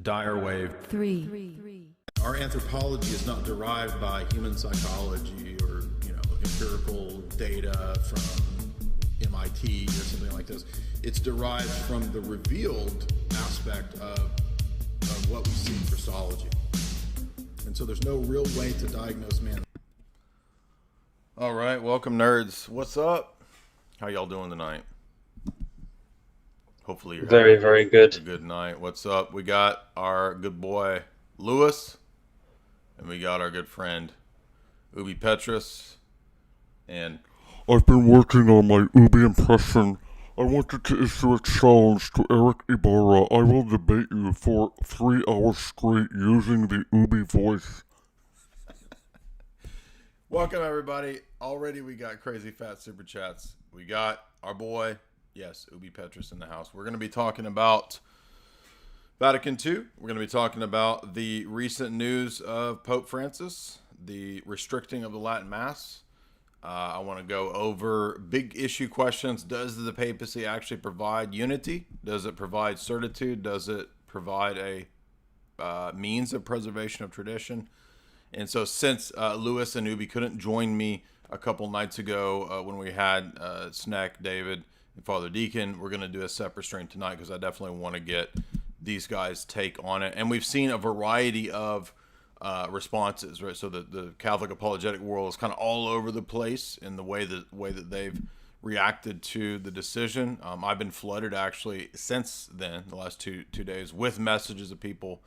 Dire wave. 3. Our anthropology is not derived by human psychology or, empirical data from MIT or something like this. It's derived from the revealed aspect of what we see in Christology. And so there's no real way to diagnose man. All right, welcome nerds. What's up? How y'all doing tonight? Hopefully you're very, very good. A good night. What's up? We got our good boy Lewis, and we got our good friend Ubi Petrus. And I've been working on my Ubi impression. I wanted to issue a challenge to Eric Ibarra. I will debate you for 3 hours straight using the Ubi voice. Welcome everybody. Already we got crazy fat super chats. We got our boy, yes, Ubi Petrus in the house. We're going to be talking about Vatican II. We're going to be talking about the recent news of Pope Francis, the restricting of the Latin Mass. I want to go over big issue questions. Does the papacy actually provide unity? Does it provide certitude? Does it provide a means of preservation of tradition? And so since Lewis and Ubi couldn't join me a couple nights ago when we had Snack, David, and Father Deacon, we're going to do a separate stream tonight because I definitely want to get these guys' take on it. And we've seen a variety of responses, right? So the Catholic apologetic world is kind of all over the place in the way that they've reacted to the decision. I've been flooded actually since then, the last two days, with messages of people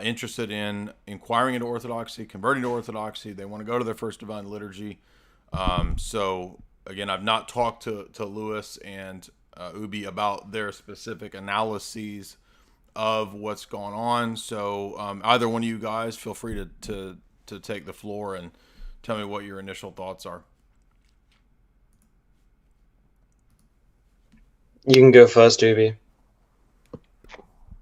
interested in inquiring into Orthodoxy, converting to Orthodoxy. They want to go to their first divine liturgy. So again, I've not talked to Lewis and Ubi about their specific analyses of what's going on. So either one of you guys, feel free to take the floor and tell me what your initial thoughts are. You can go first, Ubi.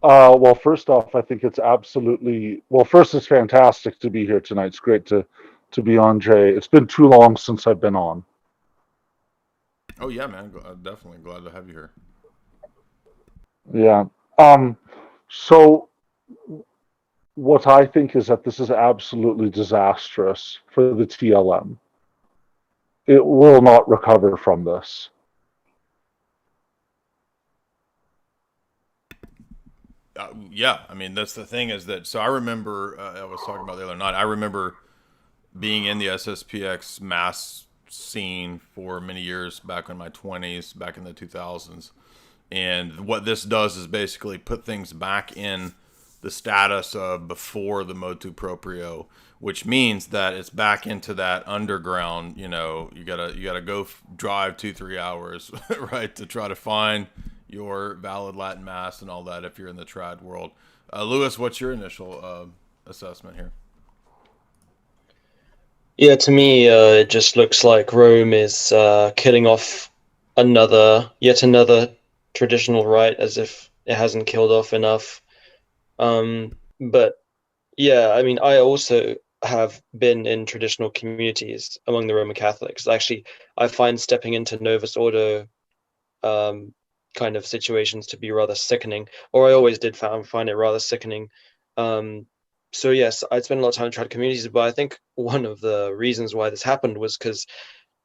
Well, first off, I think it's absolutely... Well, first, it's fantastic to be here tonight. It's great to be on, Jay. It's been too long since I've been on. Oh, yeah, man. I'm definitely glad to have you here. Yeah. So what I think is that this is absolutely disastrous for the TLM. It will not recover from this. Yeah, I mean, that's the thing is that, so I remember, I was talking about the other night, I remember being in the SSPX mass scene for many years back in my 20s, back in the 2000s. And what this does is basically put things back in the status of before the motu proprio, which means that it's back into that underground. You gotta go drive 2-3 hours, right, to try to find your valid Latin Mass and all that if you're in the trad world. Lewis, what's your initial assessment here? Yeah, to me, it just looks like Rome is killing off yet another traditional rite, as if it hasn't killed off enough. But yeah, I mean, I also have been in traditional communities among the Roman Catholics. Actually, I find stepping into Novus Ordo kind of situations to be rather sickening, or I always did find it rather sickening. So yes, I'd spent a lot of time in trad communities, but I think one of the reasons why this happened was because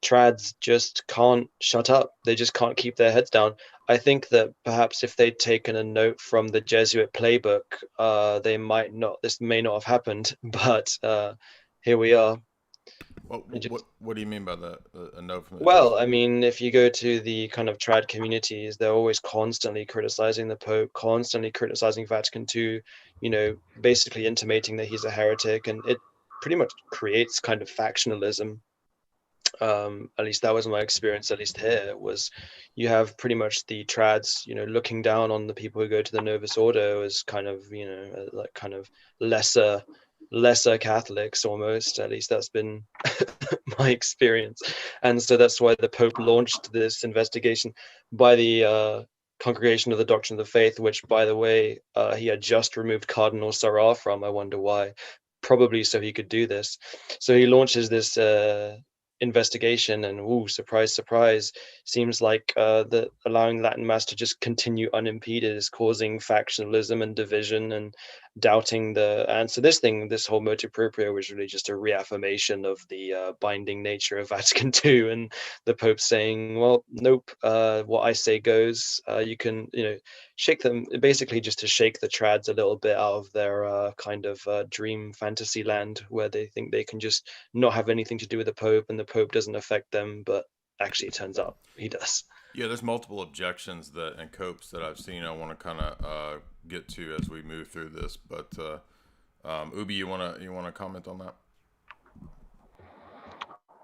trads just can't shut up. They just can't keep their heads down. I think that perhaps if they'd taken a note from the Jesuit playbook, this may not have happened, but here we are. What do you mean by that? A note from the Well, Jesuit? I mean, if you go to the kind of trad communities, they're always constantly criticizing the Pope, constantly criticizing Vatican II, basically intimating that he's a heretic, and it pretty much creates kind of factionalism. At least that was my experience, at least here, was you have pretty much the trads, looking down on the people who go to the Novus Ordo as kind of, like kind of lesser Catholics almost. At least that's been my experience. And so that's why the Pope launched this investigation by the Congregation of the Doctrine of the Faith, which, by the way, he had just removed Cardinal Sarah from. I wonder why. Probably so he could do this. So he launches this investigation, and surprise, surprise, seems like the allowing Latin Mass to just continue unimpeded is causing factionalism and division and doubting the answer. This whole motu proprio was really just a reaffirmation of the binding nature of Vatican II, and the Pope saying, well, nope, what I say goes. You can, shake them, basically just to shake the trads a little bit out of their kind of dream fantasy land where they think they can just not have anything to do with the Pope and the Pope doesn't affect them, but actually it turns out he does. Yeah, there's multiple objections and copes that I've seen. I want to kind of get to as we move through this, but Ubi, you wanna comment on that?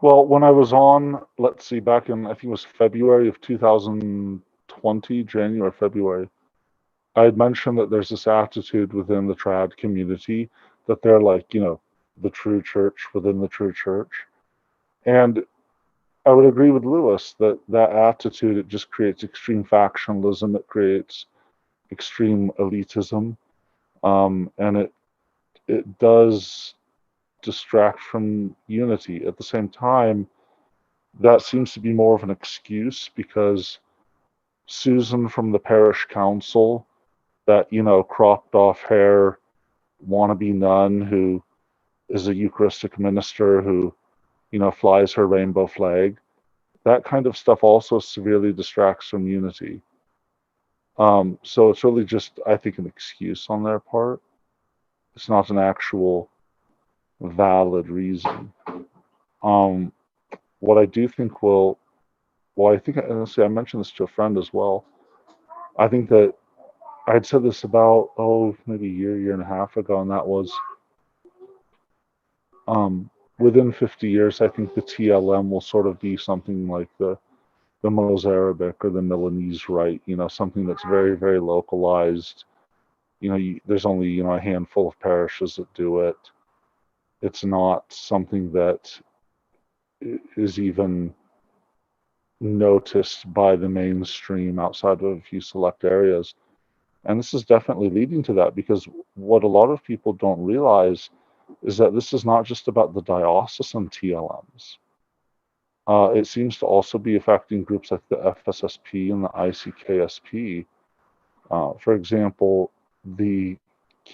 Well, when I was on, let's see, back in, I think it was February of 2020, January, February, I had mentioned that there's this attitude within the trad community that they're like, the true church within the true church. And I would agree with Lewis that attitude, it just creates extreme factionalism, it creates extreme elitism, and it does distract from unity. At the same time, that seems to be more of an excuse because Susan from the parish council, that, cropped off hair wannabe nun who is a Eucharistic minister who, flies her rainbow flag, that kind of stuff also severely distracts from unity. So it's really just, I think, an excuse on their part. It's not an actual valid reason. What I do think I think, honestly, I mentioned this to a friend as well. I think that I had said this about, maybe a year and a half ago, and that was, within 50 years, I think the TLM will sort of be something like the Mozarabic or the Milanese Rite, something that's very, very localized. There's only, a handful of parishes that do it. It's not something that is even noticed by the mainstream outside of a few select areas. And this is definitely leading to that, because what a lot of people don't realize is that this is not just about the diocesan TLMs. It seems to also be affecting groups like the FSSP and the ICKSP. For example, the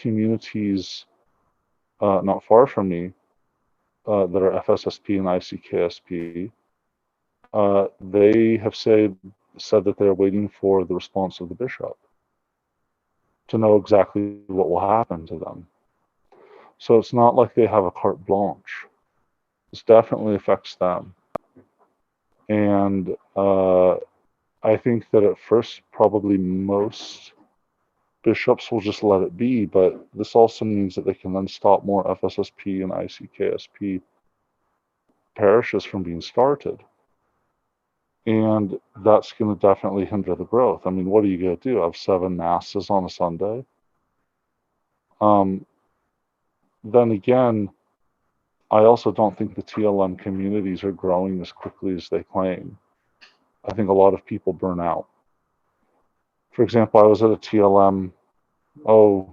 communities not far from me that are FSSP and ICKSP, they have said that they're waiting for the response of the bishop to know exactly what will happen to them. So it's not like they have a carte blanche. This definitely affects them. And I think that at first, probably most bishops will just let it be, but this also means that they can then stop more FSSP and ICKSP parishes from being started. And that's going to definitely hinder the growth. I mean, what are you going to do? Have 7 masses on a Sunday? Then again, I also don't think the TLM communities are growing as quickly as they claim. I think a lot of people burn out. For example, I was at a TLM, it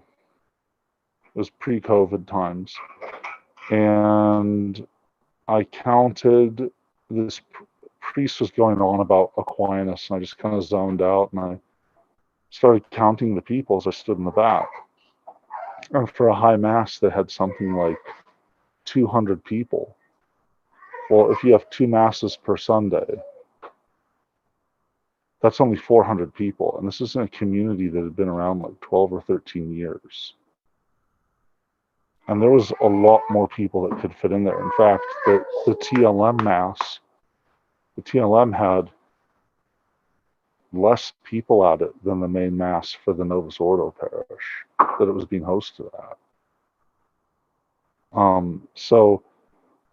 was pre-COVID times, and I counted, this priest was going on about Aquinas, and I just kind of zoned out, and I started counting the people as I stood in the back. And for a high mass, they had something like 200 people. Well, if you have 2 masses per Sunday, that's only 400 people. And this is in a community that had been around like 12 or 13 years. And there was a lot more people that could fit in there. In fact, the TLM mass, the TLM had less people at it than the main mass for the Novus Ordo parish that it was being hosted at. So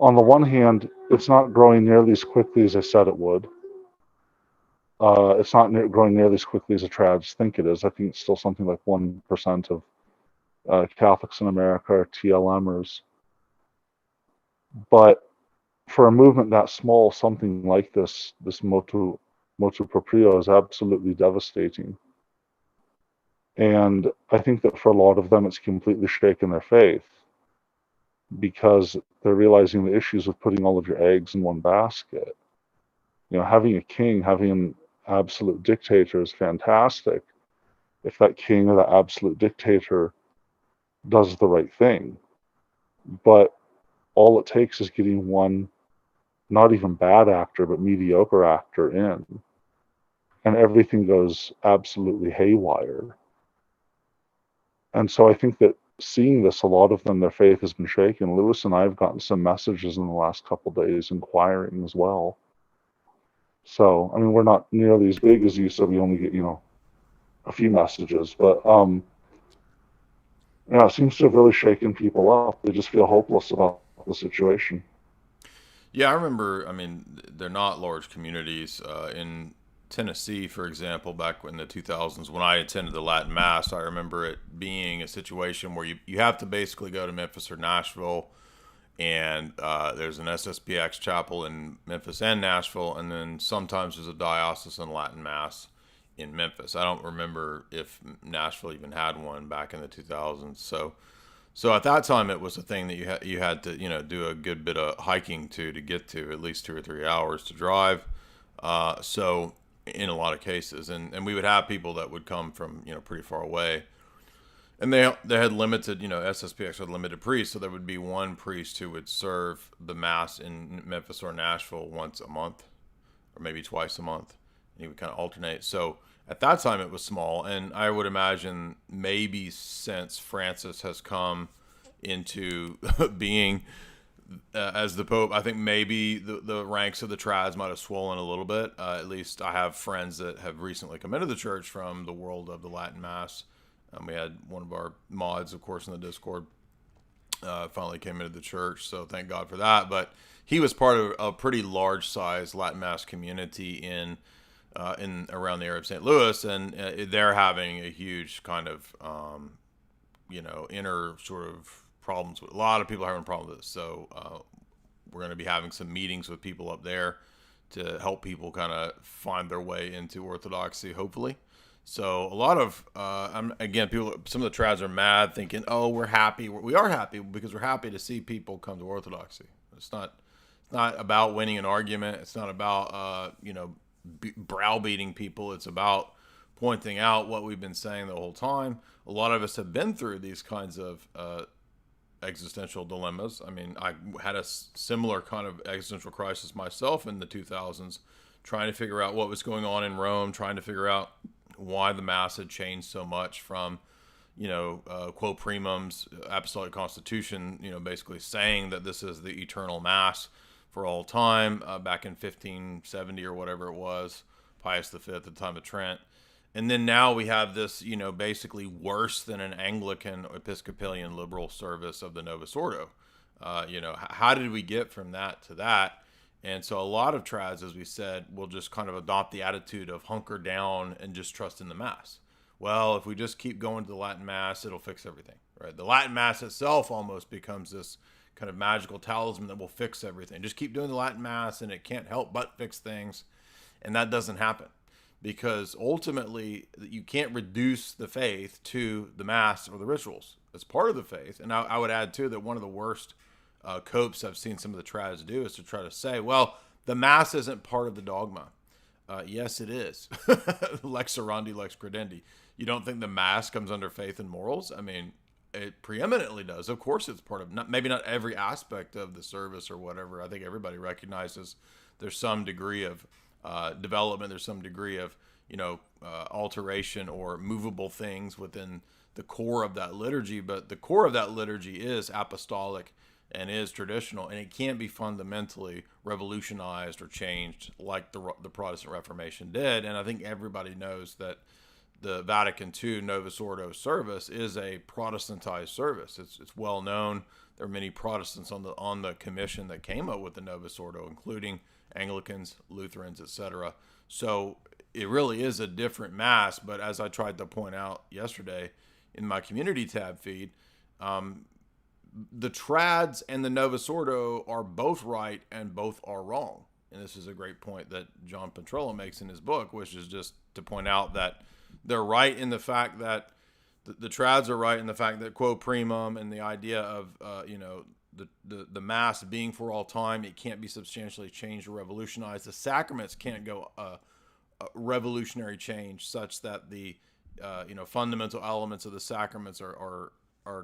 on the one hand, it's not growing nearly as quickly as I said it would. It's not growing nearly as quickly as the trads think it is. I think it's still something like 1% of Catholics in America are TLMers. But for a movement that small, something like this motu proprio is absolutely devastating. And I think that for a lot of them, it's completely shaken their faith. because they're realizing the issues with putting all of your eggs in one basket. Having a king, having an absolute dictator is fantastic if that king or that absolute dictator does the right thing. But all it takes is getting one, not even bad actor, but mediocre actor in, and everything goes absolutely haywire. And so I think that seeing this, a lot of them, their faith has been shaken. Lewis and I have gotten some messages in the last couple of days inquiring as well. So, I mean, we're not nearly as big as you, so we only get, a few messages. But, it seems to have really shaken people up. They just feel hopeless about the situation. Yeah, I remember, I mean, they're not large communities. In Tennessee, for example, back in the 2000s, when I attended the Latin Mass, I remember it being a situation where you have to basically go to Memphis or Nashville, and there's an SSPX chapel in Memphis and Nashville, and then sometimes there's a diocesan Latin Mass in Memphis. I don't remember if Nashville even had one back in the 2000s. So at that time, it was a thing that you had to do a good bit of hiking to get to, at least 2 or 3 hours to drive. So in a lot of cases, and we would have people that would come from pretty far away, and they had limited SSPX had limited priests, so there would be one priest who would serve the Mass in Memphis or Nashville once a month, or maybe twice a month. And he would kind of alternate. So at that time it was small, and I would imagine maybe since Francis has come into being as the Pope, I think maybe the ranks of the trads might have swollen a little bit. At least I have friends that have recently come into the church from the world of the Latin Mass. We had one of our mods, of course, in the Discord, finally came into the church, so thank God for that. But he was part of a pretty large size Latin Mass community in around the area of St. Louis, and they're having a huge kind of inner sort of problems with a lot of people having problems with this. So we're going to be having some meetings with people up there to help people kind of find their way into Orthodoxy, hopefully. So a lot of again, people, some of the trads are mad, thinking, "Oh, we're happy. We are happy because we're happy to see people come to Orthodoxy." It's not about winning an argument. It's not about browbeating people. It's about pointing out what we've been saying the whole time. A lot of us have been through these kinds of existential dilemmas. I mean, I had a similar kind of existential crisis myself in the 2000s, trying to figure out what was going on in Rome, trying to figure out why the Mass had changed so much from, quo primum's apostolic constitution, basically saying that this is the eternal Mass for all time, back in 1570 or whatever it was, Pius V at the time of Trent. And then now we have this, basically worse than an Anglican Episcopalian liberal service of the Novus Ordo. How did we get from that to that? And so a lot of trads, as we said, will just kind of adopt the attitude of hunker down and just trust in the Mass. Well, if we just keep going to the Latin Mass, it'll fix everything, right? The Latin Mass itself almost becomes this kind of magical talisman that will fix everything. Just keep doing the Latin Mass and it can't help but fix things. And that doesn't happen, because ultimately you can't reduce the faith to the Mass or the rituals. It's part of the faith. And I would add too that one of the worst copes I've seen some of the trads do is to try to say, well, the Mass isn't part of the dogma. Yes, it is. Lex orandi, lex credendi. You don't think the Mass comes under faith and morals? I mean, it preeminently does. Of course it's part of, maybe not every aspect of the service or whatever. I think everybody recognizes there's some degree of development. There's some degree of, alteration or movable things within the core of that liturgy. But the core of that liturgy is apostolic and is traditional, and it can't be fundamentally revolutionized or changed like the Protestant Reformation did. And I think everybody knows that the Vatican II Novus Ordo service is a Protestantized service. It's well known. There are many Protestants on the commission that came up with the Novus Ordo, including Anglicans, Lutherans, etc. So it really is a different Mass. But as I tried to point out yesterday in my community tab feed, the trads and the Novus Ordo are both right and both are wrong. And this is a great point that John Petrella makes in his book, which is just to point out that they're right in the fact that the trads are right in the fact that quo primum and the idea of, the Mass being for all time. It can't be substantially changed or revolutionized. The sacraments can't go a revolutionary change such that the fundamental elements of the sacraments are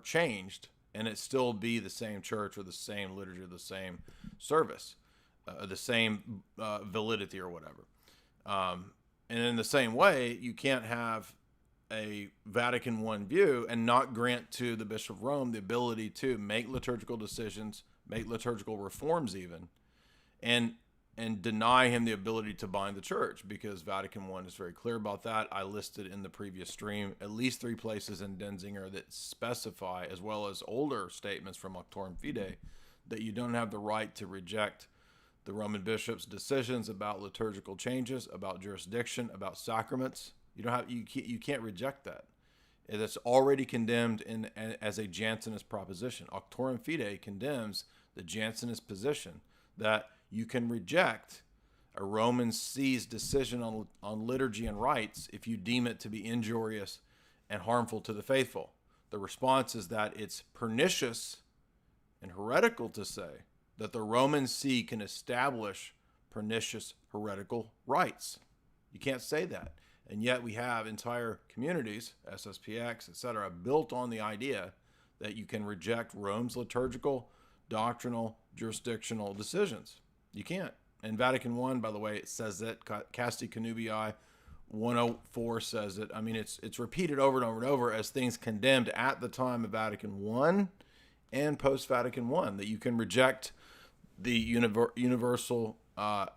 changed, and it still be the same church or the same liturgy or the same service, the same validity or whatever. And in the same way, you can't have a Vatican I view and not grant to the Bishop of Rome the ability to make liturgical decisions, make liturgical reforms even, and deny him the ability to bind the church, because Vatican I is very clear about that. I listed in the previous stream at least 3 places in Denzinger that specify, as well as older statements from Auctorum Fidei, that you don't have the right to reject the Roman bishop's decisions about liturgical changes, about jurisdiction, about sacraments. You can't reject that. It's already condemned as a Jansenist proposition. Auctorum Fidei condemns the Jansenist position that you can reject a Roman see's decision on liturgy and rites if you deem it to be injurious and harmful to the faithful. The response is that it's pernicious and heretical to say that the Roman see can establish pernicious heretical rites. You can't say that. And yet we have entire communities, SSPX, etc., built on the idea that you can reject Rome's liturgical, doctrinal, jurisdictional decisions. You can't. And Vatican I, by the way, it says that. Casti Connubii 104 says it. I mean, it's repeated over and over and over as things condemned at the time of Vatican I and post-Vatican I, that you can reject the universal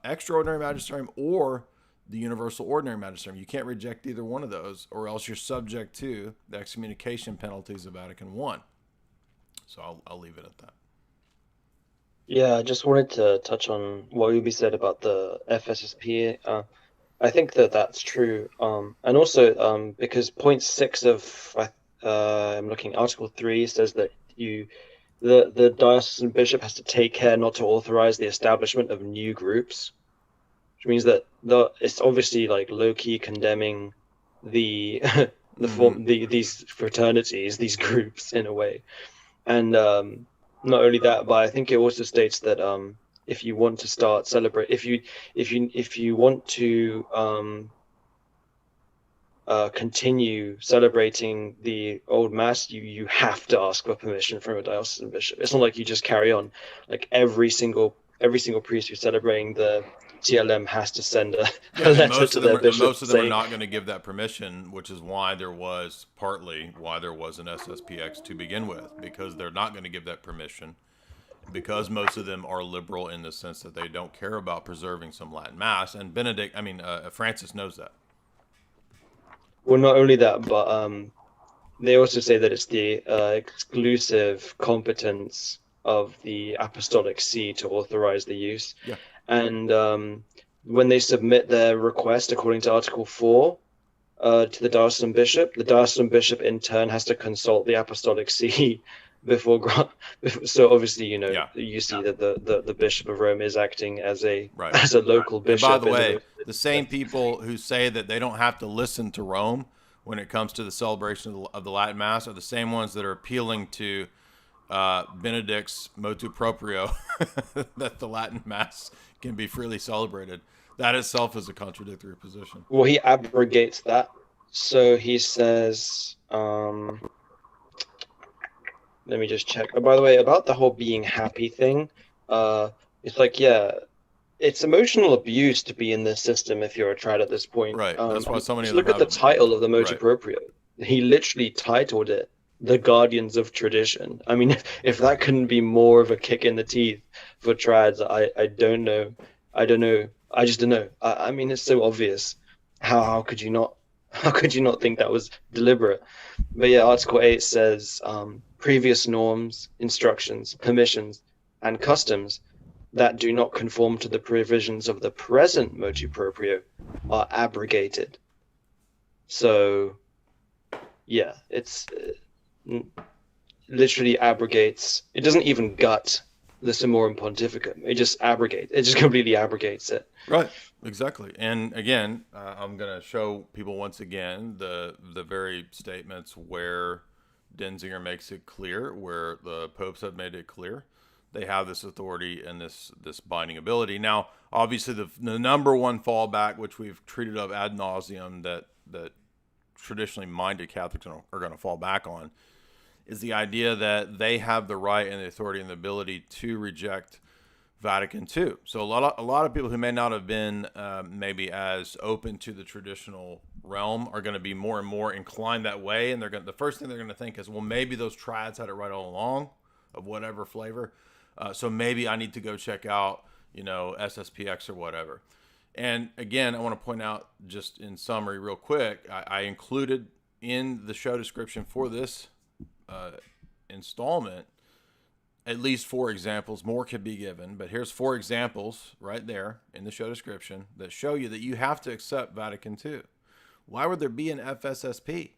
extraordinary magisterium or the universal ordinary magisterium. You can't reject either one of those, or else you're subject to the excommunication penalties of Vatican I. So I'll leave it at that. Yeah, I just wanted to touch on what Ubi said about the FSSP. I think that's true. And also because point 6 of I'm looking Article 3 says that the diocesan bishop has to take care not to authorize the establishment of new groups, which means that it's obviously like low-key condemning the these fraternities, these groups in a way. And not only that, but I think it also states that if you want to start celebrate, if you want to continue celebrating the old mass, you have to ask for permission from a diocesan bishop. It's not like you just carry on. Like every single priest who's celebrating the TLM has to send a letter to their bishop. Most of them are not going to give that permission, which is partly why there was an SSPX to begin with, because they're not going to give that permission, because most of them are liberal in the sense that they don't care about preserving some Latin Mass. And Francis knows that. Well, not only that, but they also say that it's the exclusive competence of the Apostolic See to authorize the use. Yeah. And when they submit their request according to Article 4 to the diocesan bishop in turn has to consult the Apostolic See before. So obviously, you see that the Bishop of Rome is acting as a local bishop. And by the way, the same people who say that they don't have to listen to Rome when it comes to the celebration of the Latin Mass are the same ones that are appealing to Benedict's motu proprio that the Latin Mass can be freely celebrated. That itself is a contradictory position. Well, he abrogates that. So he says, let me just check. Oh, by the way, about the whole being happy thing, it's like, it's emotional abuse to be in this system if you're a trad at this point. Right. That's why so many of them look at the title of the motu proprio. He literally titled it "The Guardians of Tradition." I mean, if that couldn't be more of a kick in the teeth for trads, I don't know. I just don't know. I mean, it's so obvious. How could you not think that was deliberate? But yeah, Article 8 says previous norms, instructions, permissions, and customs that do not conform to the provisions of the present motu proprio are abrogated. So, yeah, it's literally abrogates. It doesn't even gut the Summorum Pontificum. It just abrogates. It just completely abrogates it. Right. Exactly. And again, I'm going to show people once again the very statements where Denzinger makes it clear, where the popes have made it clear they have this authority and this binding ability. Now, obviously, the number one fallback, which we've treated of ad nauseum, that traditionally minded Catholics are going to fall back on, is the idea that they have the right and the authority and the ability to reject Vatican II. So a lot of people who may not have been maybe as open to the traditional realm are going to be more and more inclined that way, and the first thing they're going to think is, well, maybe those triads had it right all along, of whatever flavor. So maybe I need to go check out, SSPX or whatever. And again, I want to point out, just in summary real quick, I included in the show description for this installment at least 4 examples. More could be given, but here's 4 examples right there in the show description that show you that you have to accept Vatican II. Why would there be an FSSP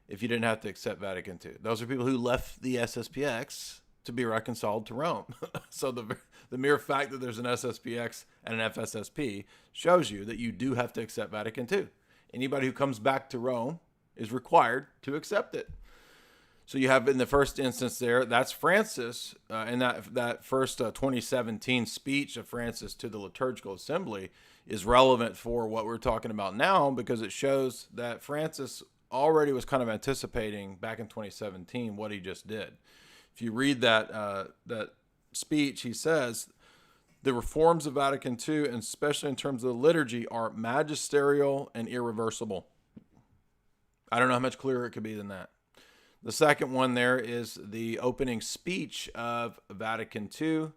if you didn't have to accept Vatican II? Those are people who left the SSPX to be reconciled to Rome. So the mere fact that there's an SSPX and an FSSP shows you that you do have to accept Vatican II. Anybody who comes back to Rome is required to accept it. So you have, in the first instance there, that's Francis, and that first 2017 speech of Francis to the liturgical assembly is relevant for what we're talking about now, because it shows that Francis already was kind of anticipating back in 2017 what he just did. If you read that speech, he says, the reforms of Vatican II, and especially in terms of the liturgy, are magisterial and irreversible. I don't know how much clearer it could be than that. The second one there is the opening speech of Vatican II.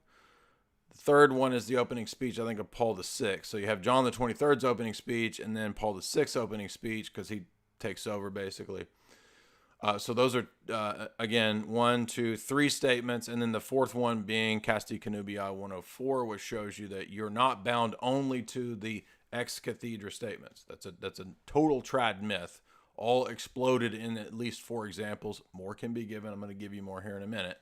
The third one is the opening speech, I think, of Paul VI. So you have John the 23rd's opening speech, and then Paul VI's opening speech, because he takes over, basically. So those are, again, 1, 2, 3 statements, and then the fourth one being Casti Connubii 104, which shows you that you're not bound only to the ex cathedra statements. That's a total trad myth, all exploded in at least 4 examples. More can be given. I'm going to give you more here in a minute.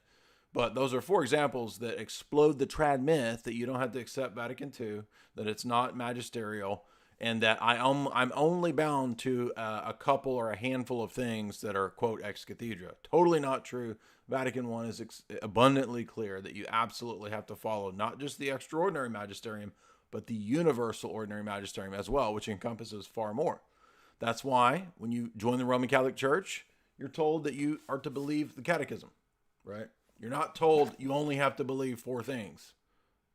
But those are 4 examples that explode the trad myth that you don't have to accept Vatican II, that it's not magisterial, and that I'm only bound to a couple or a handful of things that are, quote, ex cathedra. Totally not true. Vatican I is abundantly clear that you absolutely have to follow not just the extraordinary magisterium, but the universal ordinary magisterium as well, which encompasses far more. That's why when you join the Roman Catholic Church, you're told that you are to believe the catechism, right? You're not told you only have to believe 4 things.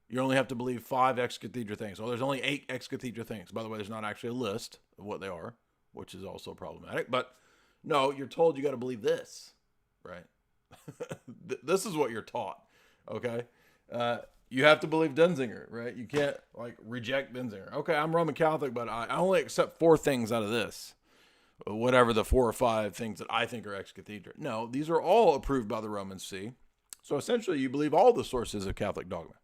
You only have to believe 5 ex cathedra things. Well, there's only 8 ex cathedra things. By the way, there's not actually a list of what they are, which is also problematic. But no, you're told you got to believe this, right? This is what you're taught, okay? You have to believe Denzinger, right? You can't reject Denzinger. Okay, I'm Roman Catholic, but I only accept 4 things out of this. Whatever the 4 or 5 things that I think are ex cathedra. No, these are all approved by the Roman See. So essentially, you believe all the sources of Catholic dogma.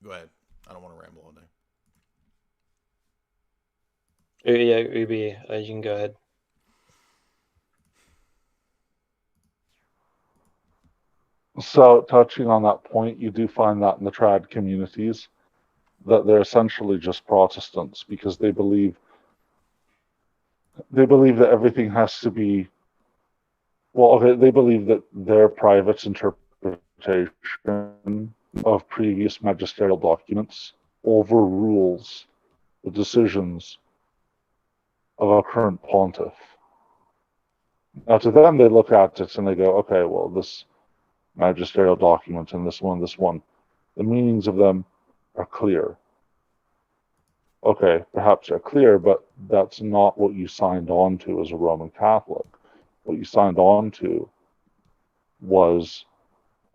Go ahead. I don't want to ramble all day. Yeah, Ubi, you can go ahead. So, touching on that point, you do find that in the trad communities, that they're essentially just Protestants, because they believe that everything has to be, they believe that their private interpretation of previous magisterial documents overrules the decisions of a current pontiff. Now, to them, they look at it and they go, okay, well, this magisterial document and this one, the meanings of them are clear. Okay, perhaps they're clear, but that's not what you signed on to as a Roman Catholic. What you signed on to was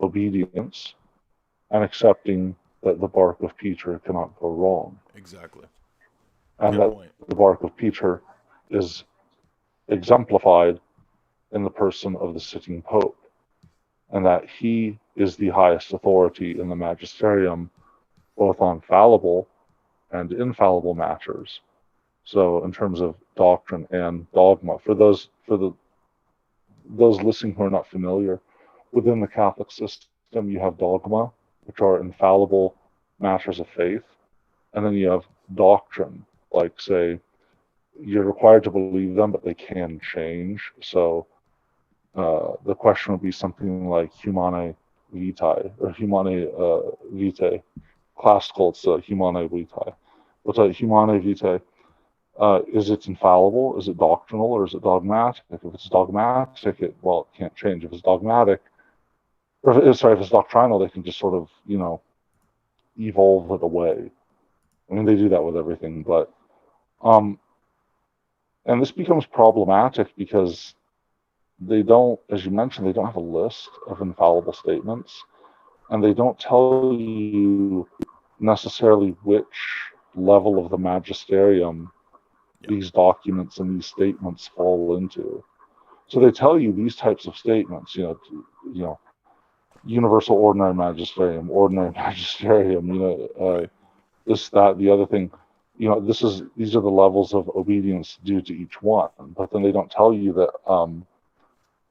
obedience and accepting that the bark of Peter cannot go wrong. Exactly. And Good that point. the bark of Peter is exemplified in the person of the sitting Pope, and that he is the highest authority in the magisterium, both on fallible and infallible matters. So in terms of doctrine and dogma, for those listening who are not familiar, within the Catholic system you have dogma, which are infallible matters of faith, and then you have doctrine, like, say, you're required to believe them, but they can change. So the question would be something like humane vitae or humane vitae. Classical, it's humane vitae. But humane vitae, is it infallible? Is it doctrinal? Or is it dogmatic? If it's dogmatic, it can't change. If it's dogmatic, or if it's doctrinal, they can just sort of, evolve it away. I mean, they do that with everything, but and this becomes problematic because they don't, as you mentioned, they don't have a list of infallible statements, and they don't tell you necessarily which level of the magisterium these documents and these statements fall into. So they tell you these types of statements, universal ordinary magisterium, this, that, the other thing, these are the levels of obedience due to each one. But then they don't tell you that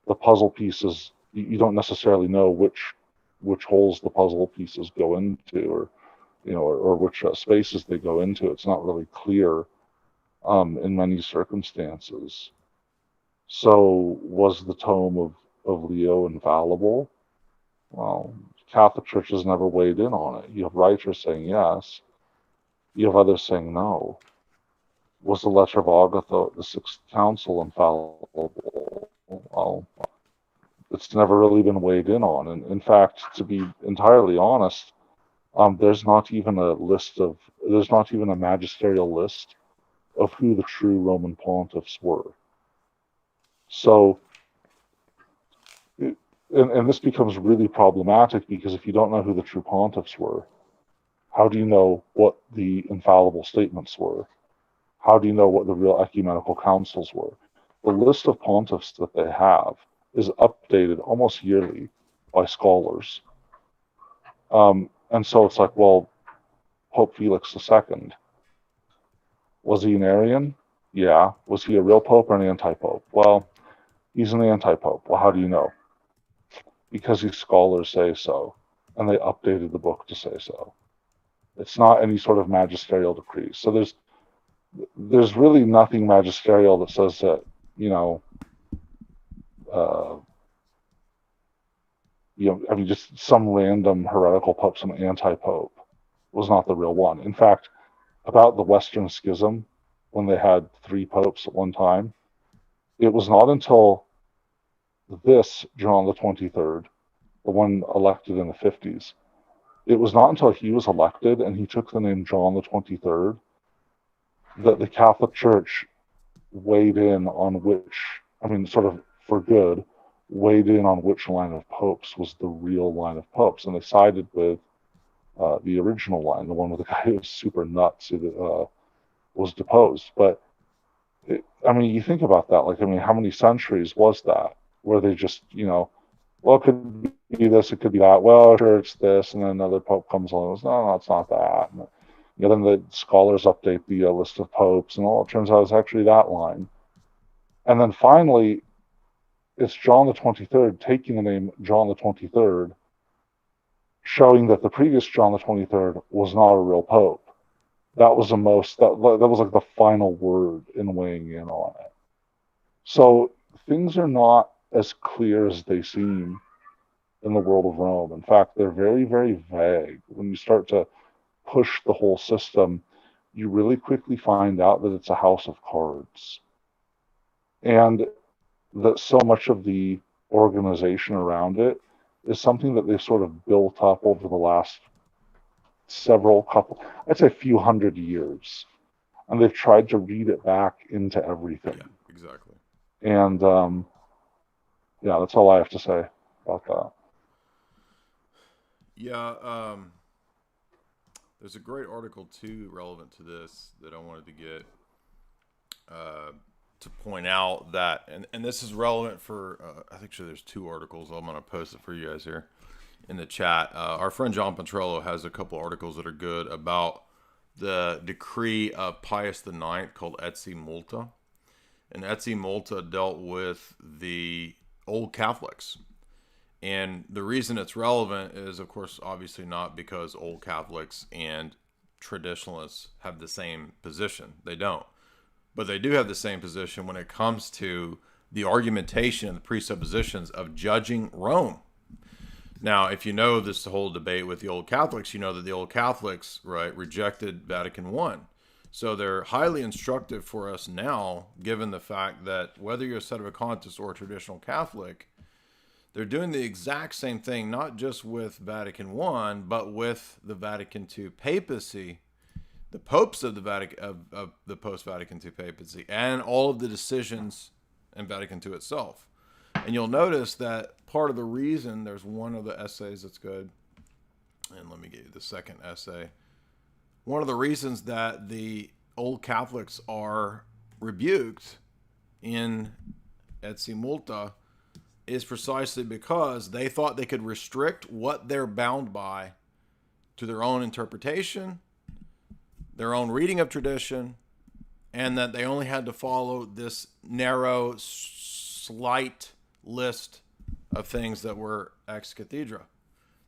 the puzzle pieces, you don't necessarily know which holes the puzzle pieces go into, or which spaces they go into. It's not really clear in many circumstances. So was the tome of Leo infallible? Well, Catholic Church has never weighed in on it. You have writers saying yes. You have others saying no. Was the letter of Agatha, the Sixth Council, infallible? Well, it's never really been weighed in on. And in fact, to be entirely honest, there's not even a magisterial list of who the true Roman pontiffs were. So, and this becomes really problematic because if you don't know who the true pontiffs were, how do you know what the infallible statements were? How do you know what the real ecumenical councils were? The list of pontiffs that they have is updated almost yearly by scholars. And so it's like, well, Pope Felix II, was he an Arian? Yeah. Was he a real pope or an anti-pope? Well, he's an anti-pope. Well, how do you know? Because these scholars say so, and they updated the book to say so. It's not any sort of magisterial decree. So there's really nothing magisterial that says that, just some random heretical pope, some anti-pope, was not the real one. In fact, about the Western Schism, when they had 3 popes at one time, it was not until this John the 23rd, the one elected in the 50s, it was not until he was elected and he took the name John the 23rd that the Catholic Church weighed in on sort of for good, weighed in on which line of popes was the real line of popes. And they sided with the original line, the one with the guy who was super nuts who was deposed. But, you think about that. How many centuries was that where they just, well, it could be this, it could be that. Well, sure, it's this. And then another pope comes along and says, no, it's not that. And, then the scholars update the list of popes, and it turns out it's actually that line. And then finally, it's John the 23rd taking the name John the 23rd, showing that the previous John the 23rd was not a real pope. That was that was like the final word in weighing in on it. So things are not as clear as they seem in the world of Rome. In fact, they're very, very vague. When you start to push the whole system, you really quickly find out that it's a house of cards. And that so much of the organization around it is something that they've sort of built up over the last I'd say a few hundred years. And they've tried to read it back into everything. Yeah, exactly. And that's all I have to say about that. Yeah, there's a great article too relevant to this that I wanted to get to point out that, and this is relevant for, I think there's 2 articles. I'm going to post it for you guys here in the chat. Our friend John Petrello has a couple articles that are good about the decree of Pius IX called Etsi Multa. And Etsi Multa dealt with the old Catholics. And the reason it's relevant is, of course, obviously not because old Catholics and traditionalists have the same position. They don't. But they do have the same position when it comes to the argumentation and the presuppositions of judging Rome. Now, if you know this whole debate with the old Catholics, you know that the old Catholics, right, rejected Vatican I. So they're highly instructive for us now, given the fact that whether you're a sedevacantist or a traditional Catholic, they're doing the exact same thing, not just with Vatican I, but with the Vatican II papacy, the popes of the Vatican of the post-Vatican II papacy, and all of the decisions in Vatican II itself. And you'll notice that part of the reason, there's one of the essays that's good, and let me get you the second essay. One of the reasons that the old Catholics are rebuked in Etsi Multa is precisely because they thought they could restrict what they're bound by to their own interpretation, their own reading of tradition, and that they only had to follow this narrow, slight list of things that were ex cathedra.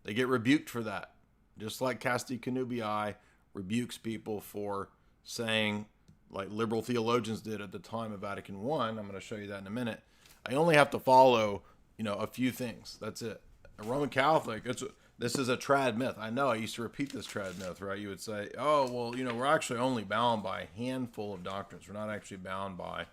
They get rebuked for that, just like Casti Connubii rebukes people for saying, like liberal theologians did at the time of Vatican I. I'm going to show you that in a minute. I only have to follow, a few things. That's it. A Roman Catholic, this is a trad myth. I know I used to repeat this trad myth, right? You would say, oh, well, we're actually only bound by a handful of doctrines. We're not actually bound by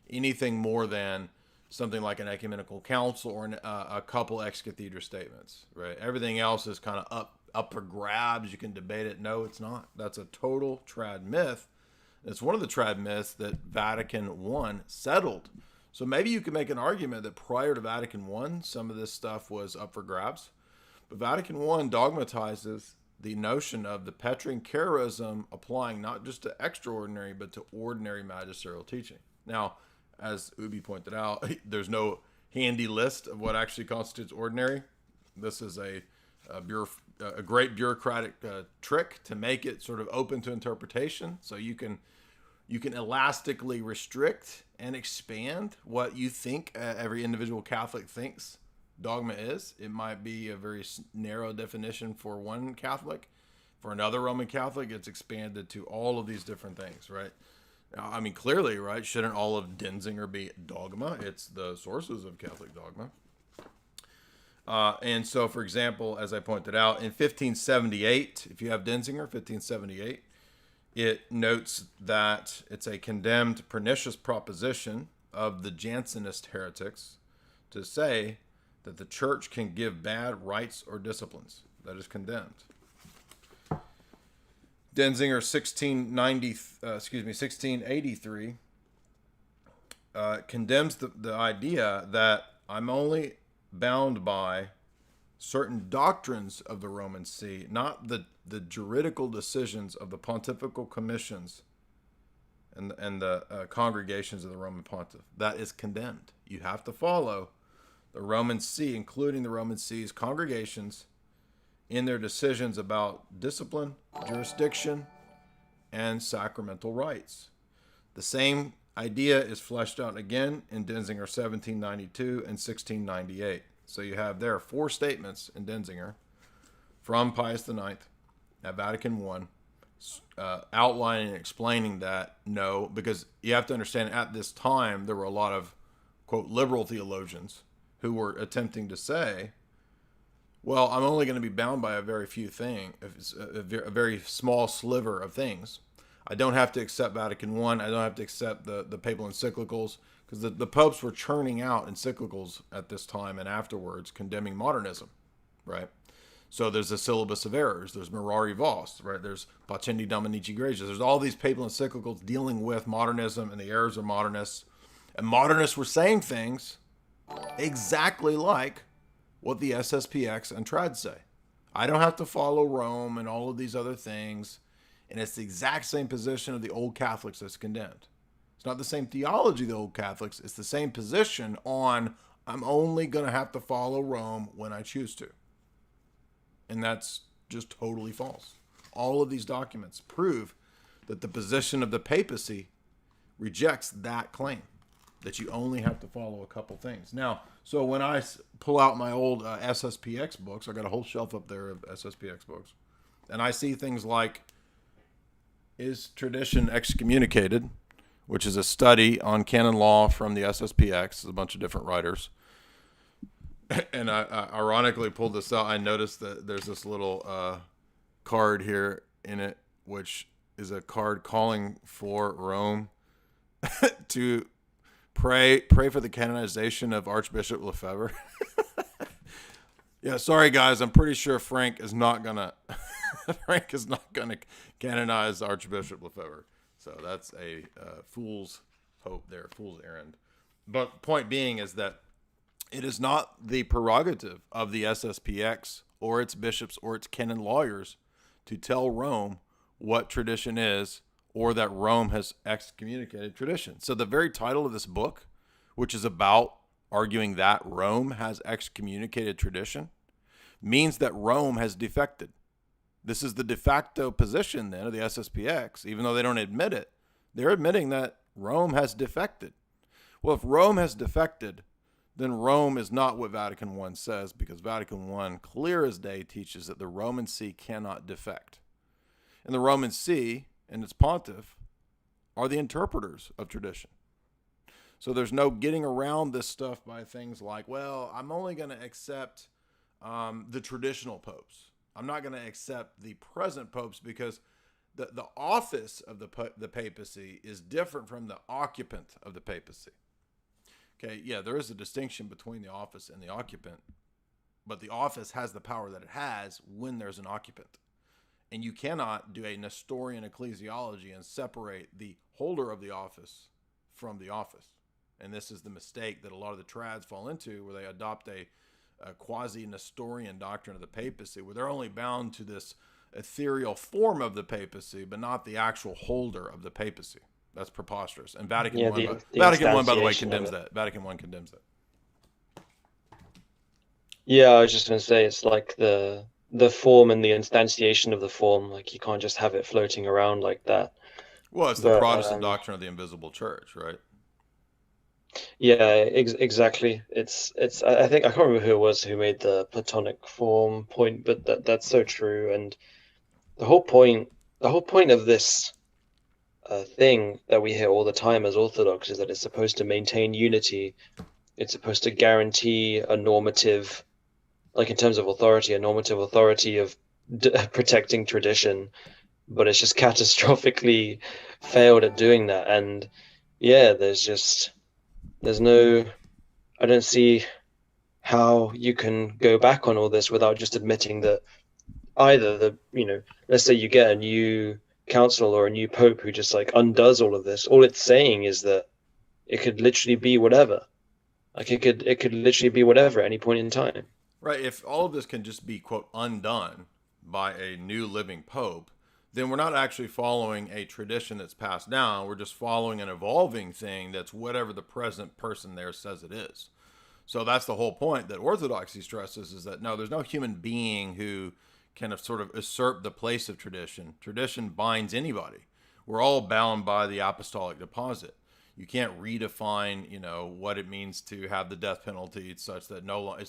anything more than something like an ecumenical council or a couple ex cathedra statements, right? Everything else is kind of up for grabs. You can debate it. No, it's not. That's a total trad myth. It's one of the trad myths that Vatican I settled. So maybe you could make an argument that prior to Vatican I, some of this stuff was up for grabs. But Vatican I dogmatizes the notion of the Petrine charism applying not just to extraordinary, but to ordinary magisterial teaching. Now, as Ubi pointed out, there's no handy list of what actually constitutes ordinary. This is a great bureaucratic trick to make it sort of open to interpretation. So you can elastically restrict and expand what you think every individual Catholic thinks dogma is. It might be a very narrow definition for one Catholic. For another Roman Catholic, it's expanded to all of these different things, right? I mean, clearly, right? Shouldn't all of Denzinger be dogma? It's the sources of Catholic dogma. And so, for example, as I pointed out, in 1578, if you have Denzinger, 1578, it notes that it's a condemned pernicious proposition of the Jansenist heretics to say that the church can give bad rites or disciplines. That is condemned. Denzinger 1683 condemns the idea that I'm only bound by certain doctrines of the Roman See, not the juridical decisions of the pontifical commissions and the congregations of the Roman pontiff. That is condemned. You have to follow the Roman See, including the Roman See's congregations, in their decisions about discipline, jurisdiction, and sacramental rites. The same idea is fleshed out again in Denzinger 1792 and 1698. So you have there 4 statements in Denzinger from Pius IX at Vatican I, outlining and explaining that no, because you have to understand at this time there were a lot of, quote, liberal theologians who were attempting to say, well, I'm only going to be bound by a very few things, a very small sliver of things. I don't have to accept Vatican I. I don't have to accept the papal encyclicals, because the popes were churning out encyclicals at this time and afterwards condemning modernism, right? So there's a syllabus of errors. There's Mirari Vos, right? There's Pacendi Dominici Gratias. There's all these papal encyclicals dealing with modernism and the errors of modernists. And modernists were saying things exactly like what the SSPX and Trad say. I don't have to follow Rome and all of these other things. And it's the exact same position of the old Catholics that's condemned. It's not the same theology of the old Catholics. It's the same position on I'm only going to have to follow Rome when I choose to. And that's just totally false. All of these documents prove that the position of the papacy rejects that claim, that you only have to follow a couple things. Now, so when I pull out my old SSPX books, I got a whole shelf up there of SSPX books, and I see things like, is tradition excommunicated? which is a study on canon law from the SSPX, a bunch of different writers. And I ironically pulled this out. I noticed that there's this little card here in it, which is a card calling for Rome to pray for the canonization of Archbishop Lefebvre. Yeah, sorry guys, I'm pretty sure Frank is not gonna canonize Archbishop Lefebvre. So that's a fool's hope there, fool's errand. But point being is that it is not the prerogative of the SSPX or its bishops or its canon lawyers to tell Rome what tradition is, or that Rome has excommunicated tradition. So the very title of this book, which is about arguing that Rome has excommunicated tradition, means that Rome has defected. This is the de facto position then of the SSPX, even though they don't admit it. They're admitting that Rome has defected. Well, if Rome has defected, then Rome is not what Vatican I says, because Vatican I, clear as day, teaches that the Roman See cannot defect. And the Roman See and its pontiff are the interpreters of tradition. So there's no getting around this stuff by things like, well, I'm only going to accept the traditional popes. I'm not going to accept the present popes because the office of the papacy is different from the occupant of the papacy. Okay, yeah, there is a distinction between the office and the occupant, but the office has the power that it has when there's an occupant. And you cannot do a Nestorian ecclesiology and separate the holder of the office from the office. And this is the mistake that a lot of the trads fall into, where they adopt a quasi-Nestorian doctrine of the papacy, where they're only bound to this ethereal form of the papacy, but not the actual holder of the papacy. That's preposterous. And Vatican I, by the way, condemns that. Vatican I condemns that. Yeah, I was just going to say, it's like the form and the instantiation of the form. Like, you can't just have it floating around like that. Well, it's the Protestant doctrine of the invisible church, right? Yeah, exactly. It's. I think I can't remember who it was who made the Platonic form point, but that's so true. And the whole point of this thing that we hear all the time as Orthodox is that it's supposed to maintain unity. It's supposed to guarantee a normative, like in terms of authority, a normative authority of protecting tradition, but it's just catastrophically failed at doing that. And yeah, I don't see how you can go back on all this without just admitting that either let's say you get a new council or a new pope who just like undoes all of this. All it's saying is that it could literally be whatever. Like it could literally be whatever at any point in time. Right. If all of this can just be, quote, undone by a new living pope, then we're not actually following a tradition that's passed down. We're just following an evolving thing that's whatever the present person there says it is. So that's the whole point that Orthodoxy stresses, is that no, there's no human being who can sort of usurp the place of tradition. Tradition binds anybody. We're all bound by the apostolic deposit. You can't redefine, what it means to have the death penalty such that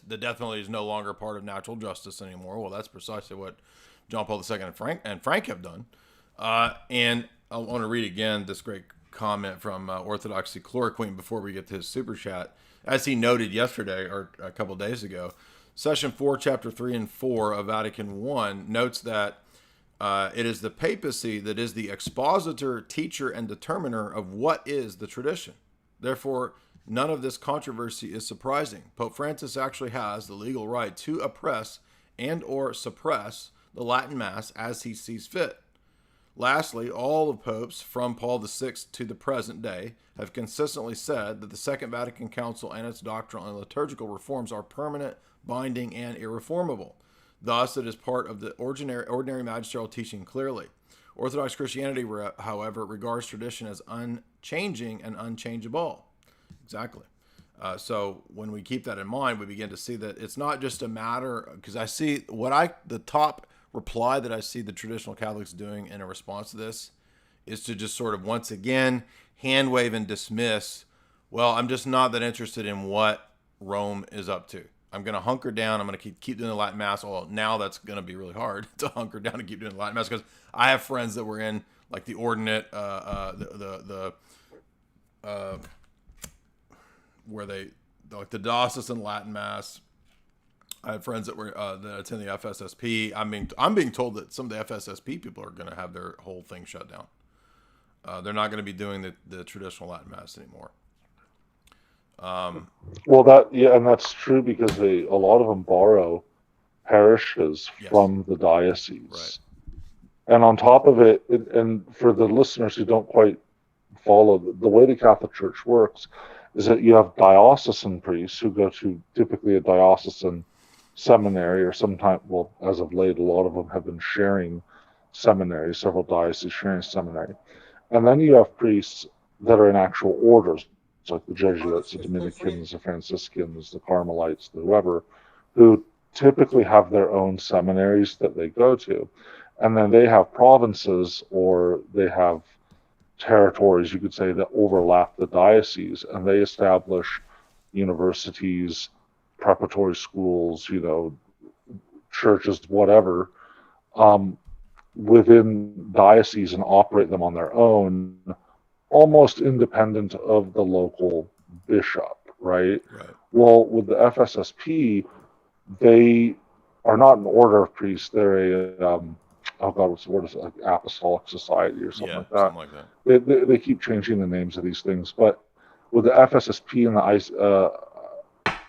the death penalty is no longer part of natural justice anymore. Well, that's precisely what John Paul II and Frank have done. And I want to read again this great comment from Orthodoxy Chloroquine before we get to his super chat. As he noted yesterday, or a couple of days ago, Session 4, Chapter 3 and 4 of Vatican I notes that it is the papacy that is the expositor, teacher, and determiner of what is the tradition. Therefore, none of this controversy is surprising. Pope Francis actually has the legal right to oppress and or suppress the Latin Mass as he sees fit. Lastly, all the popes from Paul VI to the present day have consistently said that the Second Vatican Council and its doctrinal and liturgical reforms are permanent, binding, and irreformable. Thus, it is part of the ordinary magisterial teaching clearly. Orthodox Christianity, however, regards tradition as unchanging and unchangeable. Exactly. So when we keep that in mind, we begin to see that it's not just a matter, because I see the top reply that I see the traditional Catholics doing in a response to this is to just sort of once again hand wave and dismiss, well, I'm just not that interested in what Rome is up to. I'm going to hunker down. I'm going to keep doing the Latin Mass. Well, now that's going to be really hard to hunker down and keep doing the Latin Mass, because I have friends that were in like the ordinate, the where they like the diocesan Latin Mass. I have friends that were that attend the FSSP. I'm being told that some of the FSSP people are going to have their whole thing shut down. They're not going to be doing the traditional Latin Mass anymore. Well, and that's true because a lot of them borrow parishes from the diocese. Right. And on top of it, and for the listeners who don't quite follow, the way the Catholic Church works is that you have diocesan priests who go to typically a diocesan seminary, or sometimes, well, as of late, a lot of them have been sharing seminaries, several dioceses sharing seminary. And then you have priests that are in actual orders, like the Jesuits, the Dominicans, the Franciscans, the Carmelites, the whoever, who typically have their own seminaries that they go to. And then they have provinces, or they have territories, you could say, that overlap the diocese, and they establish universities, preparatory schools, churches, whatever, within diocese, and operate them on their own, almost independent of the local bishop, right? Well, with the FSSP, they are not an order of priests. They're a oh God, what's the word? Is it like Apostolic Society or something like that? Something like that. They keep changing the names of these things, but with the FSSP and the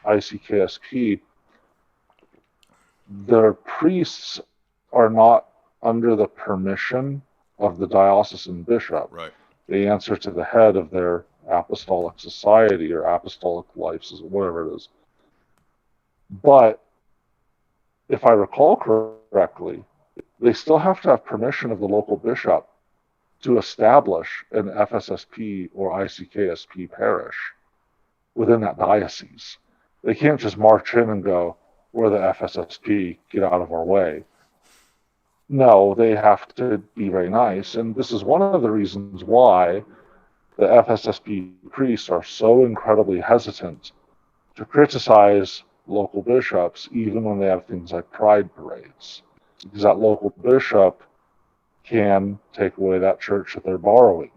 ICKSP, their priests are not under the permission of the diocesan bishop. Right. They answer to the head of their apostolic society or apostolic lives, whatever it is. But if I recall correctly, they still have to have permission of the local bishop to establish an FSSP or ICKSP parish within that diocese. They can't just march in and go, we're the FSSP, get out of our way. No, they have to be very nice. And this is one of the reasons why the FSSP priests are so incredibly hesitant to criticize local bishops, even when they have things like pride parades. Because that local bishop can take away that church that they're borrowing.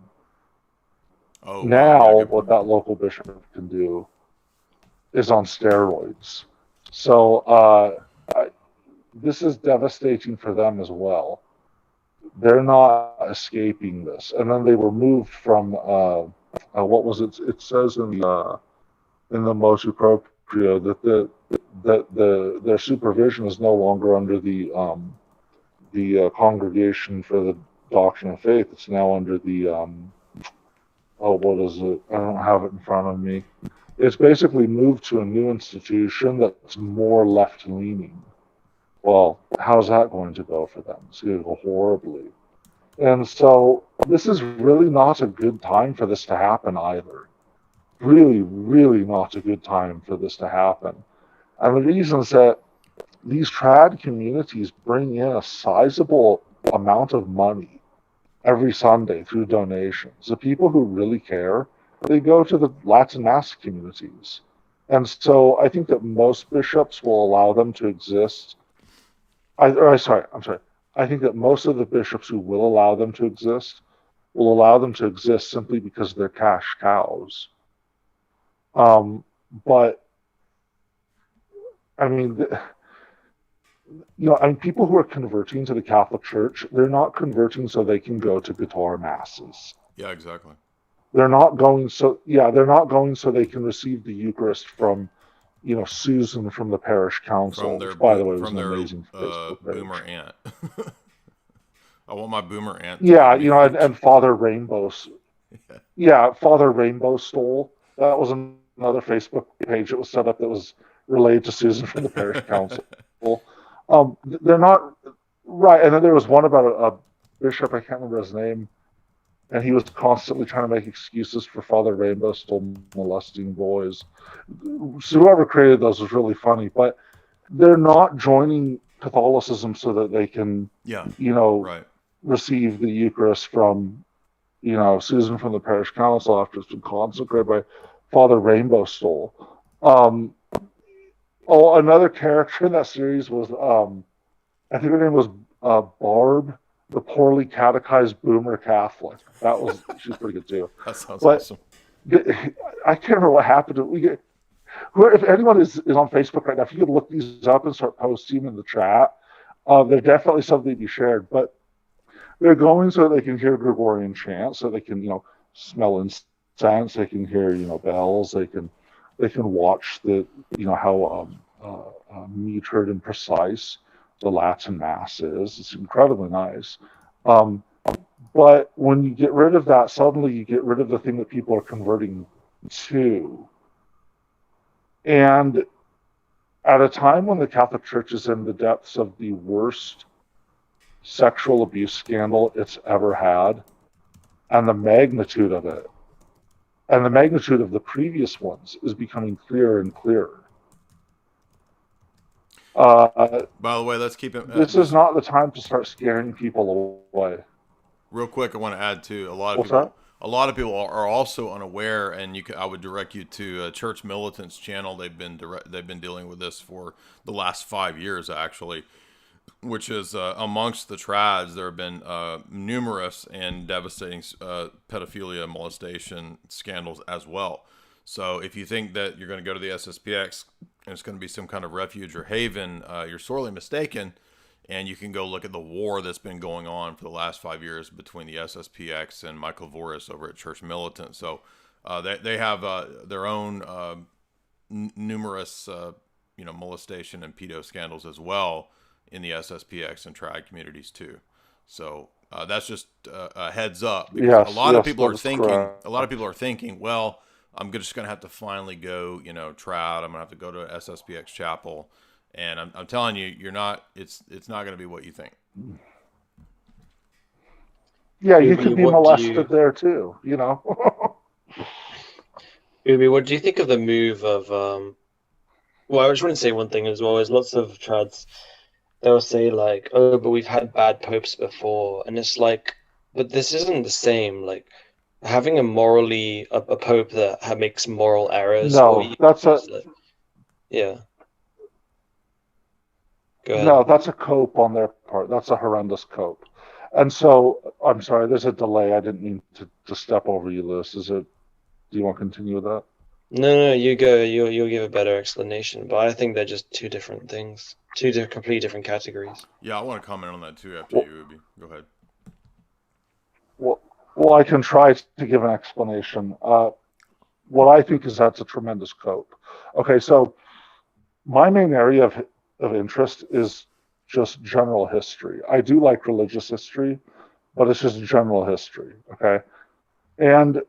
What that local bishop can do is on steroids. So this is devastating for them as well. They're not escaping this. And then they were moved from what was it? It says in the motu proprio that their supervision is no longer under the Congregation for the Doctrine of Faith. It's now under the what is it? I don't have it in front of me. It's basically moved to a new institution that's more left-leaning. Well, how's that going to go for them? It's going to go horribly. And so this is really not a good time for this to happen either. Really, really not a good time for this to happen. And the reason is that these trad communities bring in a sizable amount of money every Sunday through donations. The people who really care, they go to the Latin Mass communities. And so I think that most bishops will allow them to exist. I think that most of the bishops who will allow them to exist will allow them to exist simply because they're cash cows. But I mean, people who are converting to the Catholic Church, they're not converting so they can go to guitar masses. Yeah, exactly. They're not going so they can receive the Eucharist from, Susan from the parish council, which, by the way, was an amazing Facebook page. Boomer aunt. I want my boomer aunt. Yeah, and Father Rainbow. Yeah, Father Rainbow Stole. That was another Facebook page that was set up that was related to Susan from the parish council. They're not right. And then there was one about a bishop, I can't remember his name, and he was constantly trying to make excuses for Father Rainbow still molesting boys. So whoever created those was really funny, but they're not joining Catholicism so that they can, receive the Eucharist from, Susan from the parish council after it's been consecrated by Father Rainbow Stole. Another character in that series was, I think her name was Barb, the poorly catechized boomer Catholic. She's pretty good too. That sounds awesome. I can't remember what happened. If anyone is on Facebook right now, if you could look these up and start posting in the chat, they're definitely something to be shared. But they're going so they can hear Gregorian chant, so they can, smell incense, they can hear, bells, they can watch how metered and precise the Latin Mass is. It's incredibly nice. But when you get rid of that, suddenly you get rid of the thing that people are converting to. And at a time when the Catholic Church is in the depths of the worst sexual abuse scandal it's ever had, and the magnitude of it, and the magnitude of the previous ones is becoming clearer and clearer. By the way, let's keep it. This is not the time to start scaring people away. Real quick, I want to add too. What's that? A lot of people are also unaware, and I would direct you to Church Militant's channel. They've been dealing with this for the last 5 years, actually, which is amongst the trads. There have been numerous and devastating pedophilia molestation scandals as well. So if you think that you're going to go to the SSPX and it's going to be some kind of refuge or haven, you're sorely mistaken. And you can go look at the war that's been going on for the last 5 years between the SSPX and Michael Voris over at Church Militant. So they have their own numerous molestation and pedo scandals as well in the SSPX and trad communities too. So that's just a heads up. Because a lot of people are thinking, well, I'm just going to have to finally go, trad. I'm going to have to go to SSPX chapel. And I'm telling you, you're not. It's not going to be what you think. Yeah, you could be molested there too. Ubi, what do you think of the move of? Well, I just want to say one thing as well. Is lots of trads, they'll say like, "Oh, but we've had bad popes before," and it's like, but this isn't the same. Like having a pope that makes moral errors. No, yeah. No, that's a cope on their part. That's a horrendous cope. And so, I'm sorry, there's a delay. I didn't mean to step over you, Lewis. Do you want to continue with that? No, you go. You'll give a better explanation. But I think they're just two different things, completely different categories. Yeah, I want to comment on that too after you, Ubi. Go ahead. Well, I can try to give an explanation. What I think is that's a tremendous cope. Okay, so my main area of interest is just general history. I do like religious history, but it's just general history, okay? And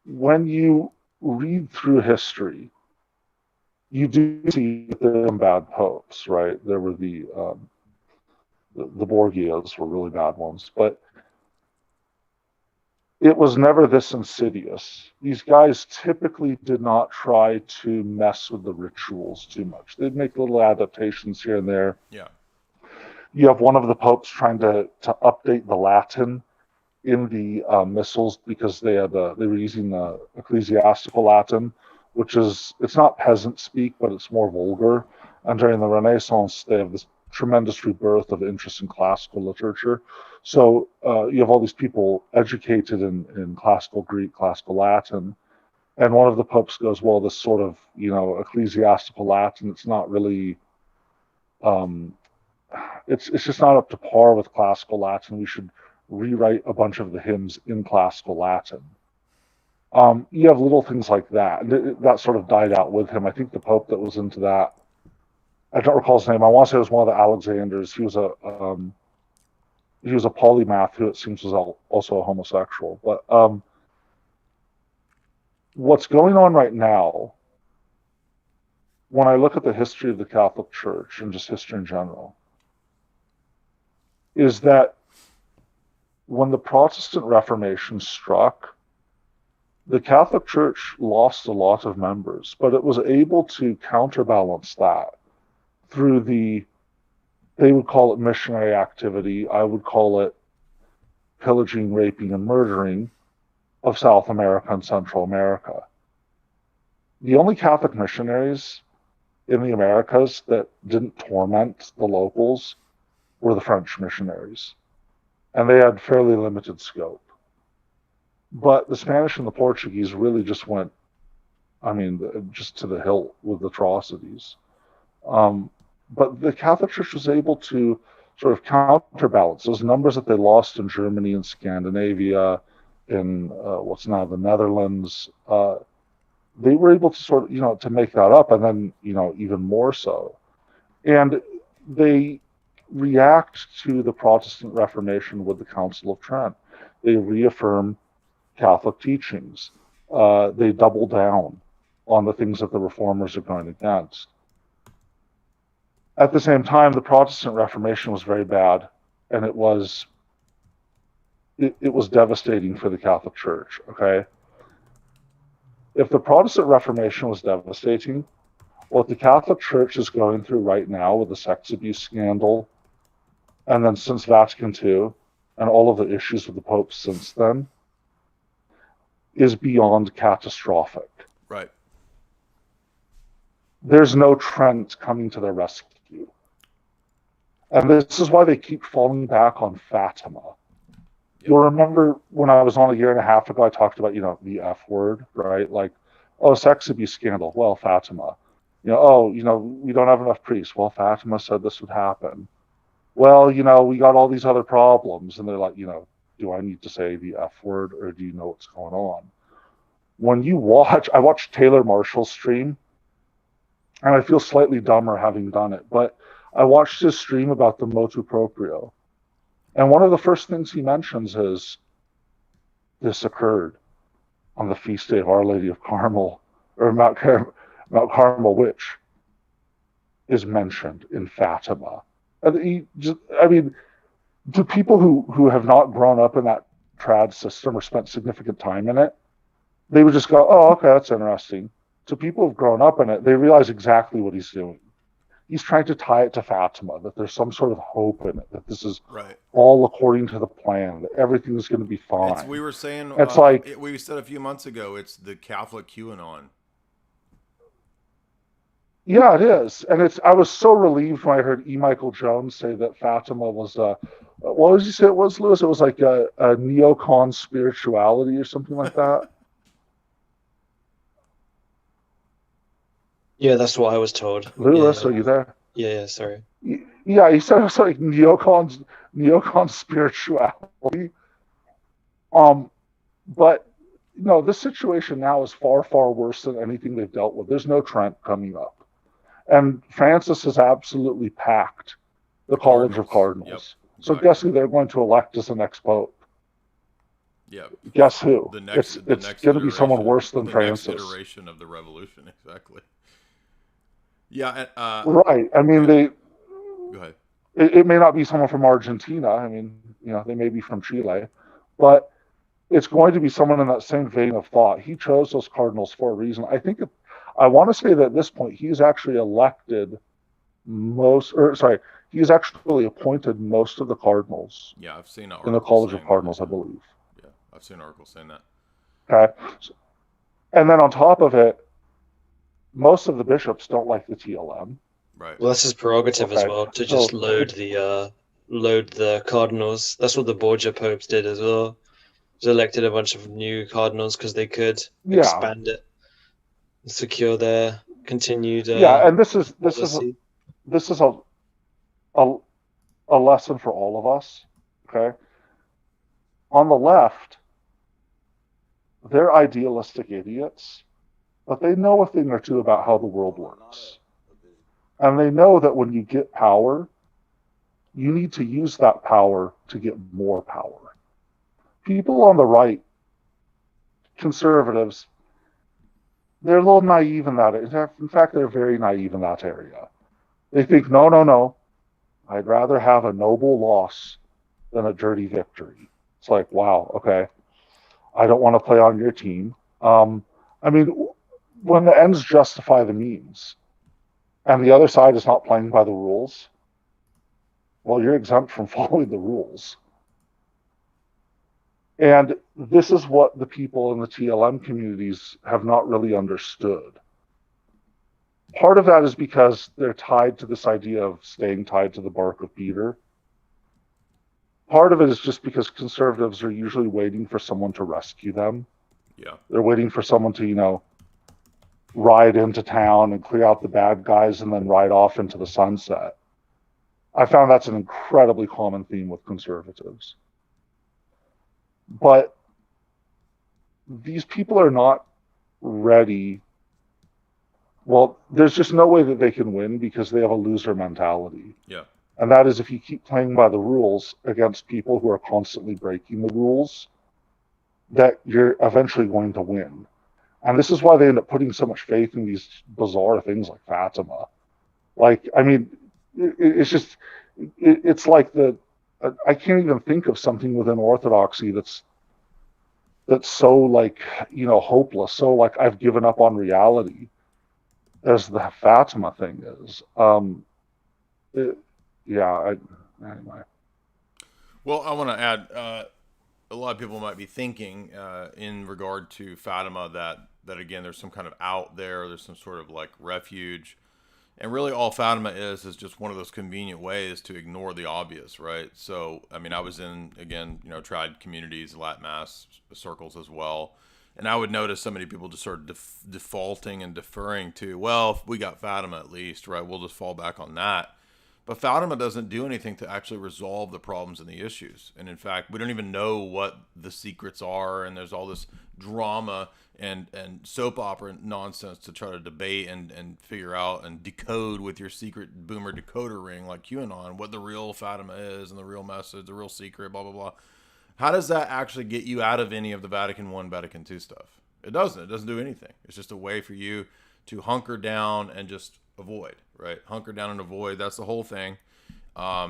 when you read through history, you do see that there are some bad popes, right? There were the Borgias were really bad ones, but it was never this insidious. These guys typically did not try to mess with the rituals too much. They'd make little adaptations here and there. Yeah. You have one of the popes trying to update the Latin in the missals because they were using the ecclesiastical Latin, it's not peasant speak, but it's more vulgar. And during the Renaissance, they have this tremendous rebirth of interest in classical literature. So you have all these people educated in classical Greek, classical Latin, and one of the popes goes, well, this sort of, ecclesiastical Latin, it's not really, it's just not up to par with classical Latin. We should rewrite a bunch of the hymns in classical Latin. You have little things like that. That sort of died out with him. I think the pope that was into that, I don't recall his name. I want to say it was one of the Alexanders. He was a polymath who it seems was also a homosexual. But what's going on right now, when I look at the history of the Catholic Church and just history in general, is that when the Protestant Reformation struck, the Catholic Church lost a lot of members, but it was able to counterbalance that through they would call it missionary activity. I would call it pillaging, raping, and murdering of South America and Central America. The only Catholic missionaries in the Americas that didn't torment the locals were the French missionaries, and they had fairly limited scope. But the Spanish and the Portuguese really just went, I mean, just to the hilt with atrocities. But the Catholic Church was able to sort of counterbalance those numbers that they lost in Germany and Scandinavia, in what's now the Netherlands. They were able to sort of, to make that up, and then, even more so. And they react to the Protestant Reformation with the Council of Trent. They reaffirm Catholic teachings. They double down on the things that the Reformers are going against. At the same time, the Protestant Reformation was very bad, and it was devastating for the Catholic Church, okay? If the Protestant Reformation was devastating, what the Catholic Church is going through right now with the sex abuse scandal, and then since Vatican II, and all of the issues with the Pope since then, is beyond catastrophic. Right. There's no Trent coming to their rescue. And this is why they keep falling back on Fatima. Yep. You'll remember when I was on a year and a half ago, I talked about, the F word, right? Like, sex abuse scandal. Well, Fatima. We don't have enough priests. Well, Fatima said this would happen. Well, we got all these other problems. And they're like, do I need to say the F word, or do you know what's going on? When I watched Taylor Marshall's stream, and I feel slightly dumber having done it, but I watched his stream about the motu proprio. And one of the first things he mentions is this occurred on the feast day of Our Lady of Carmel, or Mount Carmel, which is mentioned in Fatima. And to people who have not grown up in that trad system or spent significant time in it, they would just go, oh, okay, that's interesting. To people who've grown up in it, they realize exactly what he's doing. He's trying to tie it to Fatima, that there's some sort of hope in it, that this is right, all according to the plan, that everything's going to be fine. We were saying, we said a few months ago, it's the Catholic QAnon. Yeah, it is. And I was so relieved when I heard E. Michael Jones say that Fatima was, what did you say it was, Lewis? It was like a neocon spirituality or something like that. Yeah, that's what I was told. Lewis, yeah. Are you there? Yeah, sorry. Yeah, he said it was like neocon spirituality. But this situation now is far, far worse than anything they've dealt with. There's no Trent coming up. And Francis has absolutely packed the College of Cardinals. Yep. So guess who they're going to elect as the next pope? Yeah. Guess who? It's going to be someone worse than Francis. Next iteration of the revolution, exactly. Yeah. Right. I mean, go ahead. It may not be someone from Argentina. I mean, they may be from Chile, but it's going to be someone in that same vein of thought. He chose those cardinals for a reason. I want to say that at this point, he's actually he's actually appointed most of the cardinals. Yeah, I've seen in the College of Cardinals, I believe. Yeah, I've seen articles saying that. Okay. And then on top of it, most of the bishops don't like the TLM. Right. Well, that's his prerogative as well, to just load the cardinals. That's what the Borgia popes did as well. They elected a bunch of new cardinals because they could expand it, and secure their continued. And this is a lesson for all of us. Okay. On the left, they're idealistic idiots, but they know a thing or two about how the world works. And they know that when you get power, you need to use that power to get more power. People on the right, conservatives, they're a little naive in that. In fact, they're very naive in that area. They think, no, I'd rather have a noble loss than a dirty victory. It's like, wow, okay, I don't want to play on your team. When the ends justify the means, and the other side is not playing by the rules, well, you're exempt from following the rules. And this is what the people in the TLM communities have not really understood. Part of that is because they're tied to this idea of staying tied to the bark of Peter. part of it is just because conservatives are usually waiting for someone to rescue them. Yeah. They're waiting for someone to, ride into town and clear out the bad guys and then ride off into the sunset. I found that's an incredibly common theme with conservatives. But these people are not ready. Well, there's just no way that they can win because they have a loser mentality. Yeah. And that is if you keep playing by the rules against people who are constantly breaking the rules, that you're eventually going to win. And this is why they end up putting so much faith in these bizarre things like Fatima. Like, I mean, it's just, it's like I can't even think of something within Orthodoxy that's so like, hopeless, so like I've given up on reality as the Fatima thing is. Anyway. Well, I want to add, a lot of people might be thinking in regard to Fatima that again, there's some kind of out there, there's some sort of like refuge. And really all Fatima is just one of those convenient ways to ignore the obvious, right? So, I mean, I was in, again, tried communities, Latin Mass circles as well. And I would notice so many people just sort of defaulting and deferring to, well, if we got Fatima at least, right, we'll just fall back on that. But Fatima doesn't do anything to actually resolve the problems and the issues. And in fact, we don't even know what the secrets are. And there's all this drama and soap opera nonsense to try to debate and figure out and decode with your secret boomer decoder ring like QAnon what the real Fatima is and the real message, the real secret, blah, blah, blah. How does that actually get you out of any of the Vatican I, Vatican II stuff? It doesn't. It doesn't do anything. It's just a way for you to hunker down and just avoid, right? Hunker down and avoid. That's the whole thing. I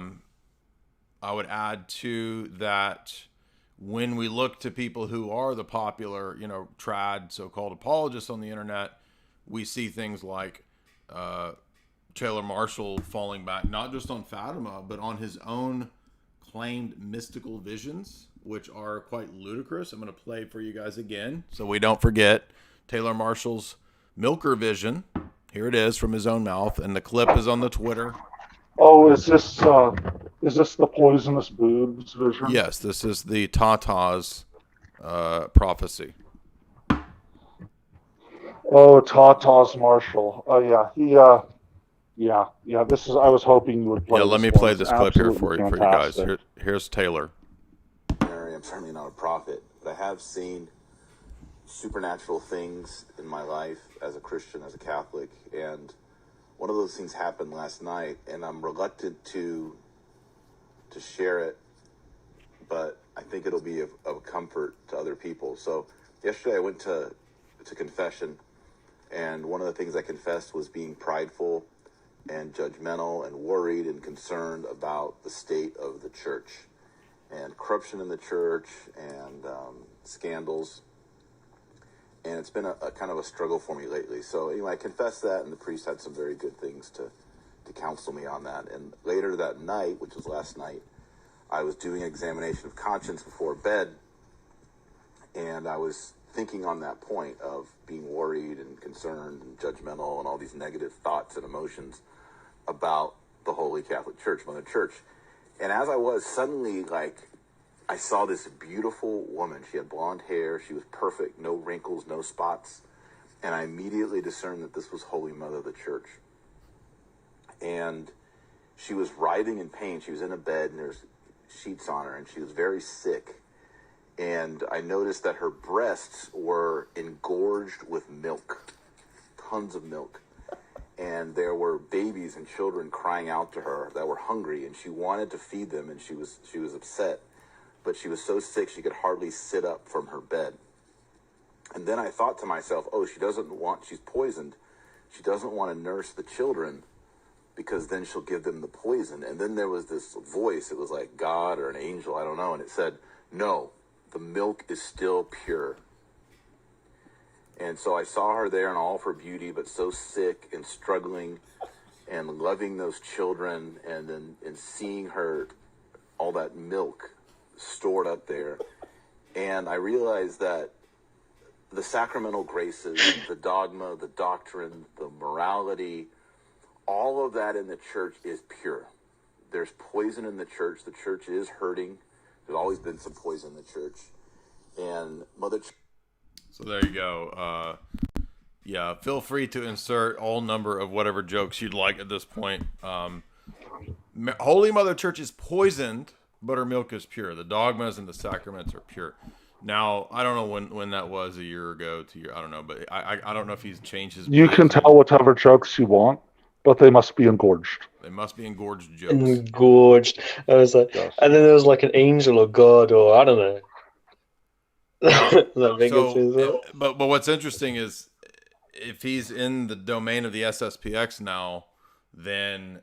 would add to that when we look to people who are the popular, trad so-called apologists on the internet, we see things like Taylor Marshall falling back, not just on Fatima, but on his own claimed mystical visions, which are quite ludicrous. I'm going to play for you guys again so we don't forget Taylor Marshall's Milker vision. Here it is from his own mouth, and the clip is on the Twitter. Oh, is this the poisonous boobs vision? Yes, this is the Tata's prophecy. Oh, Tata's Marshall. Oh yeah, This is. I was hoping you would play. Yeah, let me play this clip here for you guys. Here's Taylor. I'm certainly not a prophet, but I have seen supernatural things in my life as a Christian, as a Catholic, and one of those things happened last night, and I'm reluctant to share it, but I think it'll be of comfort to other people. So yesterday I went to confession, and one of the things I confessed was being prideful and judgmental and worried and concerned about the state of the church and corruption in the church and scandals. And it's been a kind of a struggle for me lately. So anyway, I confessed that, and the priest had some very good things to counsel me on that. And later that night, which was last night, I was doing an examination of conscience before bed, and I was thinking on that point of being worried and concerned and judgmental and all these negative thoughts and emotions about the Holy Catholic Church, Mother Church. And as I was, suddenly, I saw this beautiful woman. She had blonde hair. She was perfect, no wrinkles, no spots. And I immediately discerned that this was Holy Mother of the Church. And she was writhing in pain. She was in a bed, and there's sheets on her, and she was very sick. And I noticed that her breasts were engorged with milk, tons of milk. And there were babies and children crying out to her that were hungry, and she wanted to feed them, and she was upset. But she was so sick she could hardly sit up from her bed. And then I thought to myself, she's poisoned. She doesn't want to nurse the children because then she'll give them the poison. And then there was this voice, it was like God or an angel, I don't know, and it said, no, the milk is still pure. And so I saw her there in all of her beauty, but so sick and struggling and loving those children, and seeing her, all that milk stored up there. And I realized that the sacramental graces, the dogma, the doctrine, the morality, all of that in the church is pure. There's poison in the church. The church is hurting. There's always been some poison in the church. And Mother Church. So there you go. Yeah, feel free to insert all number of whatever jokes you'd like at this point. Holy Mother Church is poisoned, but her milk is pure. The dogmas and the sacraments are pure. Now, I don't know when that was, a year ago, 2 years. I don't know, but I don't know if he's changed his. You can tell whatever jokes you want, but they must be engorged. They must be engorged jokes. Engorged. I was like, Yes. and then there was like an angel or God or I don't know. But what's interesting is, if he's in the domain of the SSPX now, then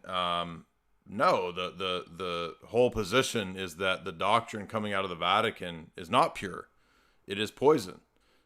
no, the whole position is that the doctrine coming out of the Vatican is not pure. It is poison.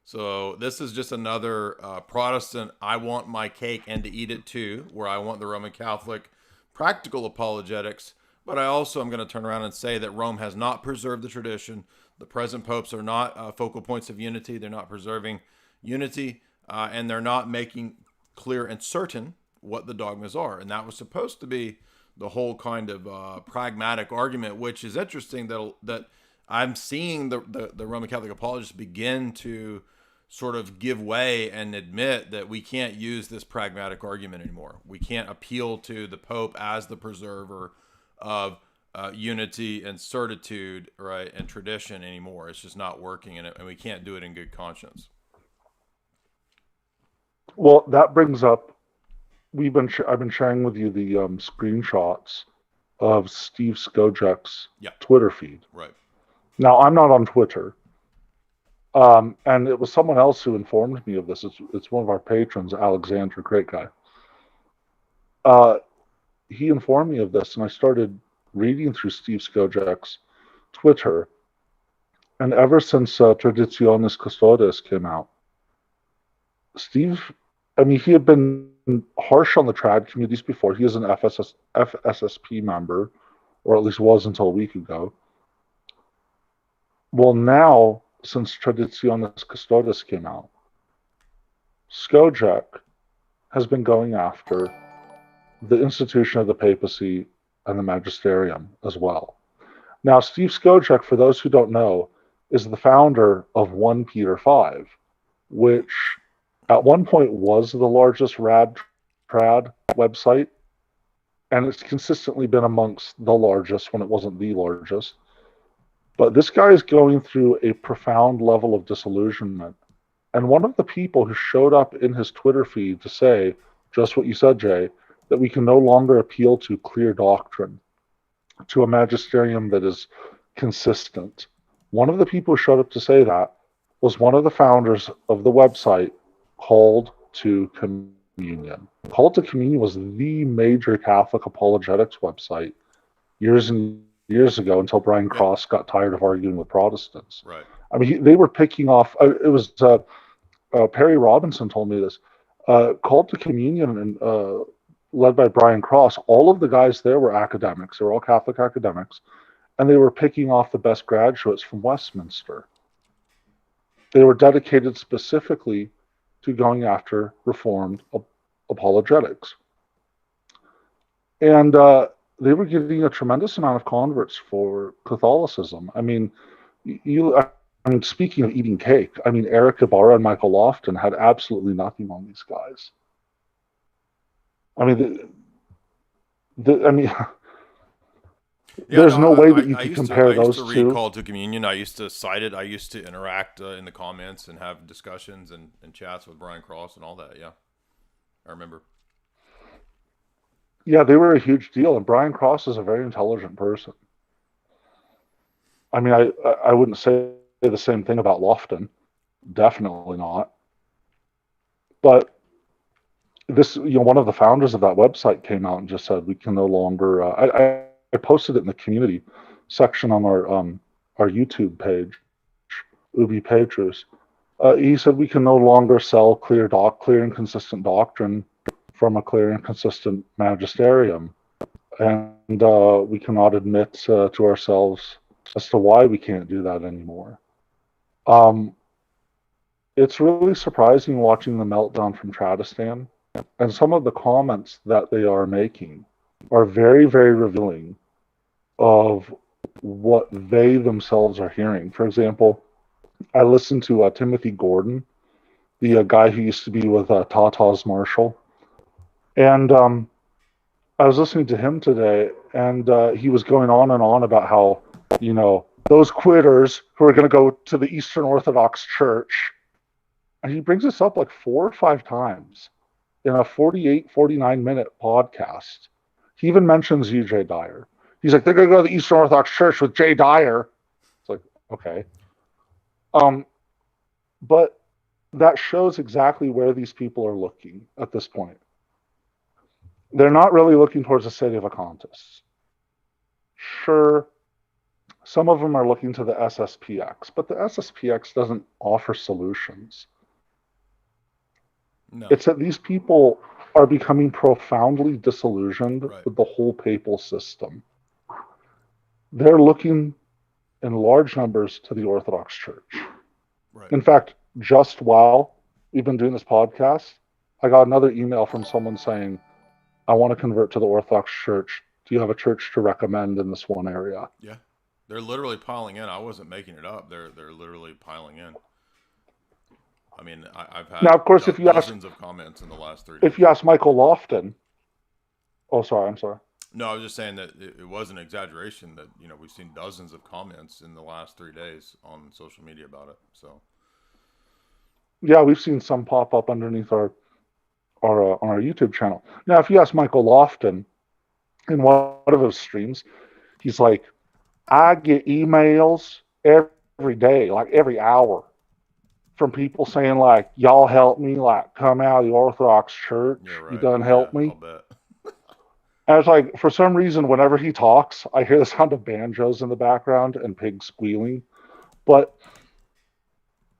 So this is just another Protestant, I want my cake and to eat it too, where I want the Roman Catholic practical apologetics, but I also am going to turn around and say that Rome has not preserved the tradition. The present popes are not focal points of unity. They're not preserving unity, and they're not making clear and certain what the dogmas are. And that was supposed to be the whole kind of pragmatic argument, which is interesting that I'm seeing the Roman Catholic apologists begin to sort of give way and admit that we can't use this pragmatic argument anymore. We can't appeal to the Pope as the preserver of unity and certitude, right, and tradition anymore. It's just not working, and we can't do it in good conscience. Well, that brings up, I've been sharing with you the screenshots of Steve Skojek's Twitter feed. Right. Now, I'm not on Twitter, and it was someone else who informed me of this. It's one of our patrons, Alexander, great guy. He informed me of this, and I started reading through Steve Skojek's Twitter, and ever since Traditionis Custodes came out, Steve, I mean, he had been harsh on the trad communities before. He is an FSSP member, or at least was until a week ago. Well, now, since Traditionis Custodes came out, Skojek has been going after the institution of the papacy and the magisterium as well. Now, Steve Skojek, for those who don't know, is the founder of 1 Peter 5, which at one point was the largest trad website, and it's consistently been amongst the largest when it wasn't the largest. But this guy is going through a profound level of disillusionment. And one of the people who showed up in his Twitter feed to say, just what you said, Jay, that we can no longer appeal to clear doctrine, to a magisterium that is consistent. One of the people who showed up to say that was one of the founders of the website Called to Communion. Called to Communion was the major Catholic apologetics website years and years ago, until Brian Cross got tired of arguing with Protestants. Right. I mean, they were picking off, it was Perry Robinson told me this, Called to Communion, and led by Brian Cross, all of the guys there were academics. They were all Catholic academics, and they were picking off the best graduates from Westminster. They were dedicated specifically to going after Reformed apologetics. And they were getting a tremendous amount of converts for Catholicism. I mean, speaking of eating cake, I mean, Eric Ibarra and Michael Lofton had absolutely nothing on these guys. I mean, there's no way that you can compare those two. I used to read Call to Communion. I used to cite it. I used to interact in the comments and have discussions and chats with Brian Cross and all that. Yeah, I remember. Yeah, they were a huge deal, and Brian Cross is a very intelligent person. I mean, I wouldn't say the same thing about Lofton. Definitely not. But this, one of the founders of that website came out and just said we can no longer. I posted it in the community section on our YouTube page, Ubi Petrus. He said we can no longer sell clear and consistent doctrine from a clear and consistent magisterium, and we cannot admit to ourselves as to why we can't do that anymore. It's really surprising watching the meltdown from Tradistan, and some of the comments that they are making are very, very revealing of what they themselves are hearing. For example, I listened to Timothy Gordon, the guy who used to be with Tata's Marshall, and I was listening to him today, and he was going on and on about how, those quitters who are going to go to the Eastern Orthodox Church, and he brings this up like 4 or 5 times in a 48, 49-minute podcast. He even mentions U.J. Dyer. He's like, they're going to go to the Eastern Orthodox Church with J. Dyer. It's like, okay. But that shows exactly where these people are looking at this point. They're not really looking towards the sedevacantist. Sure, some of them are looking to the SSPX, but the SSPX doesn't offer solutions. No. It's that these people are becoming profoundly disillusioned Right. with the whole papal system. They're looking in large numbers to the Orthodox Church. Right. In fact, just while we've been doing this podcast, I got another email from someone saying, I want to convert to the Orthodox Church. Do you have a church to recommend in this one area? Yeah. They're literally piling in. I wasn't making it up. They're literally piling in. I mean, I've had now, of course, if you dozens of comments in the last 3 days. If you ask Michael Lofton, I'm sorry. No, I was just saying that it was an exaggeration that, we've seen dozens of comments in the last 3 days on social media about it. So, yeah, we've seen some pop up underneath our on our YouTube channel. Now, if you ask Michael Lofton in one of his streams, he's like, I get emails every day, like every hour, from people saying like, y'all help me, like come out of the Orthodox Church. yeah, right. You done help me. I'll bet. And it's like, for some reason, whenever he talks, I hear the sound of banjos in the background and pigs squealing. But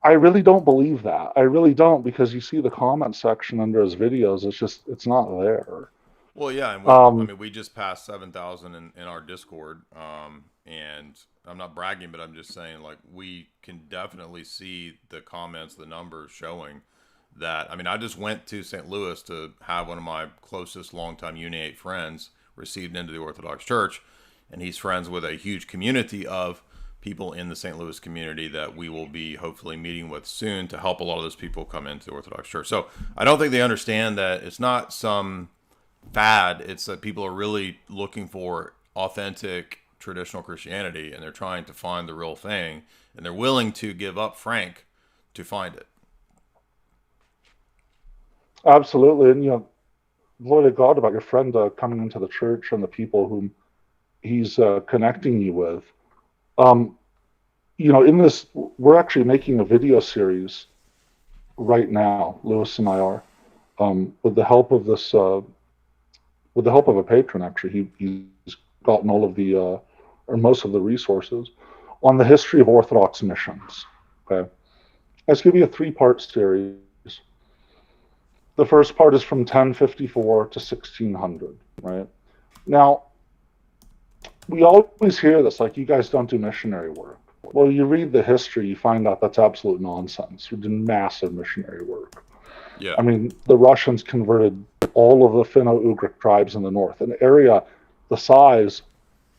I really don't believe that. I really don't, because you see the comment section under his videos. It's not there. Well, yeah, and we just passed 7,000 in our Discord, and I'm not bragging, but I'm just saying, like, we can definitely see the comments, the numbers showing that. I mean, I just went to St. Louis to have one of my closest longtime Uni-8 friends received into the Orthodox Church, and he's friends with a huge community of people in the St. Louis community that we will be hopefully meeting with soon to help a lot of those people come into the Orthodox Church. So I don't think they understand that it's not some fad. It's that people are really looking for authentic traditional Christianity, and they're trying to find the real thing, and they're willing to give up Frank to find it. Absolutely. And, glory to God about your friend coming into the church and the people whom he's connecting you with. In this, we're actually making a video series right now. Lewis and I are, with the help of this, with the help of a patron. Actually, he's gotten all of the, or most of the resources on the history of Orthodox missions. Okay, let's give you a 3-part series. The first part is from 1054 to 1600. Right now, we always hear this, like, you guys don't do missionary work. Well, you read the history, you find out that's absolute nonsense. We did massive missionary work. Yeah. I mean, the Russians converted all of the Finno-Ugric tribes in the north, an area the size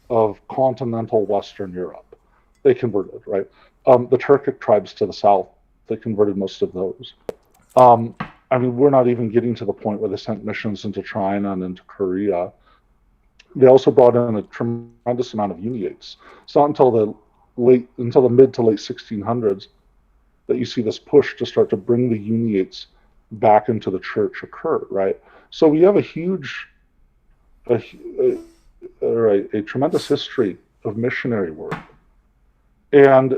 of continental Western Europe. They converted, right? The Turkic tribes to the south, they converted most of those. I mean, we're not even getting to the point where they sent missions into China and into Korea. They also brought in a tremendous amount of Uni-8s. It's not until the mid to late 1600s that you see this push to start to bring the Uni-8s back into the church occur, right? So we have a tremendous history of missionary work. And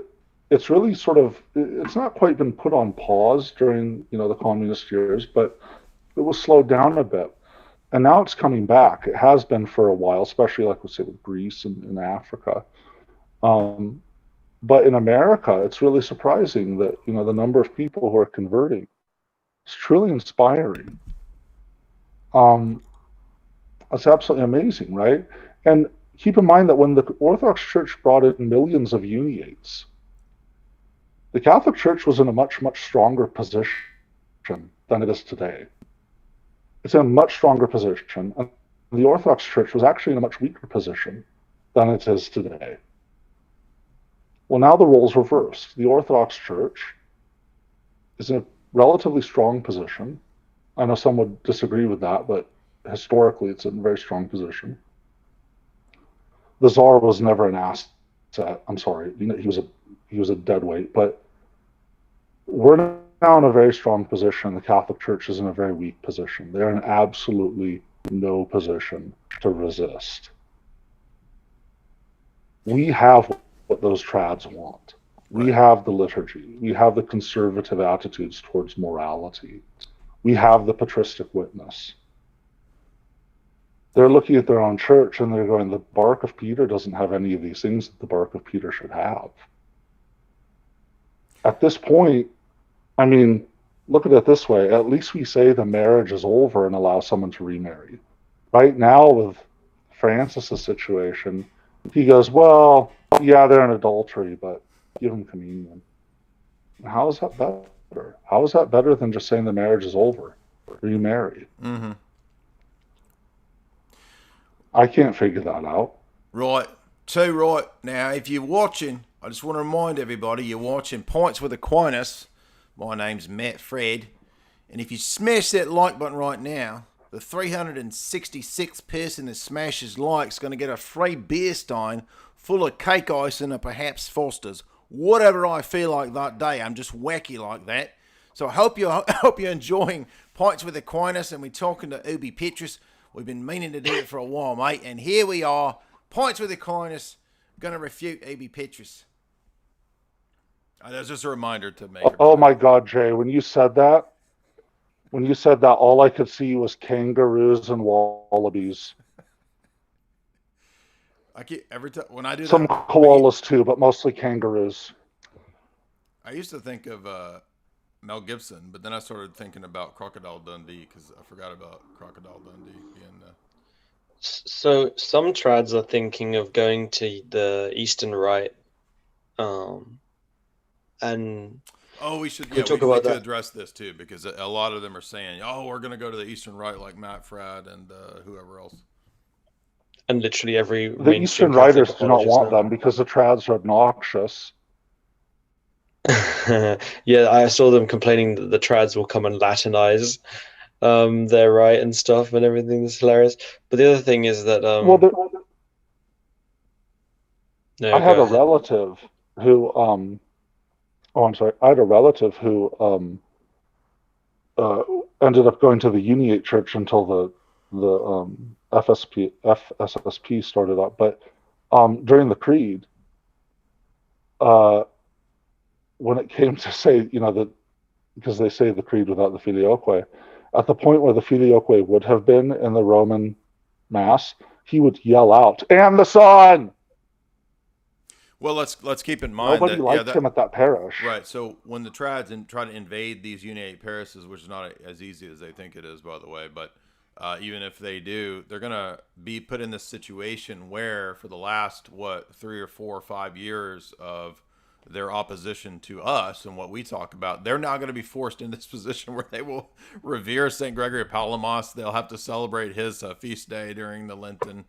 it's really it's not quite been put on pause during, the communist years, but it was slowed down a bit. And now it's coming back. It has been for a while, especially like we say with Greece and in Africa. But in America, it's really surprising that, the number of people who are converting. It's truly inspiring. It's absolutely amazing, right? And keep in mind that when the Orthodox Church brought in millions of Uni-8s, the Catholic Church was in a much, much stronger position than it is today. It's in a much stronger position, and the Orthodox Church was actually in a much weaker position than it is today. Well, now the roles reversed. The Orthodox Church is in a relatively strong position. I know some would disagree with that, but historically it's in a very strong position. The Tsar was never an asset. I'm sorry, he was a dead weight, but we're now in a very strong position. The Catholic Church is in a very weak position. They're in absolutely no position to resist. We have what those trads want. We have the liturgy. We have the conservative attitudes towards morality. We have the patristic witness. They're looking at their own church and they're going, the bark of Peter doesn't have any of these things that the bark of Peter should have. At this point, I mean, look at it this way. At least we say the marriage is over and allow someone to remarry. Right now, with Francis's situation, he goes, well, yeah, they're in adultery, but give them communion. How is that better? How is that better than just saying the marriage is over? Remarry. Mm-hmm. I can't figure that out. Right. So, right. Now, if you're watching, I just want to remind everybody you're watching Points with Aquinas. My name's Matt Fred. And if you smash that like button right now, the 366th person that smashes like is going to get a free beer stein full of cake icing or perhaps Foster's. Whatever I feel like that day. I'm just wacky like that. So I hope you're enjoying Points with Aquinas, and we're talking to Ubi Petrus. We've been meaning to do it for a while, mate. And here we are. Points with Aquinas. Going to refute Ubi Petrus. That's just a reminder to make. Oh my God, Jay, when you said that, all I could see was kangaroos and wallabies. I keep every time when I do some that, koalas too, but mostly kangaroos. I used to think of Mel Gibson, but then I started thinking about Crocodile Dundee because I forgot about Crocodile Dundee being. So some trads are thinking of going to the Eastern Rite, and we should we could address this too, because a lot of them are saying, "Oh, we're going to go to the Eastern Rite like Matt Frad and whoever else." And literally every the Eastern Riders do not want them because the trads are obnoxious. Yeah, I saw them complaining that the trads will come and Latinize their rite and stuff and everything. That's hilarious. But the other thing is that I had a relative who I had a relative who ended up going to the Uniate Church until the FSSP started up. But during the Creed, when it came to say, because they say the Creed without the Filioque, at the point where the Filioque would have been in the Roman Mass, he would yell out, "And the Son!" Well, let's keep in mind nobody liked him at that parish. Right. So when the trads try to invade these Uniate parishes, which is not as easy as they think it is, by the way, but even if they do, they're going to be put in this situation where for the last 3 or 4 or 5 years of their opposition to us and what we talk about, they're now going to be forced in this position where they will revere St. Gregory of Palamas. They'll have to celebrate his feast day during the Lenten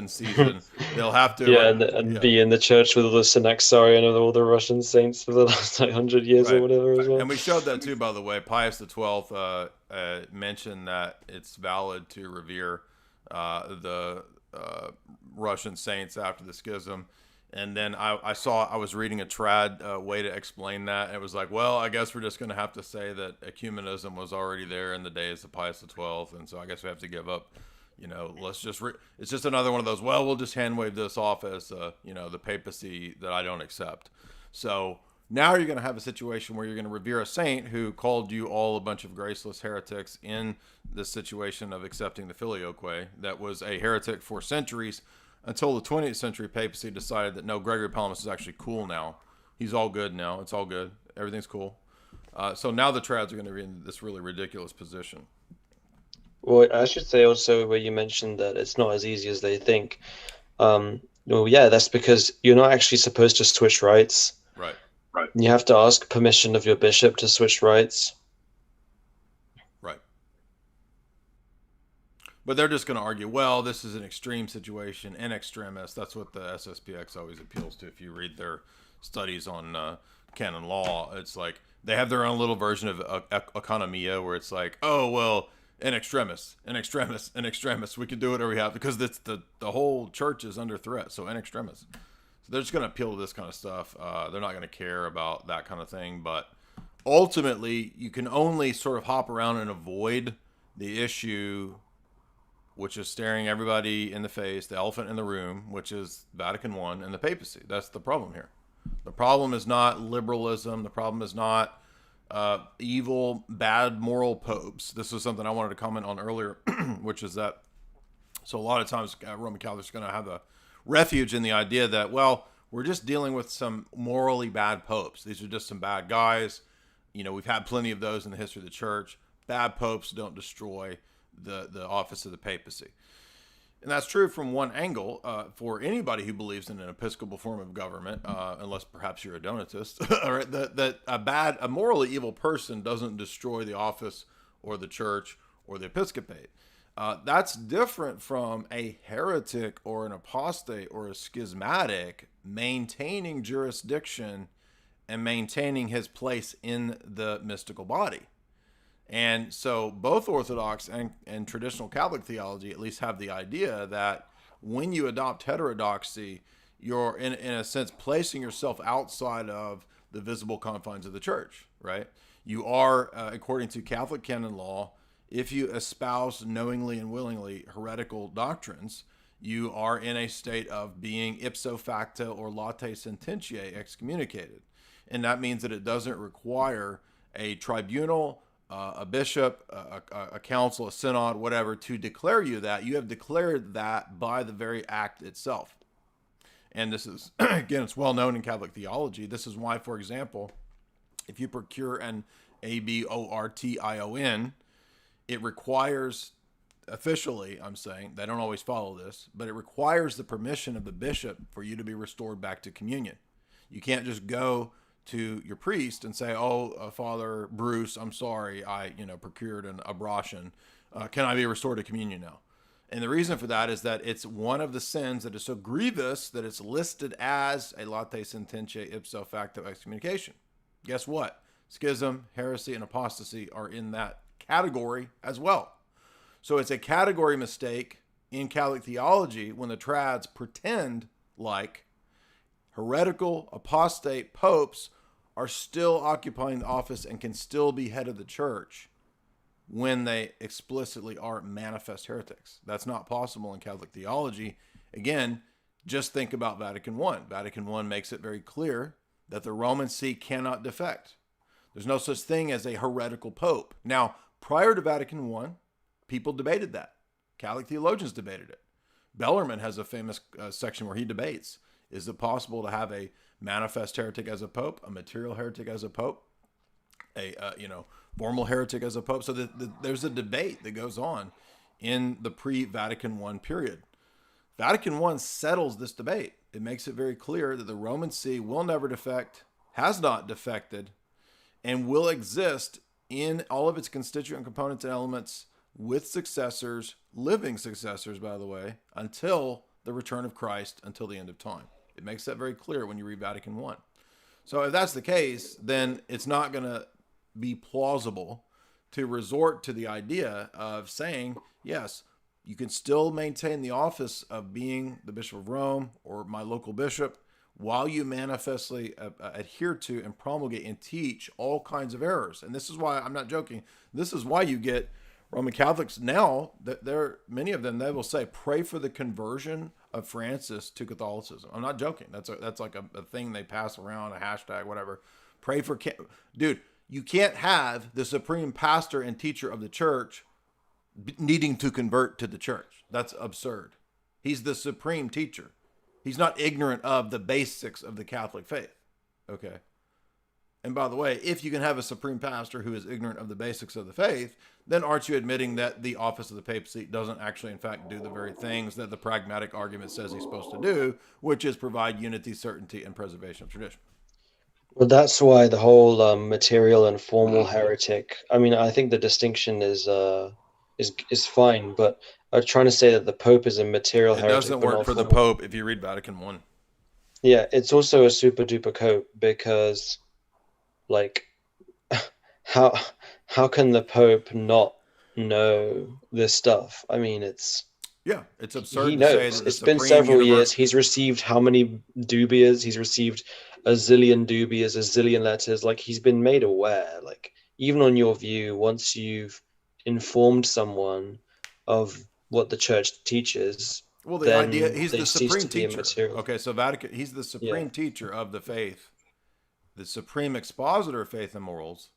season. They'll have to be in the church with all the Synaxarion and all the Russian saints for the last 100 years or whatever as well. And we showed that too, by the way. Pius XII mentioned that it's valid to revere the Russian saints after the schism. And then I was reading a trad way to explain that. And it was like, well, I guess we're just going to have to say that ecumenism was already there in the days of Pius XII. And so I guess we have to give up, let's just, it's just another one of those, well, we'll just hand wave this off as, the papacy that I don't accept. So now you're going to have a situation where you're going to revere a saint who called you all a bunch of graceless heretics in this situation of accepting the Filioque that was a heretic for centuries, until the 20th century papacy decided that no, Gregory Palamas is actually cool now. He's all good now. It's all good. Everything's cool. So now the trads are going to be in this really ridiculous position. Well, I should say also where you mentioned that it's not as easy as they think. That's because you're not actually supposed to switch rites. Right. You have to ask permission of your bishop to switch rites. Right. But they're just going to argue, well, this is an extreme situation, in extremis. That's what the SSPX always appeals to if you read their studies on canon law, it's like they have their own little version of economia where it's like, oh, well, in extremis, we can do whatever we have because it's the whole church is under threat. So in extremis. So they're just going to appeal to this kind of stuff. They're not going to care about that kind of thing. But ultimately, you can only sort of hop around and avoid the issue, which is staring everybody in the face, the elephant in the room, which is Vatican I and the papacy. That's the problem here. The problem is not liberalism. The problem is not evil, bad, moral popes. This was something I wanted to comment on earlier, which is that, so a lot of times Roman Catholics are going to have a refuge in the idea that, well, we're just dealing with some morally bad popes. These are just some bad guys. You know, we've had plenty of those in the history of the church. Bad popes don't destroy the office of the papacy. And that's true from one angle for anybody who believes in an episcopal form of government, unless perhaps you're a Donatist, right? That a morally evil person doesn't destroy the office or the church or the episcopate. That's different from a heretic or an apostate or a schismatic maintaining jurisdiction and maintaining his place in the mystical body. And so both Orthodox and traditional Catholic theology at least have the idea that when you adopt heterodoxy, you're in a sense placing yourself outside of the visible confines of the church, right? You are, according to Catholic canon law, if you espouse knowingly and willingly heretical doctrines, you are in a state of being ipso facto or late sententiae excommunicated. And that means that it doesn't require a tribunal, a bishop, a council, a synod, whatever, to declare you that. You have declared that by the very act itself. And this is, again, it's well known in Catholic theology. This is why, for example, if you procure an abortion, it requires, officially, I'm saying, they don't always follow this, but it requires the permission of the bishop for you to be restored back to communion. You can't just go to your priest and say, oh, Father Bruce, I'm sorry, I procured an abortion. Can I be restored to communion now? And the reason for that is that it's one of the sins that is so grievous that it's listed as a late sententiae ipso facto excommunication. Guess what? Schism, heresy, and apostasy are in that category as well. So it's a category mistake in Catholic theology when the trads pretend like heretical apostate popes are still occupying the office and can still be head of the church when they explicitly are manifest heretics. That's not possible in Catholic theology. Again, just think about Vatican I. Vatican I makes it very clear that the Roman See cannot defect. There's no such thing as a heretical pope. Now, prior to Vatican I, people debated that. Catholic theologians debated it. Bellarmine has a famous section where he debates, is it possible to have a manifest heretic as a pope, a material heretic as a pope, a formal heretic as a pope? So there's a debate that goes on in the pre-Vatican I period. Vatican I settles this debate. It makes it very clear that the Roman See will never defect, has not defected, and will exist in all of its constituent components and elements with successors, living successors, by the way, until the return of Christ, until the end of time. It makes that very clear when you read Vatican I. So if that's the case, then it's not going to be plausible to resort to the idea of saying, yes, you can still maintain the office of being the Bishop of Rome or my local bishop while you manifestly adhere to and promulgate and teach all kinds of errors. And this is why, I'm not joking, this is why you get Roman Catholics now, that many of them, they will say, pray for the conversion of Francis to Catholicism. I'm not joking. That's like a thing they pass around, a hashtag, whatever. Pray for, dude, you can't have the supreme pastor and teacher of the church needing to convert to the church. That's absurd. He's the supreme teacher. He's not ignorant of the basics of the Catholic faith. Okay. And by the way, if you can have a supreme pastor who is ignorant of the basics of the faith, then aren't you admitting that the office of the papacy doesn't actually, in fact, do the very things that the pragmatic argument says he's supposed to do, which is provide unity, certainty, and preservation of tradition? Well, that's why the whole material and formal heretic. I mean, I think the distinction is fine, but I'm trying to say that the Pope is a material heretic. It doesn't work for the Pope if you read Vatican I. Yeah, it's also a super duper cope because, like, how how can the Pope not know this stuff? I mean, it's he absurd to say knows. that the It's been supreme several years. universe. He's received how many dubias? He's received a zillion dubias, a zillion letters. Like, he's been made aware. Like, even on your view, once you've informed someone of what the church teaches, Well, the idea, then he's they the cease supreme to be teacher. immaterial. Okay, so Vatican, he's the Yeah. supreme teacher of the faith, the supreme expositor of faith and morals.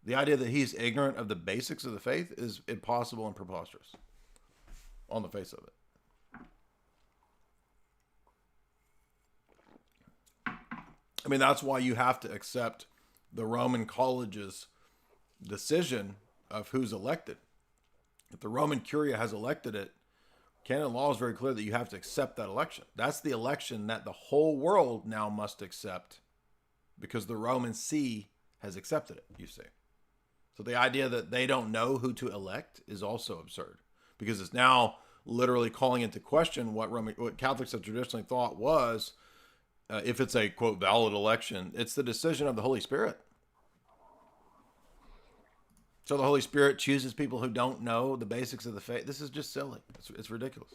The idea that he's ignorant of the basics of the faith is impossible and preposterous on the face of it. I mean, that's why you have to accept the Roman college's decision of who's elected. If the Roman Curia has elected it, canon law is very clear that you have to accept that election. That's the election that the whole world now must accept because the Roman See has accepted it, you see. So the idea that they don't know who to elect is also absurd because it's now literally calling into question what Catholics have traditionally thought was, if it's a, quote, valid election, it's the decision of the Holy Spirit. So the Holy Spirit chooses people who don't know the basics of the faith. This is just silly. It's ridiculous.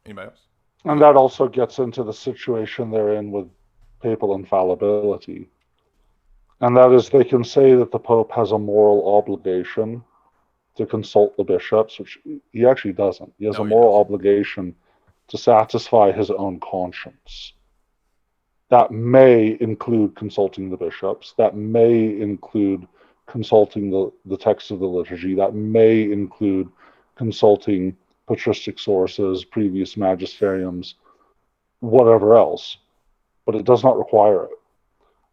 Anybody else? And that also gets into the situation they're in with papal infallibility. And that is, they can say that the Pope has a moral obligation to consult the bishops, which he actually doesn't. He has a moral obligation to satisfy his own conscience. That may include consulting the bishops. That may include consulting the text of the liturgy. That may include consulting patristic sources, previous magisteriums, whatever else. But it does not require it.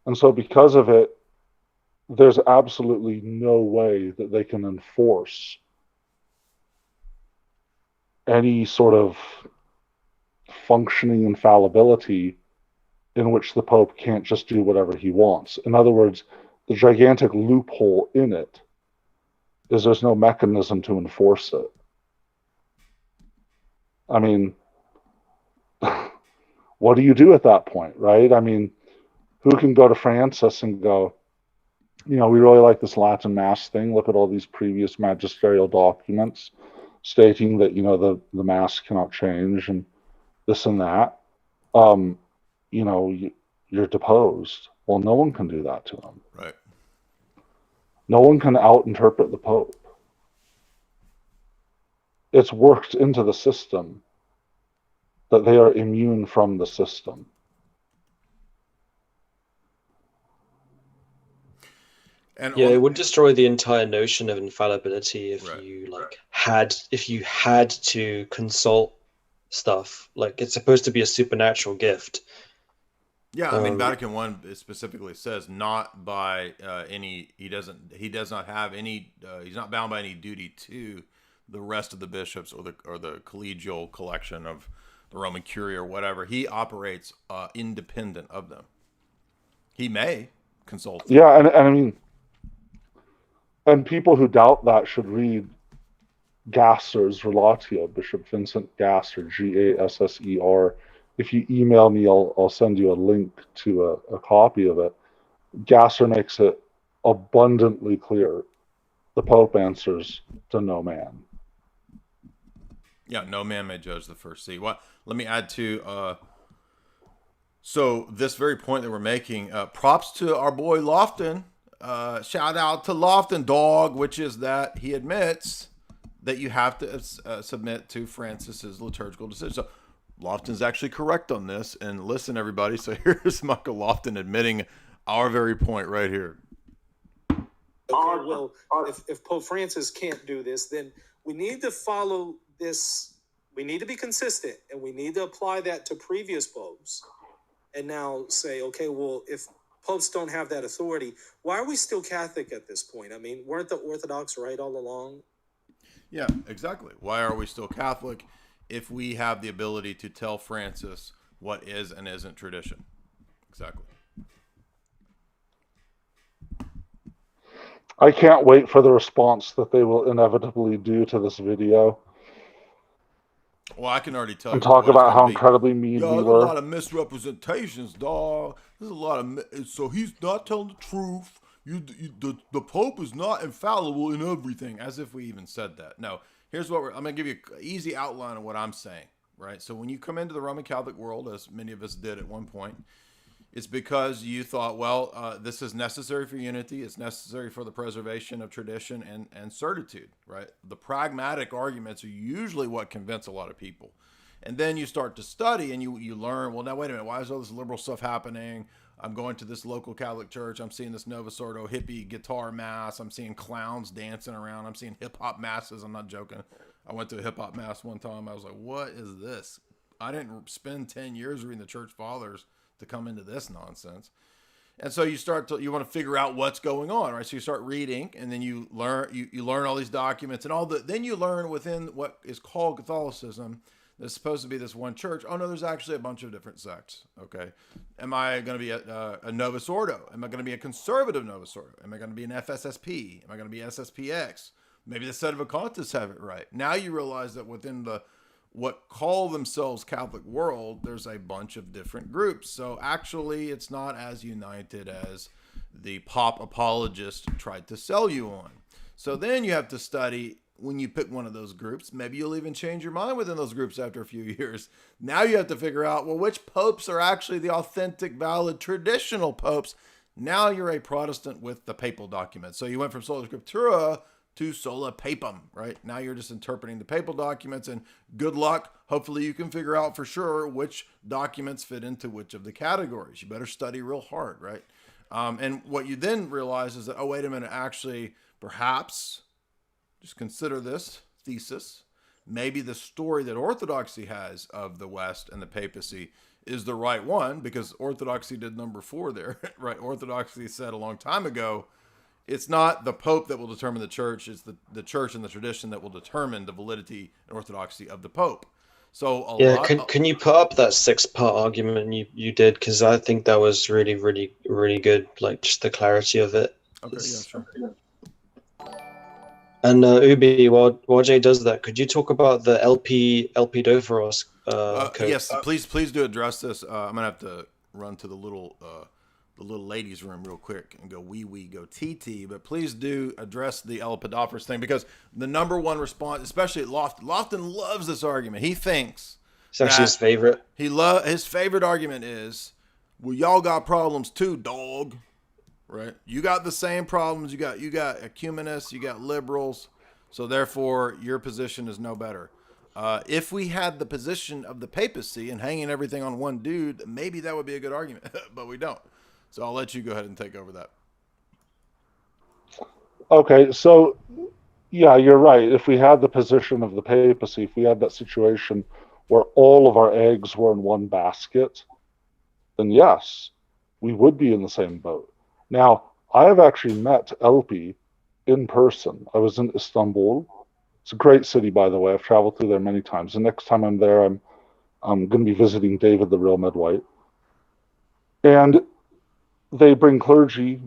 And so because of it, there's absolutely no way that they can enforce any sort of functioning infallibility in which the Pope can't just do whatever he wants. In other words, the gigantic loophole in it is there's no mechanism to enforce it. I mean, what do you do at that point, right? I mean, who can go to Francis and go, we really like this Latin Mass thing. Look at all these previous magisterial documents stating that, the Mass cannot change and this and that. You're deposed. Well, no one can do that to him. Right. No one can out-interpret the Pope. It's worked into the system that they are immune from the system. And it would destroy the entire notion of infallibility if Right. you had to consult stuff. Like, it's supposed to be a supernatural gift. Yeah, I mean, Vatican I specifically says not by any. He does not have any. He's not bound by any duty to the rest of the bishops or the collegial collection of the Roman Curia or whatever. He operates independent of them. He may consult them. Yeah, and I mean, and people who doubt that should read Gasser's Relatio, Bishop Vincent Gasser, Gasser. If you email me, I'll send you a link to a copy of it. Gasser makes it abundantly clear. The Pope answers to no man. Yeah, no man may judge the first see. What? Let me add to. So this very point that we're making, props to our boy Lofton. Shout out to Lofton, dog, which is that he admits that you have to submit to Francis's liturgical decision. So Lofton's actually correct on this. And listen, everybody. So here's Michael Lofton admitting our very point right here. Okay, well, if Pope Francis can't do this, then we need to follow this. We need to be consistent, and we need to apply that to previous popes. And now say, okay, well, if popes don't have that authority, why are we still Catholic at this point? I mean, weren't the Orthodox right all along? Yeah, exactly. Why are we still Catholic if we have the ability to tell Francis what is and isn't tradition? Exactly. I can't wait for the response that they will inevitably do to this video. Well, I can already tell and you talk what it's about going how to be. incredibly mean Yo, we there's a were. lot of misrepresentations, dog. There's a lot of so he's not telling the truth. The Pope is not infallible in everything, as if we even said that. No, here's what I'm going to give you an easy outline of what I'm saying, right? So when you come into the Roman Catholic world, as many of us did at one point, it's because you thought, well, this is necessary for unity. It's necessary for the preservation of tradition and certitude, right? The pragmatic arguments are usually what convince a lot of people. And then you start to study and you learn, well, now, wait a minute. Why is all this liberal stuff happening? I'm going to this local Catholic church. I'm seeing this Novus Ordo hippie guitar mass. I'm seeing clowns dancing around. I'm seeing hip hop masses. I'm not joking. I went to a hip hop mass one time. I was like, what is this? I didn't spend 10 years reading the church fathers to come into this nonsense. And so you want to figure out what's going on, right? So you start reading, and then you learn all these documents and then you learn within what is called Catholicism, there's supposed to be this one church. Oh no, there's actually a bunch of different sects. Okay. Am I going to be a Novus Ordo? Am I going to be a conservative Novus Ordo? Am I going to be an FSSP? Am I going to be SSPX? Maybe the Sedevacantists have it right. Now you realize that within what call themselves Catholic world, there's a bunch of different groups. So actually it's not as united as the pop apologist tried to sell you on. So then you have to study when you pick one of those groups. Maybe you'll even change your mind within those groups after a few years. Now you have to figure out, well, which popes are actually the authentic, valid, traditional popes. Now you're a Protestant with the papal documents. So you went from sola scriptura to sola papum, right? Now you're just interpreting the papal documents, and good luck. Hopefully you can figure out for sure which documents fit into which of the categories. You better study real hard, right? And what you then realize is that, oh, wait a minute, actually, perhaps, just consider this thesis, maybe the story that Orthodoxy has of the West and the papacy is the right one, because Orthodoxy did number 4 there, right? Orthodoxy said a long time ago, it's not the Pope that will determine the church. It's the church and the tradition that will determine the validity and orthodoxy of the Pope. So can you put up that 6-part argument you did? Because I think that was really, really, really good. Like just the clarity of it. Okay, yeah, sure. And Ubi, while Jay does that, could you talk about the LP Doveros code? Yes, please do address this. I'm gonna have to run to the little ladies' room real quick and go go TT. But please do address the Elpidophorus thing, because the number one response, especially at Lofton loves this argument. He thinks it's actually his favorite. His favorite argument is, well, y'all got problems too, dog. Right? You got the same problems. You got ecumenists, you got liberals, so therefore your position is no better. If we had the position of the papacy and hanging everything on one dude, maybe that would be a good argument, but we don't. So I'll let you go ahead and take over that. Okay, so yeah, you're right. If we had the position of the papacy, if we had that situation where all of our eggs were in one basket, then yes, we would be in the same boat. Now, I have actually met LP in person. I was in Istanbul. It's a great city, by the way. I've traveled through there many times. The next time I'm there, I'm going to be visiting David the Real Medwhite. And they bring clergy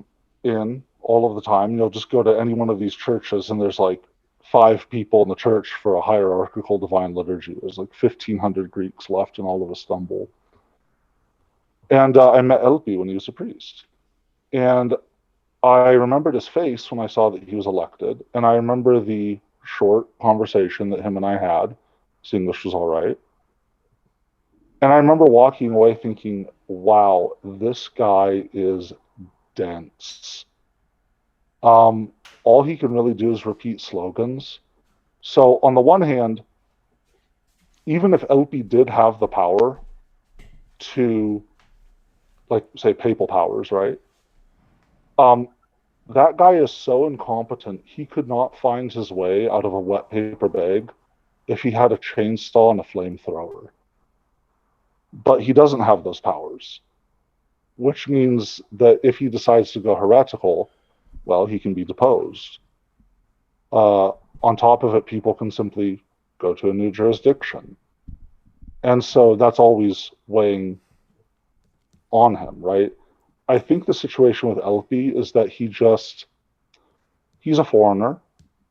in all of the time. You'll just go to any one of these churches, and there's like 5 people in the church for a hierarchical divine liturgy. There's like 1,500 Greeks left in all of Istanbul. And I met LP when he was a priest. And I remembered his face when I saw that he was elected. And I remember the short conversation that him and I had. His English was all right. And I remember walking away thinking, wow, this guy is dense. All he can really do is repeat slogans. So on the one hand, even if LP did have the power to, like, say, papal powers, right? That guy is so incompetent, he could not find his way out of a wet paper bag if he had a chainsaw and a flamethrower. But he doesn't have those powers, which means that if he decides to go heretical, well, he can be deposed. On top of it, people can simply go to a new jurisdiction. And so that's always weighing on him, right? I think the situation with LP is that he's a foreigner,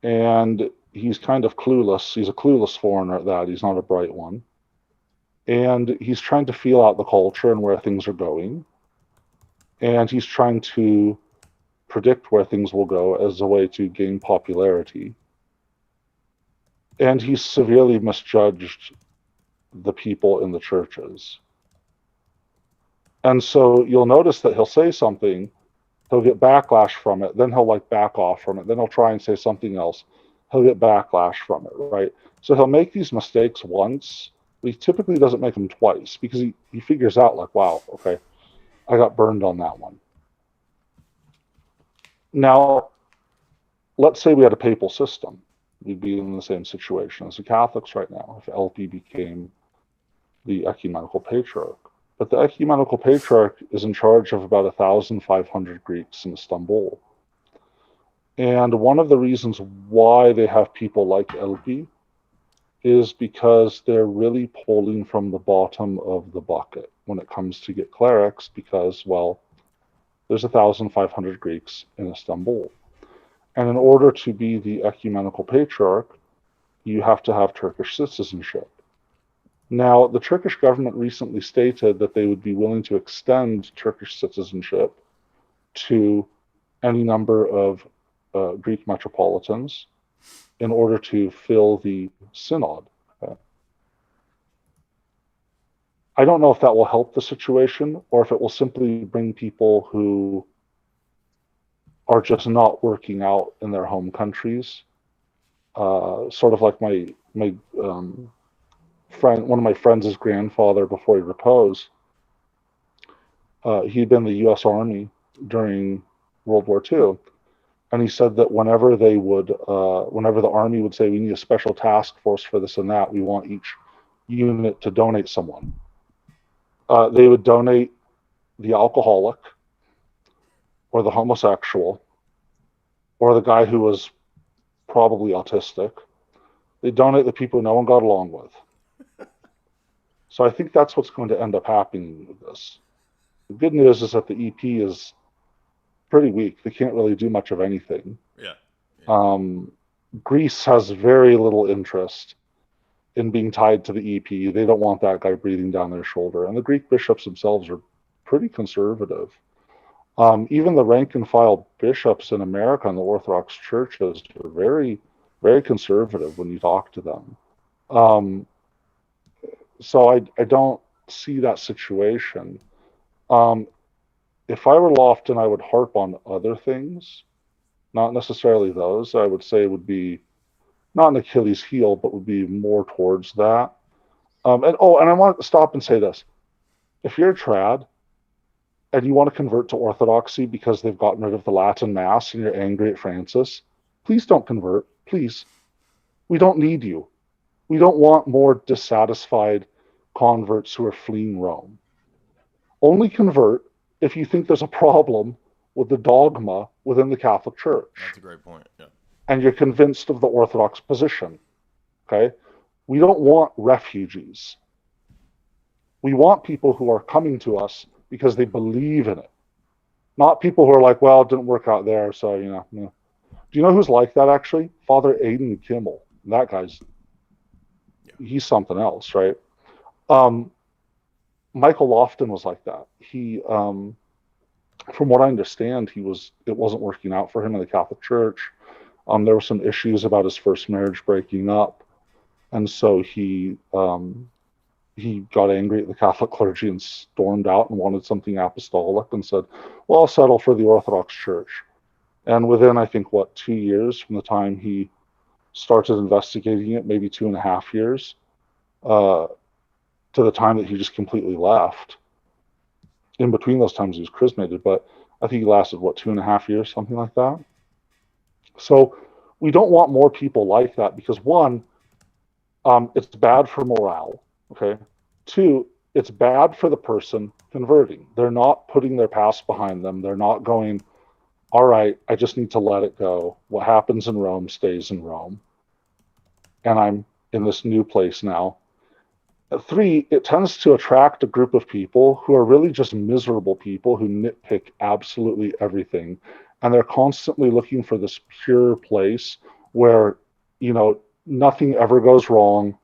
and he's kind of clueless. He's a clueless foreigner at that. He's not a bright one. And he's trying to feel out the culture and where things are going. And he's trying to predict where things will go as a way to gain popularity. And he's severely misjudged the people in the churches. And so you'll notice that he'll say something, he'll get backlash from it, then he'll like back off from it, then he'll try and say something else, he'll get backlash from it, right? So he'll make these mistakes once, but he typically doesn't make them twice because he figures out like, wow, okay, I got burned on that one. Now, let's say we had a papal system. We'd be in the same situation as the Catholics right now if LP became the ecumenical patriarch. But the ecumenical patriarch is in charge of about 1,500 Greeks in Istanbul. And one of the reasons why they have people like LP is because they're really pulling from the bottom of the bucket when it comes to get clerics because, well, there's 1,500 Greeks in Istanbul. And in order to be the ecumenical patriarch, you have to have Turkish citizenship. Now, the Turkish government recently stated that they would be willing to extend Turkish citizenship to any number of Greek metropolitans in order to fill the synod. I don't know if that will help the situation or if it will simply bring people who are just not working out in their home countries. Sort of like my friend, one of my friends' grandfather before he reposed. He'd been in the U.S. Army during World War II, and he said that whenever the Army would say we need a special task force for this and that, we want each unit to donate someone. They would donate the alcoholic, or the homosexual, or the guy who was probably autistic. They donate the people no one got along with. So I think that's what's going to end up happening with this. The good news is that the EP is pretty weak. They can't really do much of anything. Yeah. Greece has very little interest in being tied to the EP. They don't want that guy breathing down their shoulder. And the Greek bishops themselves are pretty conservative. Even the rank and file bishops in America and the Orthodox churches are very, very conservative when you talk to them. So I don't see that situation. If I were Lofton, I would harp on other things, not necessarily those. I would say would be not an Achilles heel, but would be more towards that. And I want to stop and say this. If you're a trad and you want to convert to Orthodoxy because they've gotten rid of the Latin Mass and you're angry at Francis, please don't convert. Please. We don't need you. We don't want more dissatisfied converts who are fleeing Rome. Only convert if you think there's a problem with the dogma within the Catholic Church. That's a great point. Yeah. And you're convinced of the Orthodox position. Okay? We don't want refugees. We want people who are coming to us because they believe in it. Not people who are like, well, it didn't work out there, so, you know. Do you know who's like that, actually? Father Aidan Kimmel. That guy's, he's something else, right? Michael Lofton was like that. He, from what I understand, it wasn't working out for him in the Catholic Church. There were some issues about his first marriage breaking up. And so he got angry at the Catholic clergy and stormed out and wanted something apostolic and said, well, I'll settle for the Orthodox Church. And within, I think, 2 years from the time he started investigating it, maybe 2.5 years, to the time that he just completely left. In between those times, he was chrismated, but I think he lasted, 2.5 years, something like that. So we don't want more people like that because, one, it's bad for morale, okay? Two, it's bad for the person converting. They're not putting their past behind them. They're not going, all right, I just need to let it go. What happens in Rome stays in Rome. And I'm in this new place now. Three, it tends to attract a group of people who are really just miserable people who nitpick absolutely everything. And they're constantly looking for this pure place where Nothing ever goes wrong.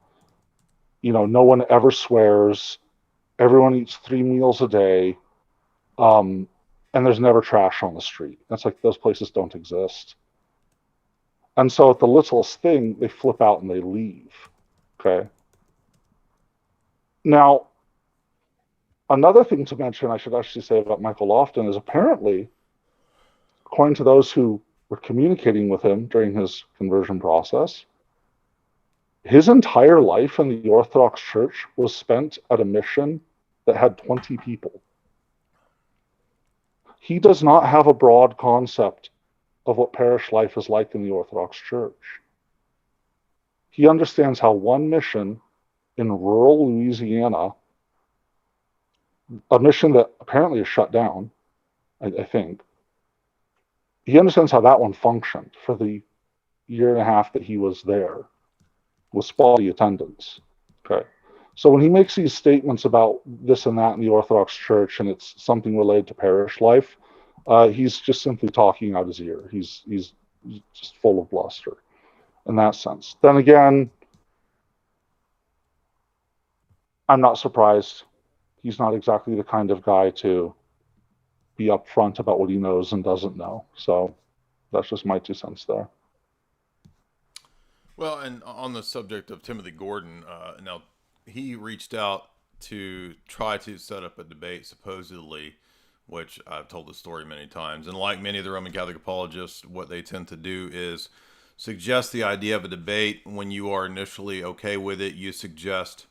No one ever swears. Everyone eats 3 meals a day. And there's never trash on the street. That's like those places don't exist. And so at the littlest thing, they flip out and they leave. Okay. Now, another thing to mention, I should actually say about Michael Lofton is apparently, according to those who were communicating with him during his conversion process, his entire life in the Orthodox Church was spent at a mission that had 20 people. He does not have a broad concept of what parish life is like in the Orthodox Church. He understands how one mission in rural Louisiana, a mission that apparently is shut down, I think, he understands how that one functioned for the year and a half that he was there with spotty attendance. Okay. So when he makes these statements about this and that in the Orthodox Church, and it's something related to parish life, he's just simply talking out his ear. He's just full of bluster in that sense. Then again, I'm not surprised. He's not exactly the kind of guy to be upfront about what he knows and doesn't know. So that's just my 2 cents there. Well, and on the subject of Timothy Gordon, now he reached out to try to set up a debate, supposedly, which I've told the story many times. And like many of the Roman Catholic apologists, what they tend to do is suggest the idea of a debate. When you are initially okay with it, you suggest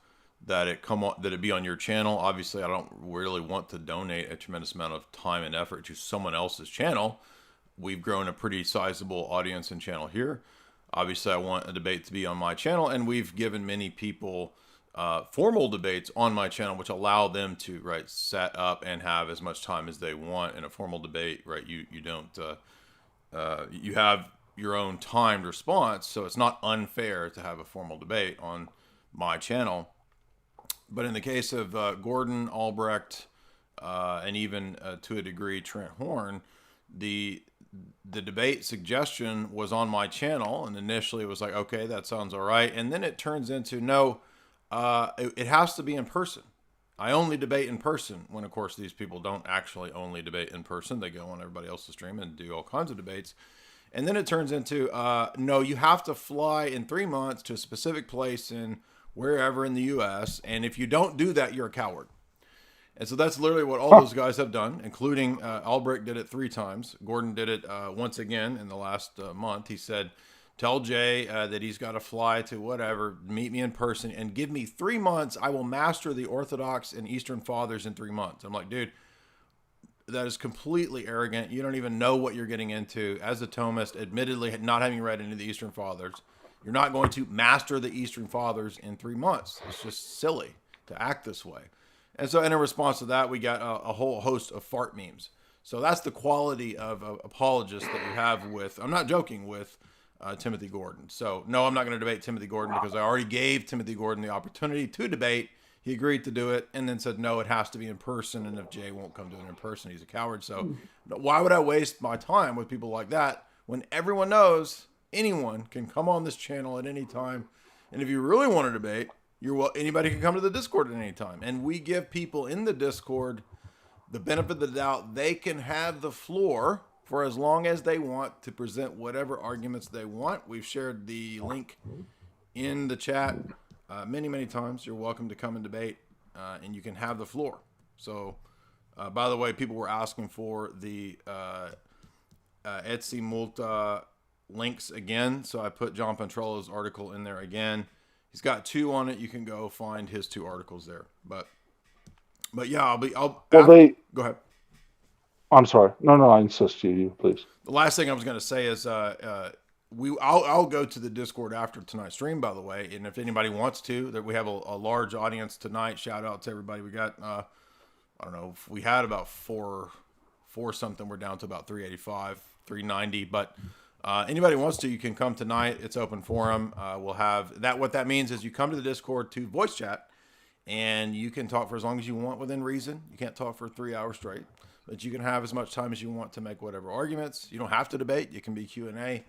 that it be on your channel. Obviously, I don't really want to donate a tremendous amount of time and effort to someone else's channel. We've grown a pretty sizable audience and channel here. Obviously, I want a debate to be on my channel, and we've given many people formal debates on my channel, which allow them to set up and have as much time as they want in a formal debate. You don't you have your own timed response, so it's not unfair to have a formal debate on my channel. But in the case of Gordon, Albrecht, and even to a degree Trent Horn, the debate suggestion was on my channel, and initially it was like, okay, that sounds all right, and then it turns into no, it has to be in person. I only debate in person, when of course these people don't actually only debate in person. They go on everybody else's stream and do all kinds of debates. And then it turns into no, you have to fly in 3 months to a specific place in wherever in the US, and if you don't do that, you're a coward. And so that's literally what all those guys have done, including Albrecht did it 3 times. Gordon did it once again in the last month. He said, tell Jay that he's got to fly to whatever, meet me in person, and give me 3 months. I will master the Orthodox and Eastern Fathers in 3 months. I'm like, dude, that is completely arrogant. You don't even know what you're getting into. As a Thomist, admittedly not having read any of the Eastern Fathers, you're not going to master the Eastern Fathers in 3 months. It's just silly to act this way. And so in response to that, we got a whole host of fart memes. So that's the quality of apologists that you have with, I'm not joking, with Timothy Gordon. So no, I'm not going to debate Timothy Gordon because I already gave Timothy Gordon the opportunity to debate. He agreed to do it and then said, no, it has to be in person. And if Jay won't come to it in person, he's a coward. So why would I waste my time with people like that when everyone knows anyone can come on this channel at any time? And if you really want to debate, anybody can come to the Discord at any time. And we give people in the Discord the benefit of the doubt. They can have the floor for as long as they want to present whatever arguments they want. We've shared the link in the chat many, many times. You're welcome to come and debate, and you can have the floor. So, by the way, people were asking for the Etsy Multa links again. So I put John Petrollo's article in there again. He's got 2 on it. You can go find his 2 articles there. But yeah, go ahead. I'm sorry. No, I insist. You please. The last thing I was going to say is I'll go to the Discord after tonight's stream, by the way. And if anybody wants to, that we have a large audience tonight. Shout out to everybody. We got, I don't know, if we had about four something. We're down to about 385, 390. But anybody wants to, you can come tonight. It's open forum. We'll have that. What that means is you come to the Discord to voice chat, and you can talk for as long as you want within reason. You can't talk for 3 hours straight, but you can have as much time as you want to make whatever arguments. You don't have to debate. You can be Q&A.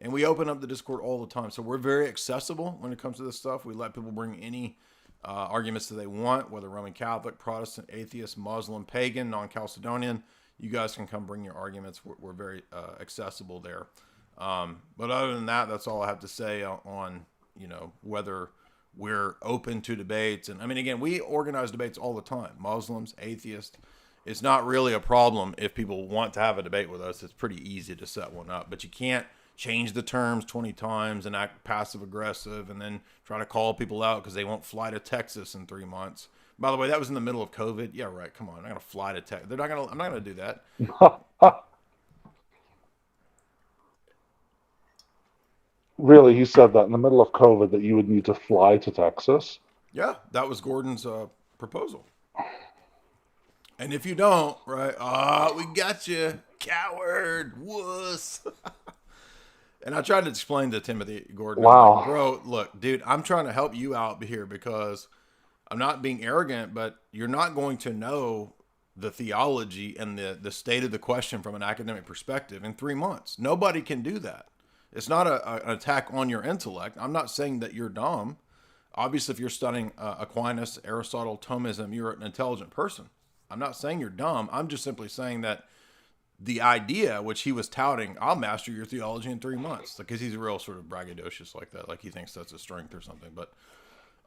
And we open up the Discord all the time. So we're very accessible when it comes to this stuff. We let people bring any arguments that they want, whether Roman Catholic, Protestant, atheist, Muslim, pagan, non-Chalcedonian. You guys can come bring your arguments. We're very accessible there. But other than that, that's all I have to say on, whether we're open to debates. And I mean, again, we organize debates all the time. Muslims, atheists. It's not really a problem if people want to have a debate with us. It's pretty easy to set one up. But you can't change the terms 20 times and act passive aggressive and then try to call people out because they won't fly to Texas in 3 months. By the way, that was in the middle of COVID. Yeah, right. Come on. I'm not going to fly to Texas. I'm not going to do that. Really? He said that in the middle of COVID that you would need to fly to Texas? Yeah, that was Gordon's proposal. And if you don't, right, we got you. Coward. Wuss. And I tried to explain to Timothy Gordon, wow, like, bro, look, dude, I'm trying to help you out here because I'm not being arrogant, but you're not going to know the theology and the state of the question from an academic perspective in 3 months. Nobody can do that. It's not an attack on your intellect. I'm not saying that you're dumb. Obviously, if you're studying Aquinas, Aristotle, Thomism, you're an intelligent person. I'm not saying you're dumb. I'm just simply saying that the idea, which he was touting, I'll master your theology in 3 months, because he's a real sort of braggadocious like that, like he thinks that's a strength or something. But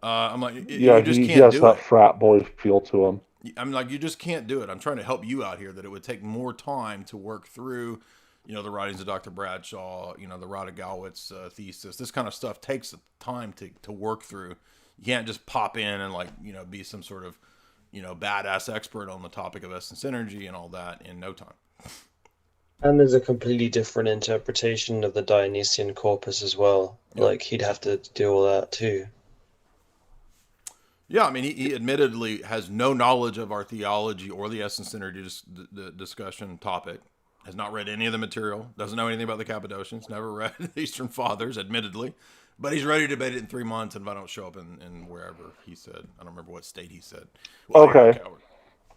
I'm like, yeah, you just he can't has do that it. frat boy feel to him. I'm like, you just can't do it. I'm trying to help you out here that it would take more time to work through, the writings of Dr. Bradshaw, the Radagowitz thesis. This kind of stuff takes time to work through. You can't just pop in and be some sort of, badass expert on the topic of essence energy and all that in no time. And there's a completely different interpretation of the Dionysian corpus as well. Yep. Like, he'd have to do all that too. Yeah, I mean, he admittedly has no knowledge of our theology or the essence energy the discussion topic. Has not read any of the material. Doesn't know anything about the Cappadocians. Never read Eastern Fathers, admittedly. But he's ready to debate it in 3 months, and if I don't show up in wherever he said. I don't remember what state he said. Well, okay.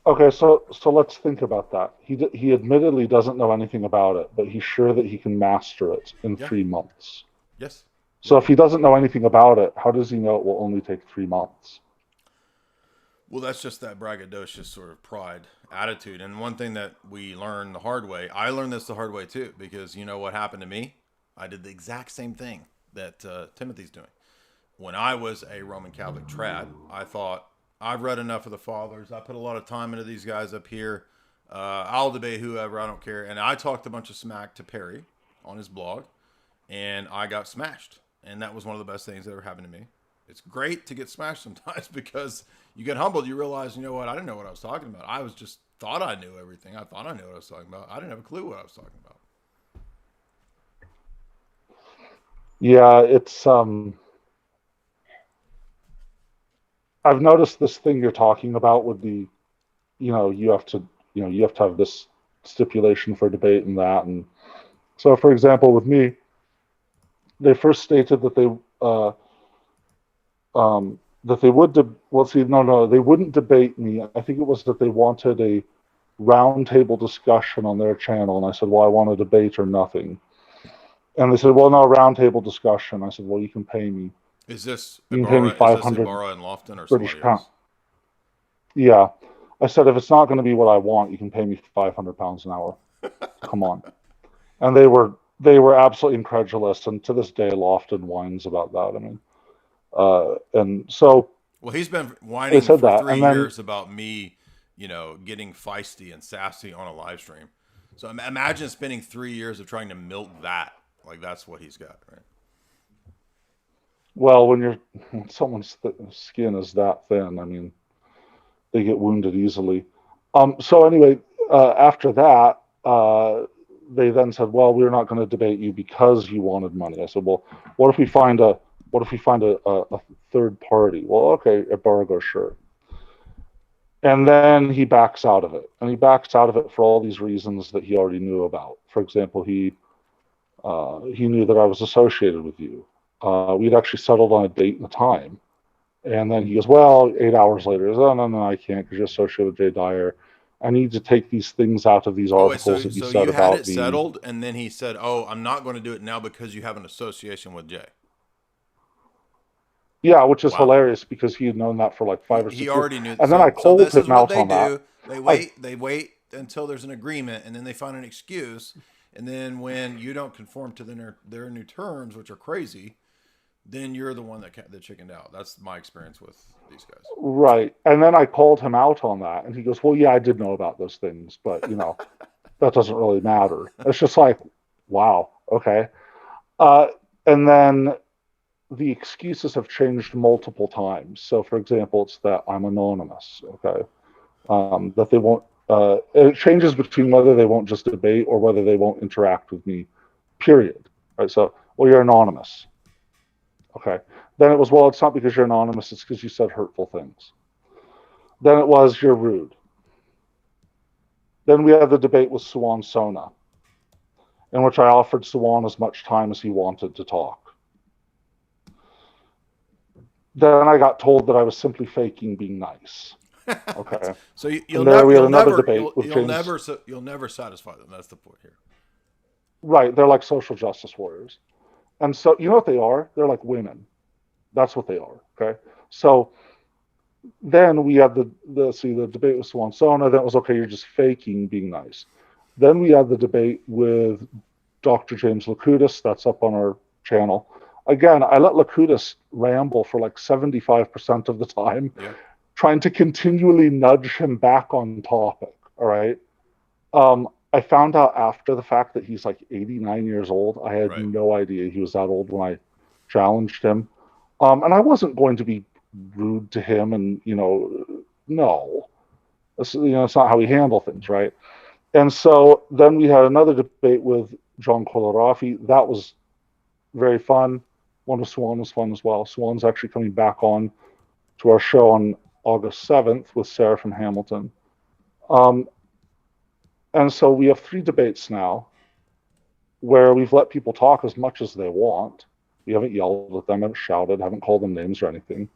Okay, so let's think about that. He admittedly doesn't know anything about it, but he's sure that he can master it in 3 months. Yes. So if he doesn't know anything about it, how does he know it will only take 3 months? Well, that's just that braggadocious sort of pride attitude. And one thing that we learned the hard way, I learned this the hard way too, because you know what happened to me? I did the exact same thing that Timothy's doing. When I was a Roman Catholic trad, I thought, I've read enough of the fathers. I put a lot of time into these guys up here. I'll debate whoever. I don't care. And I talked a bunch of smack to Perry on his blog, and I got smashed. And that was one of the best things that ever happened to me. It's great to get smashed sometimes because you get humbled. You realize, you know what? I didn't know what I was talking about. I was just thought I knew everything. I thought I knew what I was talking about. I didn't have a clue what I was talking about. Yeah, it's I've noticed this thing you're talking about with the, you have to have this stipulation for debate and that. And so, for example, with me, they first stated that they would they wouldn't debate me. I think it was that they wanted a roundtable discussion on their channel, and I said, well, I want a debate or nothing. And they said, well, no, roundtable discussion. I said, well, you can pay me. Is this Ibarra in Lofton or British somebody pound? else? Yeah. I said, if it's not going to be what I want, you can pay me £500 an hour. Come on. And they were absolutely incredulous, and to this day, Lofton whines about that. I mean, and so. Well, he's been whining for 3 years about me, getting feisty and sassy on a live stream. So imagine spending 3 years of trying to milk that. Like, that's what he's got, right? Well, when someone's skin is that thin, I mean, they get wounded easily. So anyway, after that, they then said, well, we're not going to debate you because you wanted money. I said, well, what if we find a third party? Well, okay, Ibarra, sure. And then he backs out of it. And he backs out of it for all these reasons that he already knew about. For example, he knew that I was associated with you. We'd actually settled on a date and a time. And then he goes, well, 8 hours later, he goes, oh, no, I can't because you're associated with Jay Dyer. I need to take these things out of these Oh, wait, articles that you so said you had about it the. settled, and then he said, "Oh, I'm not going to do it now because you have an association with Jay." Yeah, which is Wow. hilarious because he had known that for like He, 5 or 6 he years. already knew. And then I So called this is him what out they on that. do. They I, wait until there's an agreement, and then they find an excuse. And then when you don't conform to their new terms, which are crazy, then you're the one that chickened out. That's my experience with these guys. right. And then I called him out on that. And he goes, well, yeah, I did know about those things, but, that doesn't really matter. It's just like, wow, okay. Uh, and then the excuses have changed multiple times. So, for example, it's that I'm anonymous, okay? That they won't, it changes between whether they won't just debate or whether they won't interact with me, period. Right? So, well, you're anonymous. Okay. Then it was, well, it's not because you're anonymous, it's because you said hurtful things. Then it was, you're rude. Then we had the debate with Suwan Sona, in which I offered Suwan as much time as he wanted to talk. Then I got told that I was simply faking being nice. Okay. So and there we had another debate with James. You'll never satisfy them. That's the point here. Right. They're like social justice warriors. And so, you know what they are? They're like women. That's what they are. Okay. So then we had the debate with Suwan Sona. Then it was, okay, you're just faking being nice. Then we had the debate with Dr. James Lakutis. That's up on our channel. Again, I let Lakutis ramble for like 75% of the time, trying to continually nudge him back on topic. All right. I found out after the fact that he's like 89 years old. I had no idea he was that old when I challenged him. And I wasn't going to be rude to him and, no. It's not how we handle things, right? And so then we had another debate with John Colarafi. That was very fun. One with Swan was fun as well. Swan's actually coming back on to our show on August 7th with Sarah from Hamilton. And so we have 3 debates now where we've let people talk as much as they want. We haven't yelled at them, haven't shouted, haven't called them names or anything.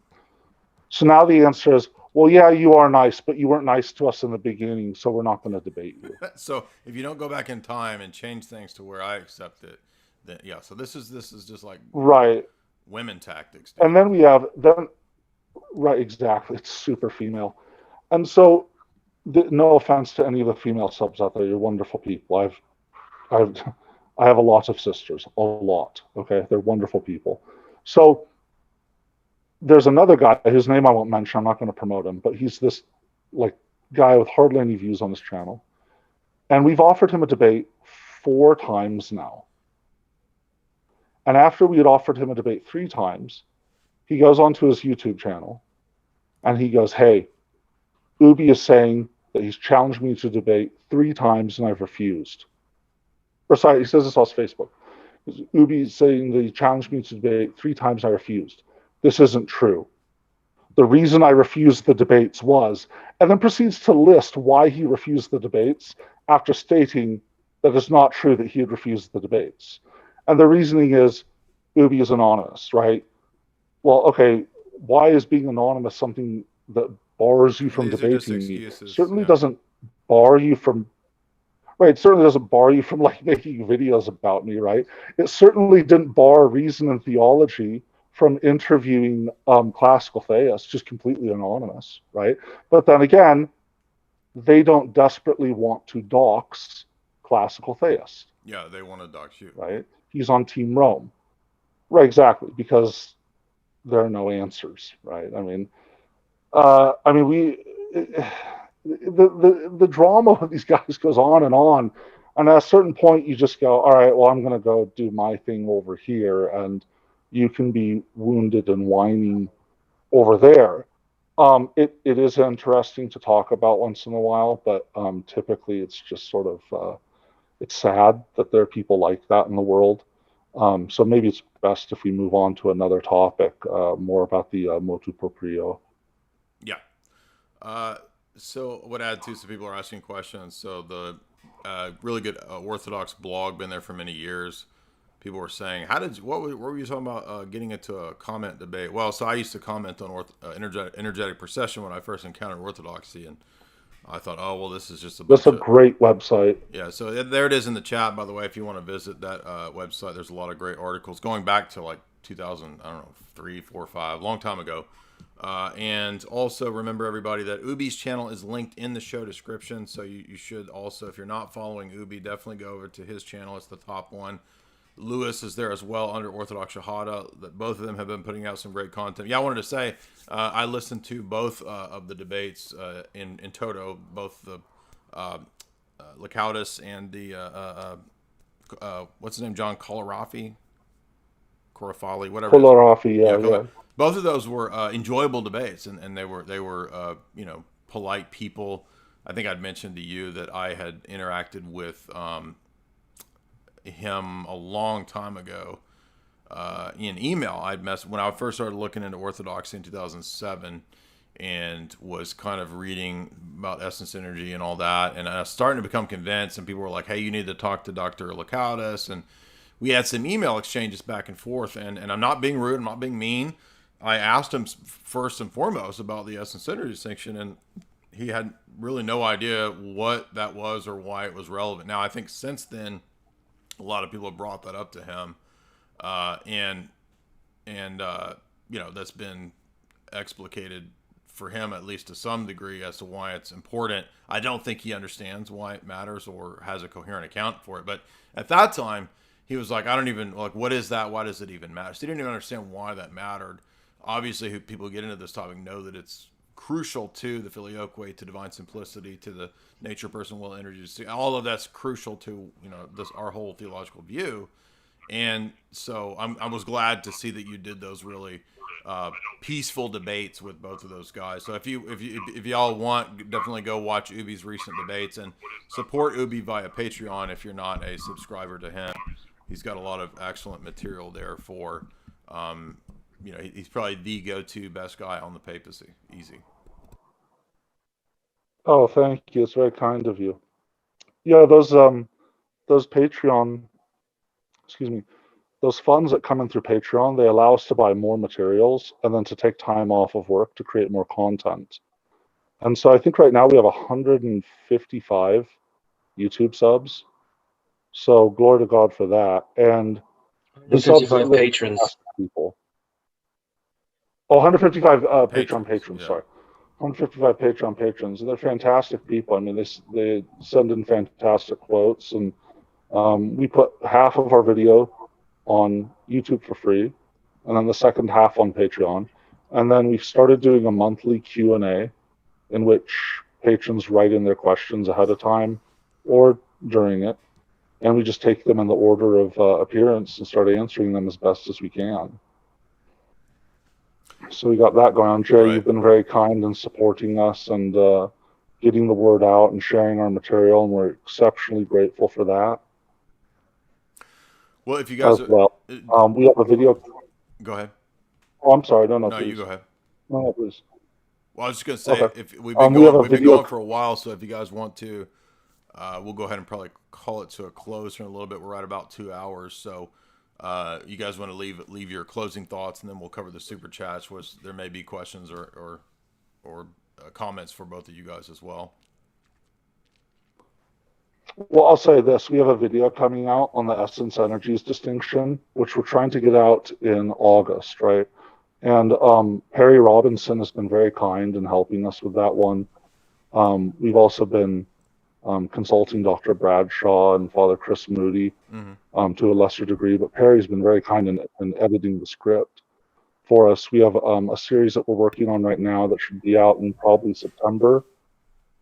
So now the answer is, well, yeah, you are nice, but you weren't nice to us in the beginning, so we're not going to debate you. So if you don't go back in time and change things to where I accept it, then yeah. So this is just like women tactics. Dude. And then we have exactly. It's super female, and so no offense to any of the female subs out there, you're wonderful people. I have a lot of sisters, a lot. Okay, they're wonderful people. So there's another guy whose name I won't mention. I'm not going to promote him, but he's this like guy with hardly any views on his channel, and we've offered him a debate 4 times now. And after we had offered him a debate 3 times, he goes onto his YouTube channel, and he goes, "Hey, Ubi is saying that he's challenged me to debate 3 times, and I've refused." Or sorry, he says this on Facebook. Ubi is saying that he challenged me to debate 3 times, and I refused. This isn't true. The reason I refused the debates was, and then proceeds to list why he refused the debates after stating that it's not true that he had refused the debates. And the reasoning is, Ubi is anonymous, right? Well, okay, why is being anonymous something that bars you from debating me? Certainly doesn't bar you from, right? It certainly doesn't bar you from like making videos about me, right? It certainly didn't bar reason and theology from interviewing classical theists, just completely anonymous, right? But then again, they don't desperately want to dox classical theists. Yeah, they want to dox you. Right? He's on Team Rome. Right, exactly, because there are no answers, right? I mean, the drama of these guys goes on, and at a certain point, you just go, all right, well, I'm going to go do my thing over here, and you can be wounded and whining over there. It is interesting to talk about once in a while, but typically it's just sort of it's sad that there are people like that in the world. So maybe it's best if we move on to another topic, more about the motu proprio. Yeah. So what I add to, so people are asking questions. So the really good Orthodox blog, been there for many years. People were saying, what were you talking about getting into a comment debate? Well, so I used to comment on energetic procession when I first encountered Orthodoxy, and I thought, oh, well, this is just a That's a great website. Yeah, so there it is in the chat, by the way, if you want to visit that website. There's a lot of great articles going back to like 2000, I don't know, 3, 4, 5, long time ago. And also remember, everybody, that Ubi's channel is linked in the show description. So you should also, if you're not following Ubi, definitely go over to his channel. It's the top one. Lewis is there as well under Orthodox Shahada. That both of them have been putting out some great content. Yeah, I wanted to say I listened to both of the debates in toto, both the Licautus and the what's his name, John Colarafi, whatever. Colarafi, yeah. Both of those were enjoyable debates, and they were polite people. I think I'd mentioned to you that I had interacted with him a long time ago in email. When I first started looking into Orthodoxy in 2007, and was kind of reading about essence energy and all that, and I was starting to become convinced, and people were like, hey, you need to talk to Dr. Licautus, and we had some email exchanges back and forth, and I'm not being rude, I'm not being mean. I asked him first and foremost about the essence energy distinction, and he had really no idea what that was or why it was relevant. Now, I think since then, a lot of people have brought that up to him, that's been explicated for him, at least to some degree, as to why it's important. I don't think he understands why it matters or has a coherent account for it. But at that time, he was like, I don't even, like, what is that? Why does it even matter? So he didn't even understand why that mattered. Obviously, people who get into this topic know that it's crucial to the filioque, to divine simplicity, to the nature, person, will, energy. All of that's crucial to, our whole theological view. And so I was glad to see that you did those really peaceful debates with both of those guys. So if y'all want, definitely go watch Ubi's recent debates and support Ubi via Patreon if you're not a subscriber to him. He's got a lot of excellent material there for, he's probably the go-to best guy on the papacy. Easy. Oh, thank you. It's very kind of you. Yeah, those Patreon, those funds that come in through Patreon, they allow us to buy more materials and then to take time off of work to create more content. And so I think right now we have 155 YouTube subs. So glory to God for that. And the 155 patrons. People. Oh, 155 Patreon patrons, yeah. sorry. 155 Patreon patrons. And they're fantastic people. I mean, they send in fantastic quotes. And we put half of our video on YouTube for free, and then the second half on Patreon. And then we've started doing a monthly Q&A in which patrons write in their questions ahead of time or during it. And we just take them in the order of appearance and start answering them as best as we can. So we got that going on. Jay, You've been very kind in supporting us and getting the word out and sharing our material, and we're exceptionally grateful for that. Well, if you guys... we have a video... Go ahead. Oh, I'm sorry. No, please. You go ahead. No, please. Well, I was just going to say, okay. If we've been going for a while, so if you guys want to, we'll go ahead and probably call it to a close in a little bit. We're at about 2 hours, so you guys want to leave your closing thoughts, and then we'll cover the super chats, which there may be questions or comments for both of you guys as well. Well, I'll say this. We have a video coming out on the essence energies distinction, which we're trying to get out in August, right? And Perry Robinson has been very kind in helping us with that one. We've also been consulting Dr. Bradshaw and Father Chris Moody to a lesser degree, but Perry's been very kind in editing the script for us. We have a series that we're working on right now that should be out in probably September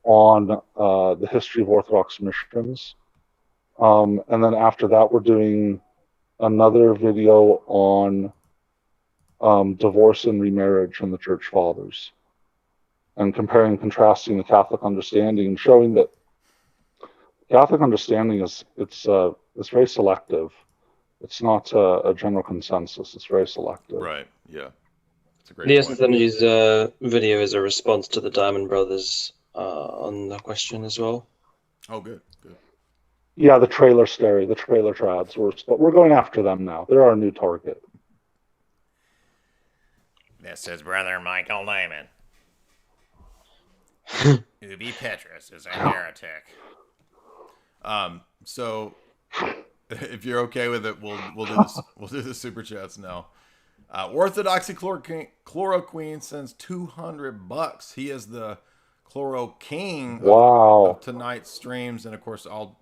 on the history of Orthodox missions. And then after that, we're doing another video on divorce and remarriage in the Church Fathers, and comparing and contrasting the Catholic understanding and showing that Catholic understanding is very selective. It's not a general consensus. It's very selective. Right. Yeah. That's a great the point. Essence Energies video is a response to the Diamond Brothers on the question as well. Oh, good. Good. Yeah, the trailer trads. But we're going after them now. They're our new target. This is Brother Michael Lehman. Ubi Petrus is a heretic. So if you're okay with it, we'll do this. We'll do the super chats now. Orthodoxy Chloroquine sends $200. He is the Chloro King of tonight's streams, and of course I'll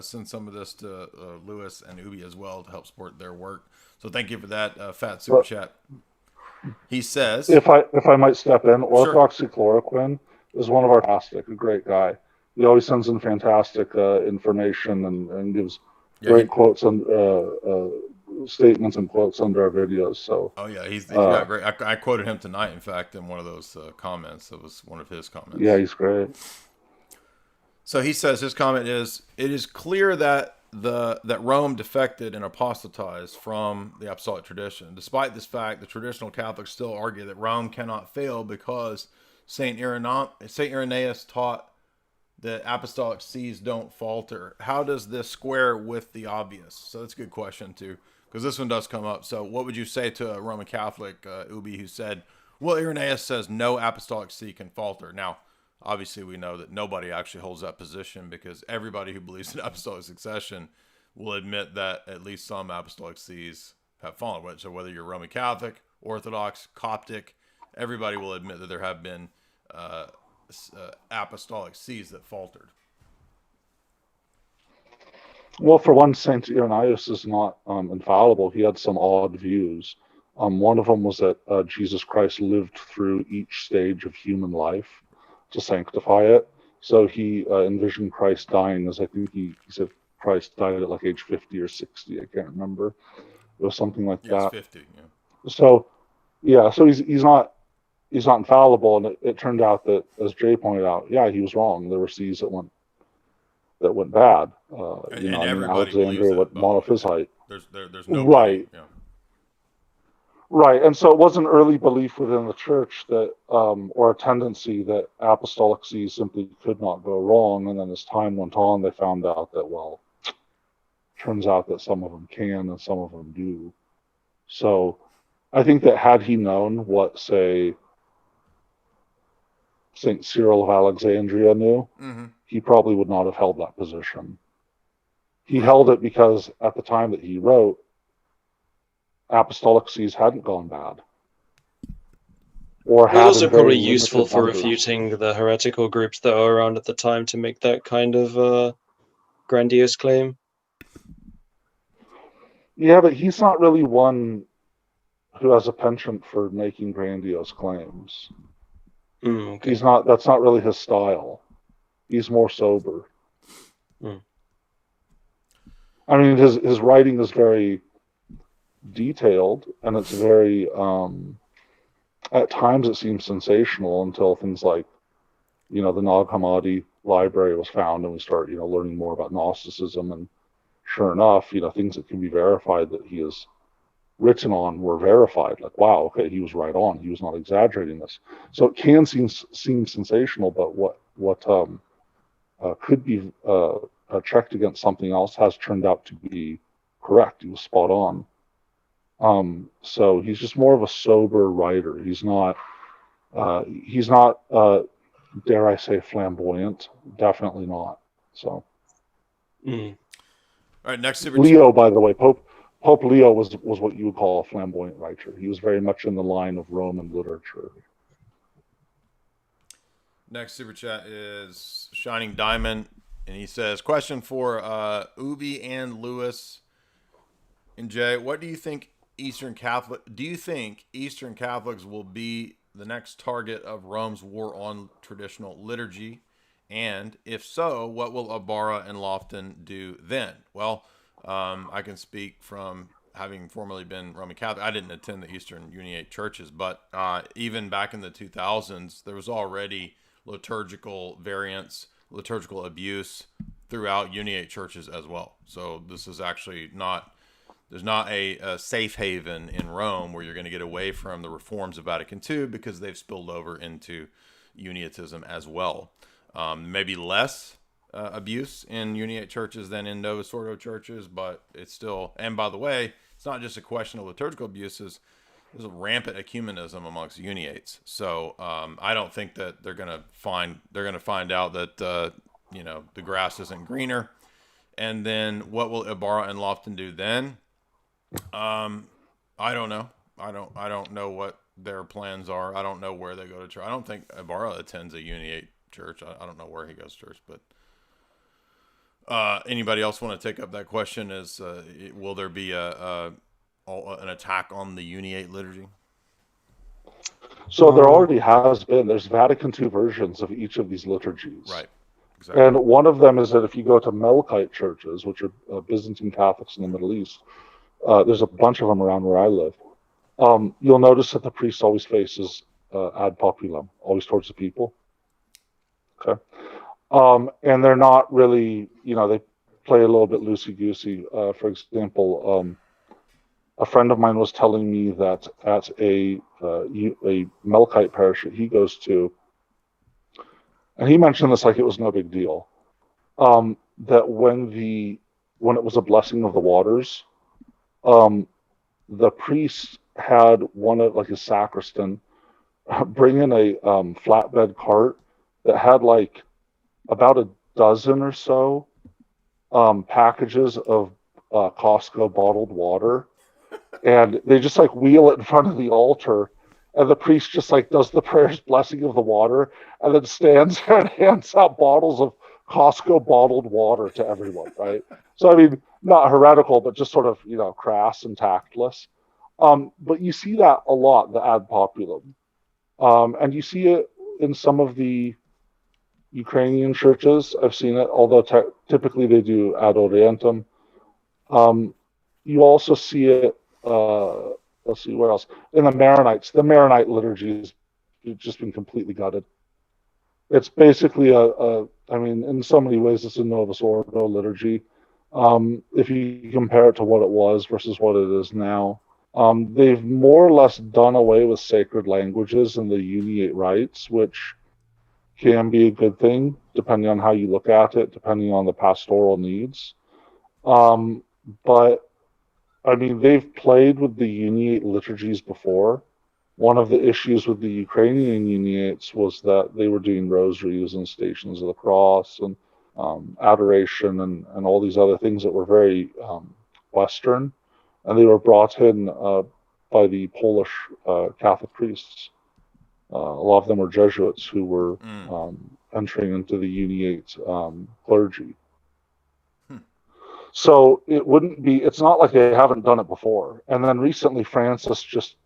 send some of this to Lewis and Ubi as well to help support their work. So thank you for that fat super chat. He says, if I might step in, Orthodoxy Chloroquine is one of our fantastic, a great guy. He always sends in fantastic information and gives great quotes and statements and quotes under our videos. So he's got great. I quoted him tonight, in fact, in one of those comments. That was one of his comments. Yeah, he's great. So he says his comment is: it is clear that Rome defected and apostatized from the apostolic tradition. Despite this fact, the traditional Catholics still argue that Rome cannot fail because Saint Irenaeus taught that apostolic sees don't falter. How does this square with the obvious? So that's a good question too, because this one does come up. So what would you say to a Roman Catholic, Ubi, who said, well, Irenaeus says no apostolic see can falter? Now, obviously we know that nobody actually holds that position, because everybody who believes in apostolic succession will admit that at least some apostolic sees have fallen. So whether you're Roman Catholic, Orthodox, Coptic, everybody will admit that there have been apostolic sees that faltered. Well, for one, Saint Irenaeus is not infallible. He had some odd views. One of them was that Jesus Christ lived through each stage of human life to sanctify it. So he envisioned Christ dying as, I think he said Christ died at like age 50 or 60. I can't remember. It was something like that. 50. Yeah. So he's not infallible, and it turned out that, as Jay pointed out, he was wrong. There were sees that went bad. Alexandria went monophysite. There's no right. Yeah. Right, and so it was an early belief within the church that, or a tendency that apostolic sees simply could not go wrong. And then as time went on, they found out that, well, turns out that some of them can and some of them do. So I think that had he known what, say, St. Cyril of Alexandria knew, he probably would not have held that position. He held it because at the time that he wrote, apostolic sees hadn't gone bad. Or it was also probably useful for refuting the heretical groups that were around at the time to make that kind of grandiose claim. Yeah, but he's not really one who has a penchant for making grandiose claims. Okay. That's not really his style. He's more sober. I mean, his writing is very detailed, and it's very at times it seems sensational, until things like the Nag Hammadi library was found, and we start learning more about Gnosticism, and sure enough, things that can be verified that he has written on were verified. Like, wow, okay, he was right on. He was not exaggerating this. So it can seem sensational, but what could be checked against something else has turned out to be correct. He was spot on. So he's just more of a sober writer. He's not dare I say, flamboyant. Definitely not. So. All right, next Leo, by the way, Pope Leo was what you would call a flamboyant writer. He was very much in the line of Roman literature. Next super chat is Shining Diamond, and he says, question for Ubi and Lewis and Jay, what do you think Eastern Catholics will be the next target of Rome's war on traditional liturgy? And if so, what will Ibarra and Lofton do then? Well, I can speak from having formerly been Roman Catholic. I didn't attend the Eastern Uniate churches, but even back in the 2000s, there was already liturgical variants, liturgical abuse throughout Uniate churches as well. So this is actually there's not a safe haven in Rome where you're going to get away from the reforms of Vatican II, because they've spilled over into Uniatism as well. Maybe less abuse in Uniate churches than in Novus Ordo churches, but it's still, and by the way, it's not just a question of liturgical abuses. there's a rampant ecumenism amongst uniates. So I don't think that they're gonna find out that the grass isn't greener. And then what will Ibarra and Lofton do then? I don't know. I don't know what their plans are. I don't know where they go to church. I don't think Ibarra attends a uniate church. I don't know where he goes to church, but anybody else want to take up that question? Will there be an attack on the uniate liturgy? So there already has been. There's Vatican II versions of each of these liturgies. Right. Exactly. And one of them is that if you go to Melkite churches, which are Byzantine Catholics in the Middle East, there's a bunch of them around where I live. You'll notice that the priest always faces ad populum, always towards the people. Okay. And they're not really, they play a little bit loosey-goosey. For example, a friend of mine was telling me that at a Melkite parish that he goes to, and he mentioned this like it was no big deal, that when it was a blessing of the waters, the priest had one of, like, his sacristan bring in a flatbed cart that had like about a dozen or so packages of Costco bottled water, and they just like wheel it in front of the altar, and the priest just like does the prayers blessing of the water, and then stands there and hands out bottles of Costco bottled water to everyone, right? So I mean, not heretical, but just sort of crass and tactless. But you see that a lot, the ad populum, and you see it in some of the Ukrainian churches. I've seen it, although typically they do ad orientem. You also see it, let's see, where else? In the Maronites. The Maronite liturgy has just been completely gutted. It's basically I mean, in so many ways, it's a Novus Ordo liturgy. If you compare it to what it was versus what it is now, they've more or less done away with sacred languages and the uniate rites, which can be a good thing, depending on how you look at it, depending on the pastoral needs. But, I mean, they've played with the uniate liturgies before. One of the issues with the Ukrainian uniates was that they were doing rosaries and Stations of the Cross and adoration and all these other things that were very Western. And they were brought in by the Polish Catholic priests. A lot of them were Jesuits who were entering into the uniate clergy. So it's not like they haven't done it before. And then recently Francis just,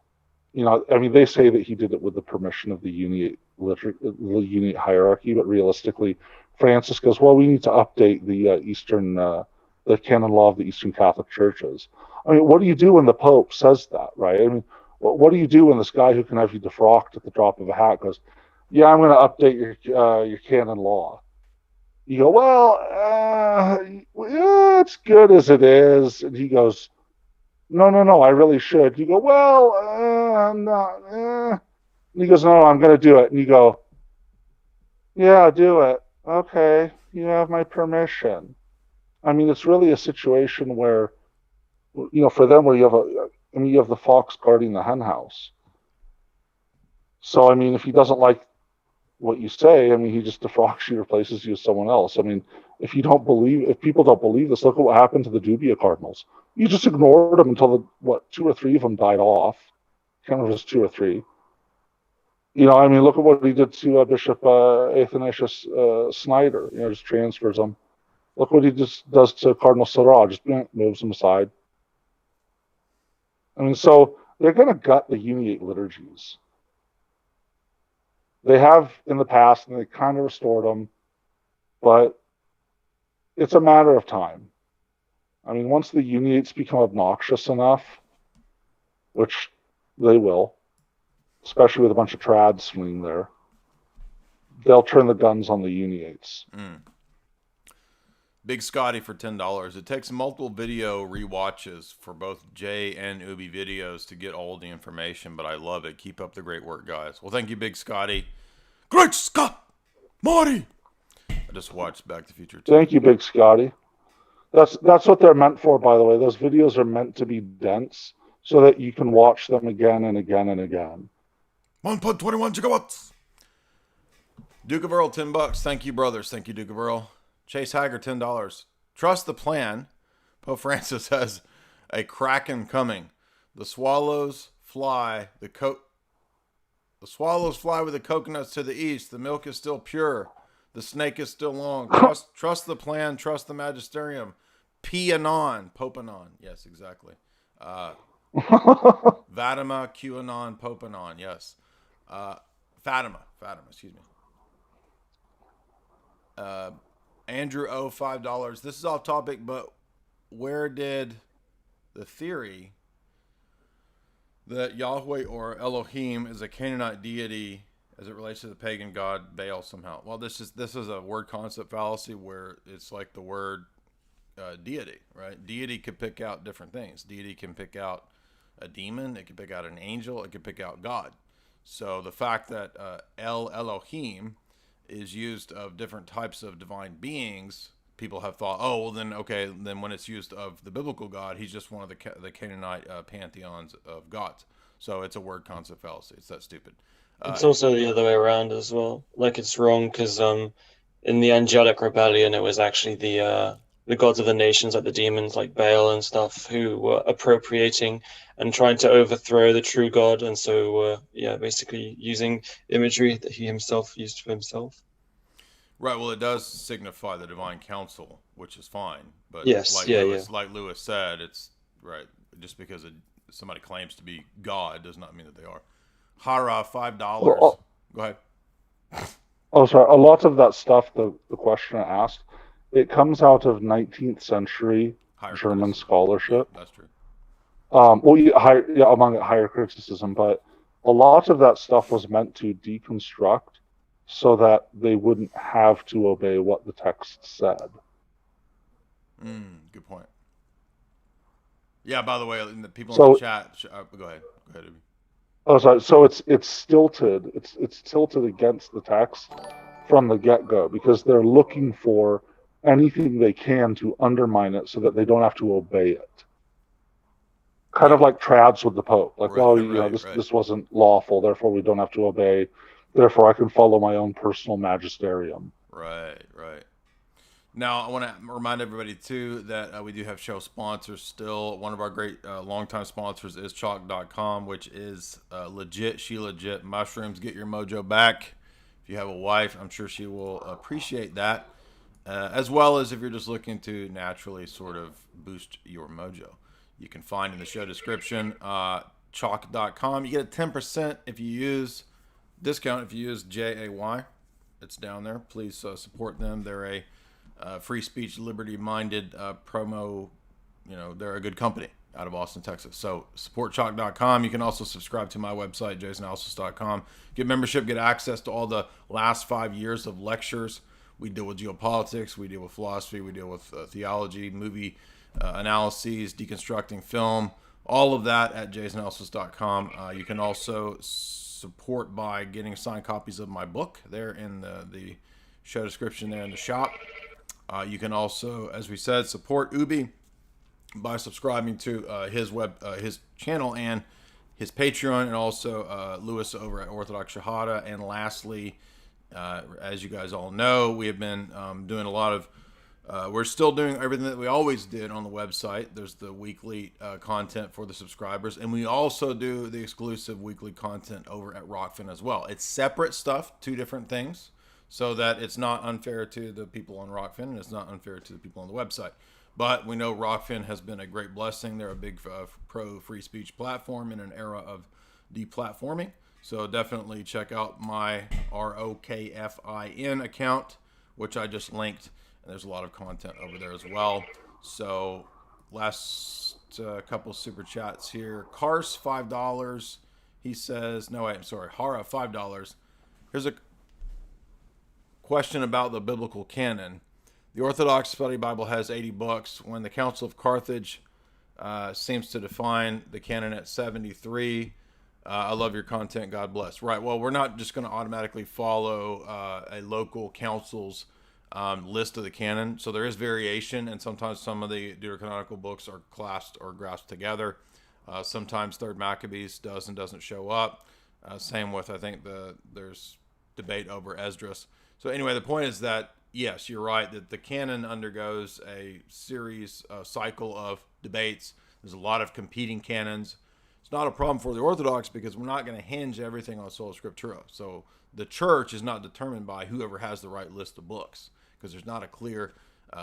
I mean, they say that he did it with the permission of the uniate hierarchy, but realistically, Francis goes, well, we need to update the canon law of the Eastern Catholic churches. I mean, what do you do when the Pope says that, right? I mean, what do you do when this guy who can have you defrocked at the drop of a hat goes, yeah, I'm going to update your canon law? You go, well, it's good as it is. And he goes, no, I really should. You go, well, I'm not. And he goes, no, I'm going to do it. And you go, yeah, do it. Okay, you have my permission. I mean, it's really a situation where, for them, where you have the fox guarding the hen house. So, I mean, if he doesn't like what you say, I mean, he just defrocks you, replaces you with someone else. I mean, if people don't believe this, look at what happened to the Dubia cardinals. You just ignored them until 2 or 3 of them died off. I can't remember if it was 2 or 3. I mean, look at what he did to Bishop Athanasius Snyder. Just transfers him. Look what he just does to Cardinal Sarah, just moves him aside. I mean, so they're going to gut the uniate liturgies. They have in the past, and they kind of restored them, but it's a matter of time. I mean, once the uniates become obnoxious enough, which they will, especially with a bunch of trads swinging there, they'll turn the guns on the uniates. Big Scotty for $10. It takes multiple video rewatches for both Jay and Ubi videos to get all the information, but I love it. Keep up the great work, guys. Well, thank you, Big Scotty. Great Scott! Marty! I just watched Back to the Future 2. Thank you, Big Scotty. That's what they're meant for, by the way. Those videos are meant to be dense so that you can watch them again and again and again. 1.21 gigawatts. Duke of Earl, $10. Thank you, brothers. Thank you, Duke of Earl. Chase Hager, $10. Trust the plan. Pope Francis has a kraken coming. The swallows fly. The swallows fly with the coconuts to the east. The milk is still pure. The snake is still long. Trust the plan. Trust the magisterium. P anon. Pope anon. Yes, exactly. Fatima, QAnon, Pope anon. Yes. Fatima, excuse me. Andrew O, $5. This is off topic, but where did the theory that Yahweh or Elohim is a Canaanite deity as it relates to the pagan god Baal somehow? Well, this is a word concept fallacy where it's like the word deity, right? Deity could pick out different things. Deity can pick out a demon. It can pick out an angel. It can pick out God. So the fact that Elohim is used of different types of divine beings, people have thought, oh, well then, okay, then when it's used of the biblical God, he's just one of the Canaanite pantheons of gods. So it's a word concept fallacy. It's that stupid. It's also the other way around as well. Like, it's wrong because in the angelic rebellion, it was actually the gods of the nations, like the demons, like Baal and stuff, who were appropriating and trying to overthrow the true God, and so basically using imagery that he himself used for himself. Right. Well, it does signify the divine council, which is fine. But yes, like Lewis said, it's right. Just because somebody claims to be God does not mean that they are. Hara, $5. Go ahead. Oh, sorry. A lot of that stuff, the questioner asked, it comes out of 19th century German scholarship. Yeah, that's true. Among higher criticism, but a lot of that stuff was meant to deconstruct so that they wouldn't have to obey what the text said. Good point. Yeah, by the way, the people in the chat, go ahead. Ubi. Oh, sorry. So it's stilted. It's tilted against the text from the get-go because they're looking for anything they can to undermine it so that they don't have to obey it. Kind of like trads with the Pope. Like, this wasn't lawful, therefore we don't have to obey. Therefore I can follow my own personal magisterium. Right. Now, I want to remind everybody, too, that we do have show sponsors still. One of our great longtime sponsors is Chalk.com, which is legit. She legit. Mushrooms, get your mojo back. If you have a wife, I'm sure she will appreciate that. As well as if you're just looking to naturally sort of boost your mojo. You can find in the show description, Chalk.com. You get a 10% if you use discount if you use JAY. It's down there. Please support them. They're a free speech, liberty-minded promo. They're a good company out of Austin, Texas. So support Chalk.com. You can also subscribe to my website, jasonalsis.com. Get membership, get access to all the last 5 years of lectures. We deal with geopolitics, we deal with philosophy, we deal with theology, movie analyses, deconstructing film, all of that at jasonalsis.com. You can also support by getting signed copies of my book there in the show description there in the shop. You can also, as we said, support Ubi by subscribing to his channel and his Patreon, and also Lewis over at Orthodox Shahada. And lastly, as you guys all know, we have been doing a lot of we're still doing everything that we always did on the website. There's the weekly content for the subscribers, and we also do the exclusive weekly content over at Rockfin as well. It's separate stuff, two different things, so that it's not unfair to the people on Rockfin, and it's not unfair to the people on the website. But we know Rockfin has been a great blessing. They're a big pro-free speech platform in an era of deplatforming. So definitely check out my ROKFIN account, which I just linked. And there's a lot of content over there as well. So last couple super chats here. Cars, $5. He says, Hara, $5. Here's a question about the biblical canon. The Orthodox Study Bible has 80 books. When the Council of Carthage seems to define the canon at 73. I love your content. God bless. Right. Well, we're not just going to automatically follow a local council's list of the canon. So there is variation, and sometimes some of the deuterocanonical books are classed or grasped together. Sometimes Third Maccabees does and doesn't show up. Same with, I think there's debate over Esdras. So anyway, the point is that, yes, you're right, that the canon undergoes a cycle of debates. There's a lot of competing canons. It's not a problem for the Orthodox because we're not going to hinge everything on sola scriptura. So the church is not determined by whoever has the right list of books, because there's not a clear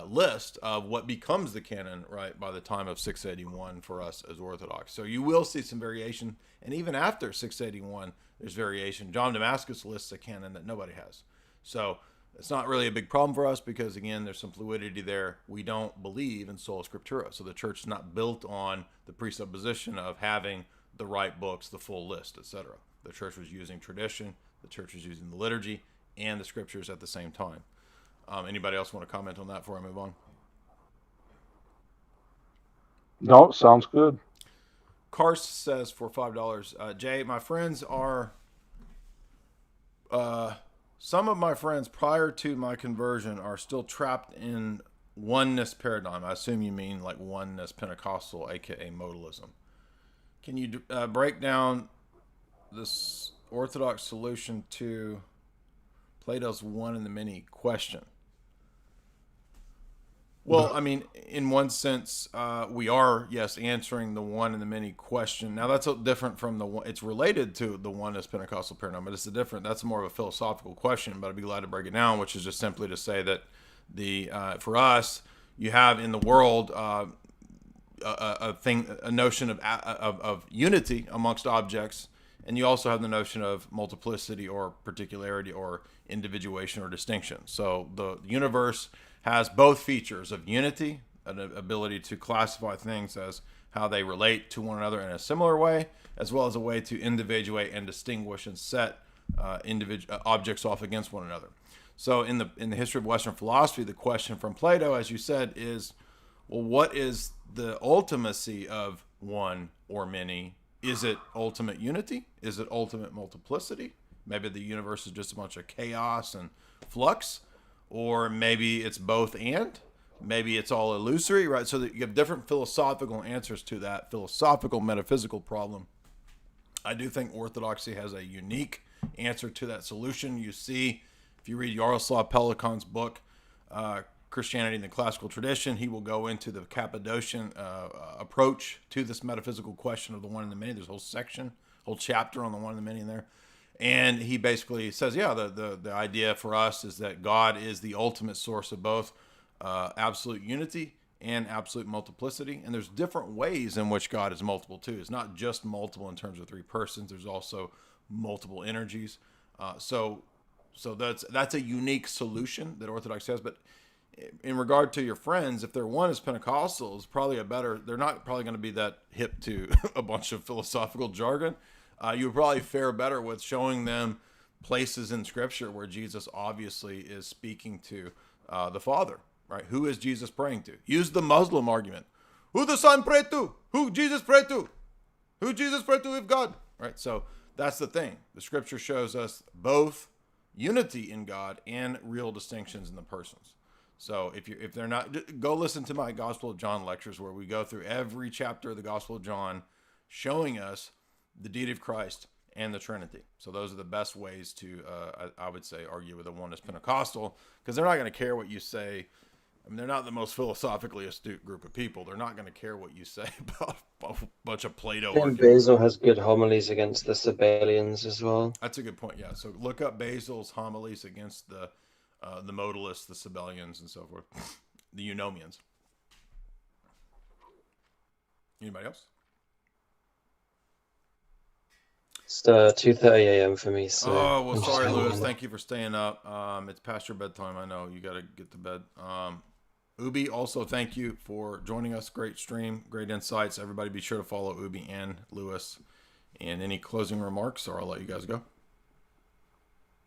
list of what becomes the canon, right, by the time of 681 for us as Orthodox. So you will see some variation, and even after 681, there's variation. John Damascus lists a canon that nobody has. So it's not really a big problem for us because, again, there's some fluidity there. We don't believe in sola scriptura. So the church is not built on the presupposition of having the right books, the full list, etc. The church was using tradition. The church was using the liturgy and the scriptures at the same time. Anybody else want to comment on that before I move on? No, sounds good. Karst says for $5, Jay, my friends are... some of my friends prior to my conversion are still trapped in oneness paradigm. I assume you mean like oneness Pentecostal, aka modalism. Can you break down this Orthodox solution to Plato's one and the many question? Well, I mean, in one sense, we are, yes, answering the one and the many question. Now, that's different from the one. It's related to the oneness Pentecostal paradigm, but it's that's more of a philosophical question. But I'd be glad to break it down, which is just simply to say that for us, you have in the world a notion of unity amongst objects, and you also have the notion of multiplicity or particularity or individuation or distinction. So the universe has both features of unity, an ability to classify things as how they relate to one another in a similar way, as well as a way to individuate and distinguish and set objects off against one another. So in the history of Western philosophy, the question from Plato, as you said, is, well, what is the ultimacy of one or many? Is it ultimate unity? Is it ultimate multiplicity? Maybe the universe is just a bunch of chaos and flux. Or maybe it's both and. Maybe it's all illusory, right? So that you have different philosophical answers to that philosophical metaphysical problem. I do think Orthodoxy has a unique answer to that solution. You see, if you read Yaroslav Pelikan's book, Christianity in the Classical Tradition, he will go into the Cappadocian approach to this metaphysical question of the one and the many. There's a whole chapter on the one and the many in there. And he basically says, yeah, the idea for us is that God is the ultimate source of both absolute unity and absolute multiplicity. And there's different ways in which God is multiple too. It's not just multiple in terms of three persons. There's also multiple energies. So that's a unique solution that Orthodox has. But in regard to your friends, if they're one is Pentecostal, is probably they're not probably going to be that hip to a bunch of philosophical jargon. You would probably fare better with showing them places in Scripture where Jesus obviously is speaking to the Father, right? Who is Jesus praying to? Use the Muslim argument. Who the Son pray to? Who Jesus pray to? Who Jesus pray to if God? Right? So that's the thing. The Scripture shows us both unity in God and real distinctions in the persons. So if they're not, go listen to my Gospel of John lectures where we go through every chapter of the Gospel of John showing us the deity of Christ and the Trinity. So those are the best ways to, I would say, argue with a oneness Pentecostal, because they're not going to care what you say. I mean, they're not the most philosophically astute group of people. They're not going to care what you say about a bunch of Plato. And Basil has good homilies against the Sabellians as well. That's a good point, yeah. So look up Basil's homilies against the modalists, the Sabellians, and so forth, the Eunomians. Anybody else? It's 2:30 a.m. for me. So oh, well, sorry, Lewis. Thank you for staying up. It's past your bedtime. I know you got to get to bed. Ubi, also thank you for joining us. Great stream, great insights. Everybody be sure to follow Ubi and Lewis. And any closing remarks, or I'll let you guys go.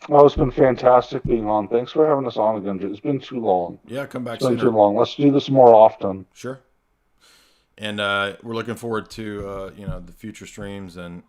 Oh, it's been fantastic being on. Thanks for having us on again. It's been too long. Yeah, come back It's been sooner. too long. Let's do this more often. Sure. And we're looking forward to the future streams and